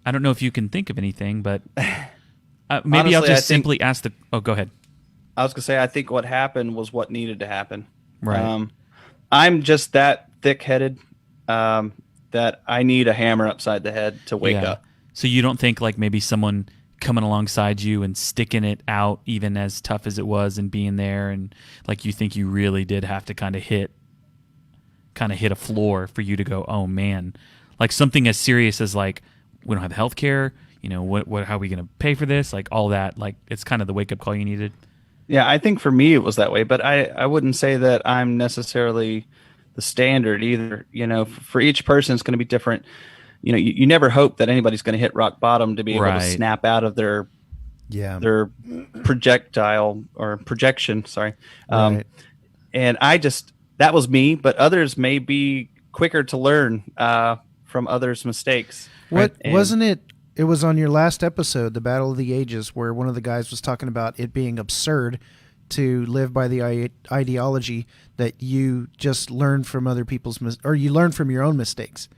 [SPEAKER 2] I don't know if you can think of anything, but maybe I'll
[SPEAKER 3] honestly,
[SPEAKER 2] just simply ask the. Oh, go ahead.
[SPEAKER 3] I was gonna say I think what happened was what needed to happen.
[SPEAKER 2] Right.
[SPEAKER 3] I'm just that thick-headed that I need a hammer upside the head to wake up.
[SPEAKER 2] So you don't think like maybe someone coming alongside you and sticking it out, even as tough as it was, and being there, and like you think you really did have to kind of hit a floor for you to go, oh man, like something as serious as like we don't have health care, what how are we going to pay for this, like all that, like it's kind of the wake up call you needed.
[SPEAKER 3] Yeah, I think for me it was that way, but I wouldn't say that I'm necessarily the standard either. For each person it's going to be different. You never hope that anybody's going to hit rock bottom to be able to snap out of their projectile or projection. Sorry.
[SPEAKER 1] Right.
[SPEAKER 3] And that was me, but others may be quicker to learn from others' mistakes.
[SPEAKER 1] Wasn't it? It was on your last episode, The Battle of the Ages, where one of the guys was talking about it being absurd to live by the ideology that you just learn from other people's or you learn from your own mistakes.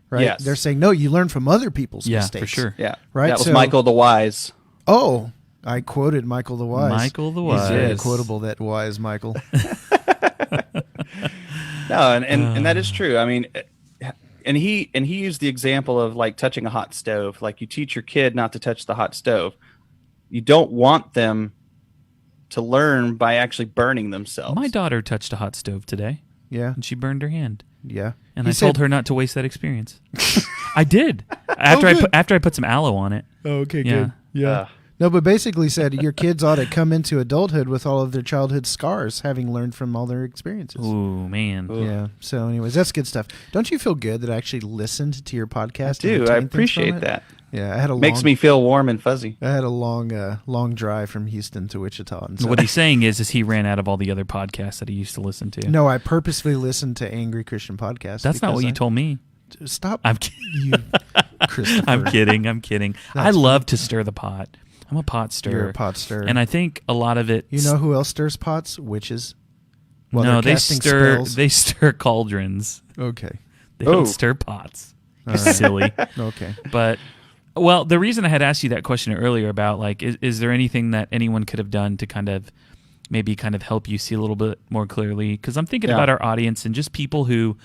[SPEAKER 1] Right?
[SPEAKER 3] Yes.
[SPEAKER 1] They're saying, no, you learn from other people's mistakes.
[SPEAKER 2] Yeah, for sure.
[SPEAKER 3] Yeah.
[SPEAKER 1] Right?
[SPEAKER 3] That was Michael the Wise.
[SPEAKER 1] Oh, I quoted Michael the Wise.
[SPEAKER 2] Michael the Wise.
[SPEAKER 1] He's very quotable, that wise Michael.
[SPEAKER 3] No, and that is true. I mean, and he used the example of like touching a hot stove. Like you teach your kid not to touch the hot stove. You don't want them to learn by actually burning themselves.
[SPEAKER 2] My daughter touched a hot stove today.
[SPEAKER 1] Yeah.
[SPEAKER 2] And she burned her hand.
[SPEAKER 1] Yeah.
[SPEAKER 2] And I told her not to waste that experience. I did. After I put some aloe on it.
[SPEAKER 1] Oh, okay,
[SPEAKER 2] Yeah.
[SPEAKER 1] good. Yeah. No, but basically said your kids ought to come into adulthood with all of their childhood scars, having learned from all their experiences.
[SPEAKER 2] Ooh, man.
[SPEAKER 3] Ooh.
[SPEAKER 1] Yeah. So anyways, that's good stuff. Don't you feel good that I actually listened to your podcast?
[SPEAKER 3] I do. I appreciate that.
[SPEAKER 1] Yeah, I had
[SPEAKER 3] Makes me feel warm and fuzzy.
[SPEAKER 1] I had a long drive from Houston to Wichita. And so,
[SPEAKER 2] What he's saying is he ran out of all the other podcasts that he used to listen to.
[SPEAKER 1] no, I purposely listened to Angry Christian Podcasts.
[SPEAKER 2] That's not what you told me.
[SPEAKER 1] Stop.
[SPEAKER 2] I'm kidding.
[SPEAKER 1] You, Christopher.
[SPEAKER 2] I'm kidding. I love to stir the pot. I'm a pot stirrer.
[SPEAKER 1] You're a pot stirrer.
[SPEAKER 2] And I think a lot of it.
[SPEAKER 1] You know who else stirs pots? Witches. While
[SPEAKER 2] no,
[SPEAKER 1] they're
[SPEAKER 2] they
[SPEAKER 1] casting
[SPEAKER 2] stir.
[SPEAKER 1] spells.
[SPEAKER 2] They stir cauldrons.
[SPEAKER 1] Okay.
[SPEAKER 2] They don't stir pots.
[SPEAKER 1] All right.
[SPEAKER 2] Silly.
[SPEAKER 1] Okay.
[SPEAKER 2] But well, the reason I had asked you that question earlier about like, is there anything that anyone could have done to kind of help you see a little bit more clearly? Because I'm thinking about our audience and just people who,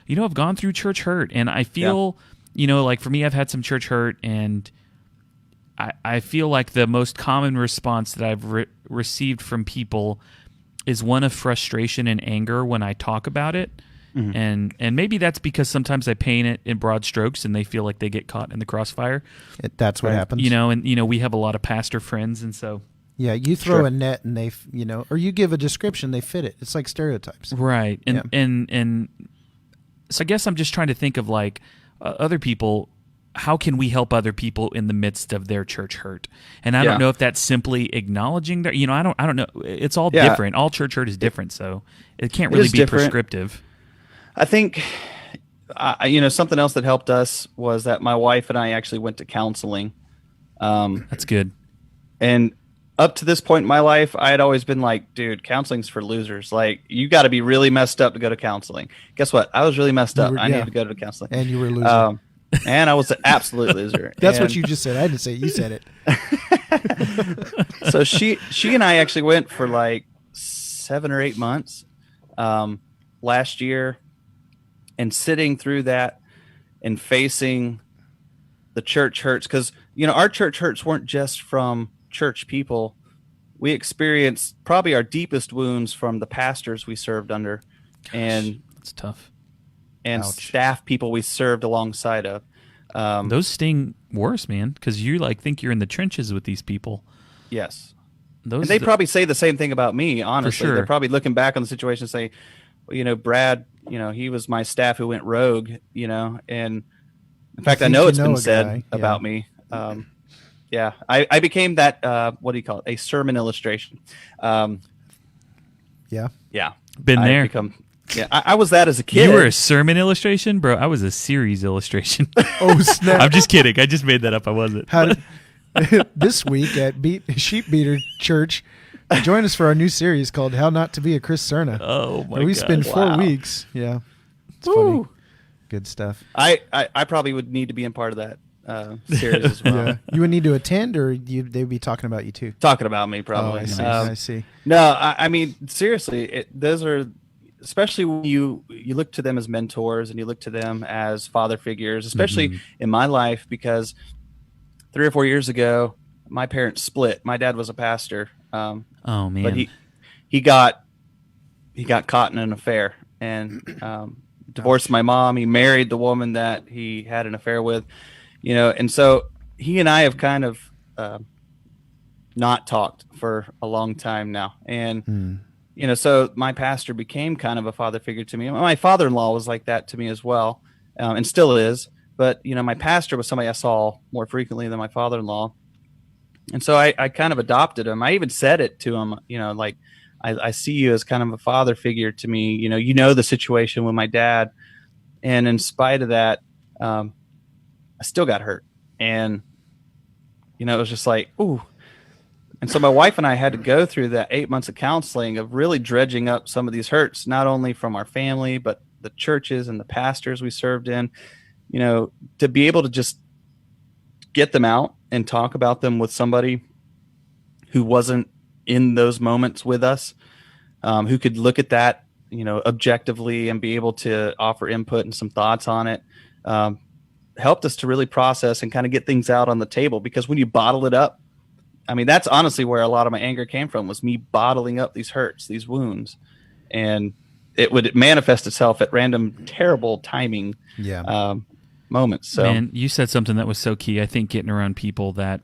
[SPEAKER 2] have gone through church hurt, and I feel, like for me, I've had some church hurt, and I feel like the most common response that I've received from people is one of frustration and anger when I talk about it. Mm-hmm. And maybe that's because sometimes I paint it in broad strokes and they feel like they get caught in the crossfire.
[SPEAKER 1] That's what happens.
[SPEAKER 2] We have a lot of pastor friends, and so
[SPEAKER 1] yeah, you throw a net and they, or you give a description, they fit it. It's like stereotypes.
[SPEAKER 2] Right. And so I guess I'm just trying to think of like other people. How can we help other people in the midst of their church hurt? And I don't know if that's simply acknowledging their, I don't know. It's all different. All church hurt is different. So it can't really be prescriptive.
[SPEAKER 3] I think, something else that helped us was that my wife and I actually went to counseling.
[SPEAKER 2] That's good.
[SPEAKER 3] And up to this point in my life, I had always been like, dude, counseling's for losers. Like, you got to be really messed up to go to counseling. Guess what? I was really messed up. I needed to go to counseling.
[SPEAKER 1] And you were a loser.
[SPEAKER 3] And I was an absolute loser.
[SPEAKER 1] That's what you just said. I didn't say it. You said
[SPEAKER 3] it. So she and I actually went for like 7 or 8 months last year, and sitting through that and facing the church hurts, because our church hurts weren't just from church people. We experienced probably our deepest wounds from the pastors we served under.
[SPEAKER 2] Gosh,
[SPEAKER 3] and
[SPEAKER 2] that's tough.
[SPEAKER 3] And staff people we served alongside of.
[SPEAKER 2] Those sting worse, man, because you think you're in the trenches with these people.
[SPEAKER 3] Yes. And they probably say the same thing about me, honestly.
[SPEAKER 2] For sure.
[SPEAKER 3] They're probably looking back on the situation and say, well, Brad, he was my staff who went rogue, and in fact, I know it's been said about me. I became that, what do you call it? A sermon illustration.
[SPEAKER 1] Yeah.
[SPEAKER 2] Been there.
[SPEAKER 3] I was that as a kid.
[SPEAKER 2] You were a sermon illustration? Bro, I was a series illustration.
[SPEAKER 1] Oh, snap.
[SPEAKER 2] I'm just kidding. I just made that up. I wasn't.
[SPEAKER 1] This week at Sheep Beater Church, join us for our new series called How Not to Be a Chris Cerna.
[SPEAKER 2] Oh, my God.
[SPEAKER 1] We spend 4 weeks. Yeah. It's funny. Good stuff.
[SPEAKER 3] I probably would need to be in part of that. series as well.
[SPEAKER 1] Yeah. You would need to attend, or they'd be talking about you too.
[SPEAKER 3] Talking about me, probably.
[SPEAKER 1] Oh, I see. I see.
[SPEAKER 3] No, I mean, seriously, those are, especially when you look to them as mentors and you look to them as father figures, especially in my life, because 3 or 4 years ago, my parents split. My dad was a pastor.
[SPEAKER 2] Oh man!
[SPEAKER 3] But he got caught in an affair and divorced my mom. He married the woman that he had an affair with, and so he and I have kind of not talked for a long time now. And so my pastor became kind of a father figure to me. My father-in-law was like that to me as well, and still is. But my pastor was somebody I saw more frequently than my father-in-law. And so I kind of adopted him. I even said it to him, like, I see you as kind of a father figure to me. The situation with my dad. And in spite of that, I still got hurt. And, it was just like, ooh. And so my wife and I had to go through that 8 months of counseling of really dredging up some of these hurts, not only from our family, but the churches and the pastors we served in, to be able to just get them out and talk about them with somebody who wasn't in those moments with us, who could look at that, objectively and be able to offer input and some thoughts on it, helped us to really process and kind of get things out on the table. Because when you bottle it up, I mean, that's honestly where a lot of my anger came from, was me bottling up these hurts, these wounds, and it would manifest itself at random, terrible timing. Moments. So,
[SPEAKER 2] man, you said something that was so key. I think getting around people that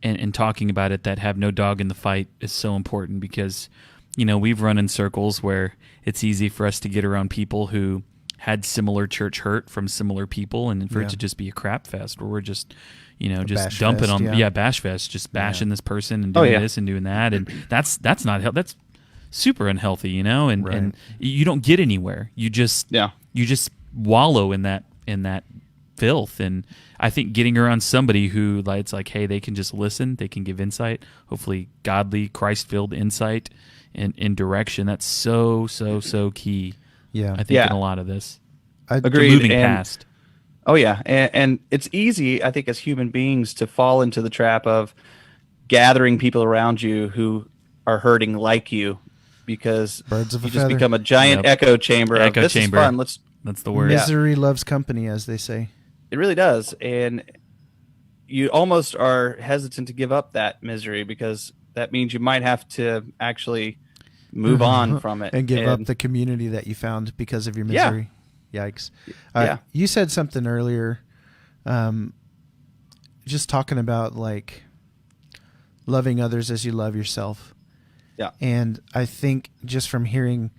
[SPEAKER 2] and talking about it that have no dog in the fight is so important, because we've run in circles where it's easy for us to get around people who had similar church hurt from similar people, and for it to just be a crap fest where we're just just dumping
[SPEAKER 1] fest,
[SPEAKER 2] on bash fest, just bashing this person and doing this and doing that, and that's not that's super unhealthy, and you don't get anywhere. You just wallow in that filth. And I think getting around somebody who, like, it's like, hey, they can just listen, they can give insight, hopefully godly, Christ-filled insight and direction. That's so key. I think in a lot of this.
[SPEAKER 3] Agreed.
[SPEAKER 2] Moving past.
[SPEAKER 3] Oh yeah, and it's easy, I think, as human beings to fall into the trap of gathering people around you who are hurting like you, because
[SPEAKER 1] Birds of a
[SPEAKER 3] you just
[SPEAKER 1] feather.
[SPEAKER 3] become a giant echo chamber. This is fun.
[SPEAKER 2] That's the word.
[SPEAKER 1] Misery loves company, as they say.
[SPEAKER 3] It really does. And you almost are hesitant to give up that misery, because that means you might have to actually move on from it.
[SPEAKER 1] And give up the community that you found because of your misery. Yikes. You said something earlier, just talking about, like, loving others as you love yourself.
[SPEAKER 3] Yeah.
[SPEAKER 1] And I think just from hearing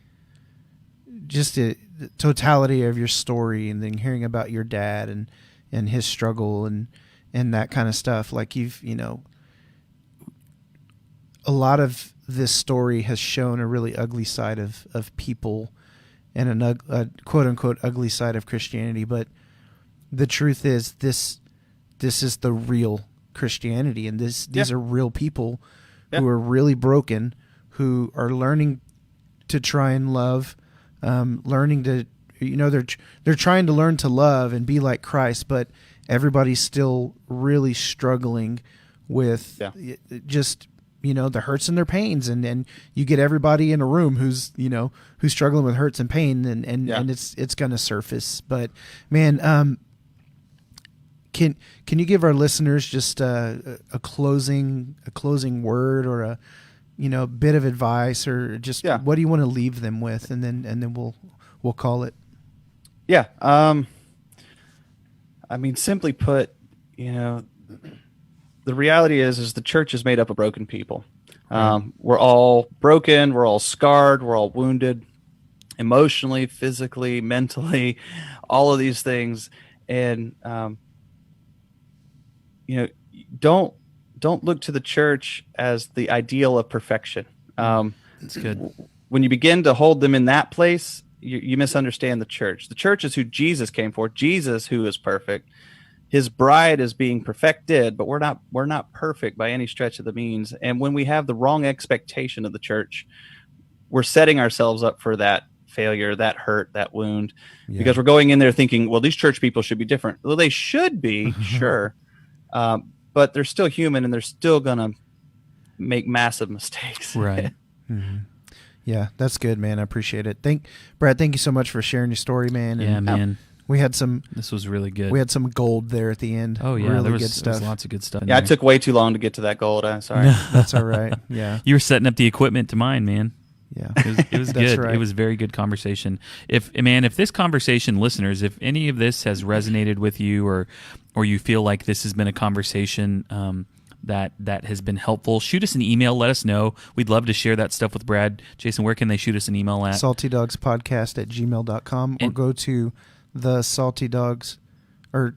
[SPEAKER 1] just the totality of your story, and then hearing about your dad and his struggle and that kind of stuff, like, a lot of this story has shown a really ugly side of people, and a quote unquote ugly side of Christianity. But the truth is, this is the real Christianity, and these are real people who are really broken, who are learning to try and love, learning to, they're trying to learn to love and be like Christ, but everybody's still really struggling with just, the hurts and their pains, and you get everybody in a room who's struggling with hurts and pain, and it's going to surface. But man, can you give our listeners just a closing word, or a bit of advice, or just what do you want to leave them with, and then we'll call it.
[SPEAKER 3] Yeah. I mean, simply put, the reality is the church is made up of broken people. We're all broken. We're all scarred. We're all wounded emotionally, physically, mentally, all of these things. And, don't look to the church as the ideal of perfection.
[SPEAKER 2] That's good.
[SPEAKER 3] When you begin to hold them in that place, you misunderstand the church. The church is who Jesus came for. Jesus, who is perfect. His bride is being perfected, but we're not perfect by any stretch of the means. And when we have the wrong expectation of the church, we're setting ourselves up for that failure, that hurt, that wound, because we're going in there thinking, well, these church people should be different. Well, they should be, sure, but they're still human, and they're still gonna make massive mistakes.
[SPEAKER 2] Right.
[SPEAKER 1] Yeah, that's good, man. I appreciate it. Brad, thank you so much for sharing your story, man.
[SPEAKER 2] Yeah,
[SPEAKER 1] And
[SPEAKER 2] man.
[SPEAKER 1] This
[SPEAKER 2] was really good.
[SPEAKER 1] We had some gold there at the end.
[SPEAKER 2] Oh yeah,
[SPEAKER 1] really
[SPEAKER 2] there was,
[SPEAKER 1] good stuff.
[SPEAKER 2] there was lots of good stuff.
[SPEAKER 3] Yeah, it took way too long to get to that gold. I'm sorry.
[SPEAKER 1] That's all right. Yeah,
[SPEAKER 2] You were setting up the equipment to mine, man.
[SPEAKER 1] yeah.
[SPEAKER 2] It was
[SPEAKER 1] That's
[SPEAKER 2] good.
[SPEAKER 1] right.
[SPEAKER 2] It was very good conversation. If this conversation, listeners, if any of this has resonated with you, or you feel like this has been a conversation that has been helpful, shoot us an email. Let us know. We'd love to share that stuff with Brad. Jason, where can they shoot us an email at?
[SPEAKER 1] saltydogspodcast@gmail.com, or go to the Salty Dogs, or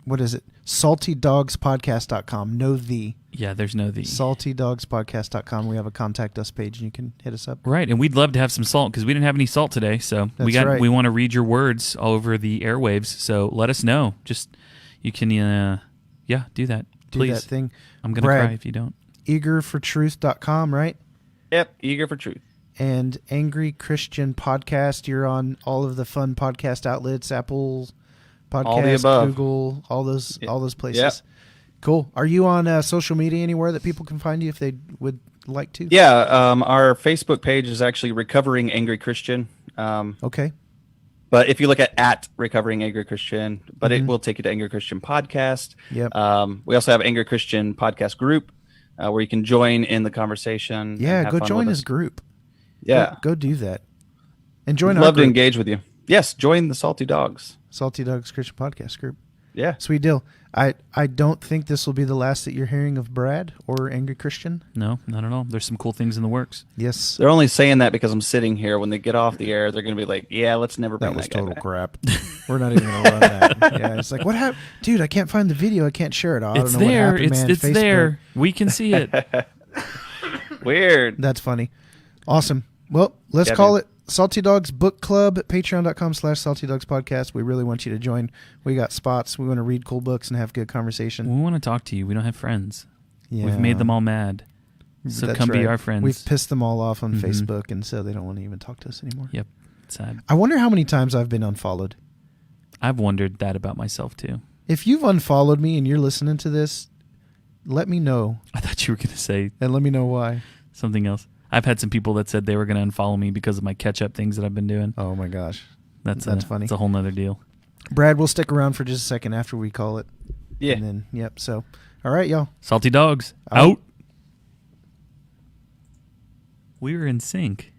[SPEAKER 1] what is it? saltydogspodcast.com. No the.
[SPEAKER 2] Yeah, there's no the.
[SPEAKER 1] saltydogspodcast.com. We have a contact us page, and you can hit us up.
[SPEAKER 2] Right, and we'd love to have some salt because we didn't have any salt today. So
[SPEAKER 1] That's right.
[SPEAKER 2] we want to read your words all over the airwaves. So let us know. Just you can do that.
[SPEAKER 1] Do
[SPEAKER 2] Please.
[SPEAKER 1] that thing.
[SPEAKER 2] I'm gonna
[SPEAKER 1] Brad,
[SPEAKER 2] cry if you don't.
[SPEAKER 1] eagerfortruth.com, right?
[SPEAKER 3] Yep, Eager for Truth.
[SPEAKER 1] And Angry Christian Podcast. You're on all of the fun podcast outlets, Apple Podcast,
[SPEAKER 3] All the above.
[SPEAKER 1] Google, all those places.
[SPEAKER 3] Yep.
[SPEAKER 1] Cool. Are you on social media anywhere that people can find you if they would like to?
[SPEAKER 3] Yeah, our Facebook page is actually Recovering Angry Christian.
[SPEAKER 1] Okay.
[SPEAKER 3] But if you look at Recovering Angry Christian, but it will take you to Angry Christian Podcast.
[SPEAKER 1] Yep.
[SPEAKER 3] We also have Angry Christian Podcast Group, where you can join in the conversation. and
[SPEAKER 1] Yeah,
[SPEAKER 3] have
[SPEAKER 1] go
[SPEAKER 3] fun
[SPEAKER 1] join
[SPEAKER 3] with
[SPEAKER 1] his
[SPEAKER 3] us.
[SPEAKER 1] group.
[SPEAKER 3] Yeah.
[SPEAKER 1] Go do that. And join
[SPEAKER 3] We'd
[SPEAKER 1] our
[SPEAKER 3] love to
[SPEAKER 1] group,
[SPEAKER 3] engage with you. Yes, join the Salty Dogs.
[SPEAKER 1] Salty Dogs Christian Podcast group.
[SPEAKER 3] Yeah.
[SPEAKER 1] Sweet deal. I don't think this will be the last that you're hearing of Brad or Angry Christian.
[SPEAKER 2] No, not at all. There's some cool things in the works.
[SPEAKER 1] Yes.
[SPEAKER 3] They're only saying that because I'm sitting here. When they get off the air, they're going to be like, yeah, let's never bring
[SPEAKER 1] That was
[SPEAKER 3] that guy
[SPEAKER 1] total
[SPEAKER 3] back.
[SPEAKER 1] crap. We're not even going to run that. Yeah, it's like, what happened? Dude, I can't find the video. I can't share it. I
[SPEAKER 2] It's
[SPEAKER 1] don't know
[SPEAKER 2] there.
[SPEAKER 1] what happened, man.
[SPEAKER 2] It's
[SPEAKER 1] Facebook.
[SPEAKER 2] there. We can see it.
[SPEAKER 3] Weird.
[SPEAKER 1] That's funny. Awesome. Well, let's
[SPEAKER 3] Yeah,
[SPEAKER 1] call
[SPEAKER 3] man.
[SPEAKER 1] it Salty Dogs Book Club at patreon.com/Salty Dogs Podcast. We really want you to join. We got spots. We want to read cool books and have good conversation.
[SPEAKER 2] We want to talk to you. We don't have friends.
[SPEAKER 1] Yeah.
[SPEAKER 2] We've made them all mad. So
[SPEAKER 1] That's
[SPEAKER 2] come be
[SPEAKER 1] right.
[SPEAKER 2] our friends.
[SPEAKER 1] We've pissed them all off on
[SPEAKER 2] Mhm.
[SPEAKER 1] Facebook, and so they don't want to even talk to us anymore.
[SPEAKER 2] Yep. Sad.
[SPEAKER 1] I wonder how many times I've been unfollowed.
[SPEAKER 2] I've wondered that about myself too.
[SPEAKER 1] If you've unfollowed me and you're listening to this, let me know,
[SPEAKER 2] I thought you were going to say
[SPEAKER 1] and let me know why.
[SPEAKER 2] something else. I've had some people that said they were going to unfollow me because of my catch-up things that I've been doing.
[SPEAKER 1] Oh my gosh.
[SPEAKER 2] That's
[SPEAKER 1] funny.
[SPEAKER 2] It's a whole nother deal.
[SPEAKER 1] Brad, we'll stick around for just a second after we call it.
[SPEAKER 3] Yeah.
[SPEAKER 1] And then, yep. So, all right, y'all.
[SPEAKER 2] Salty Dogs,
[SPEAKER 1] Out.
[SPEAKER 2] out. We were in sync.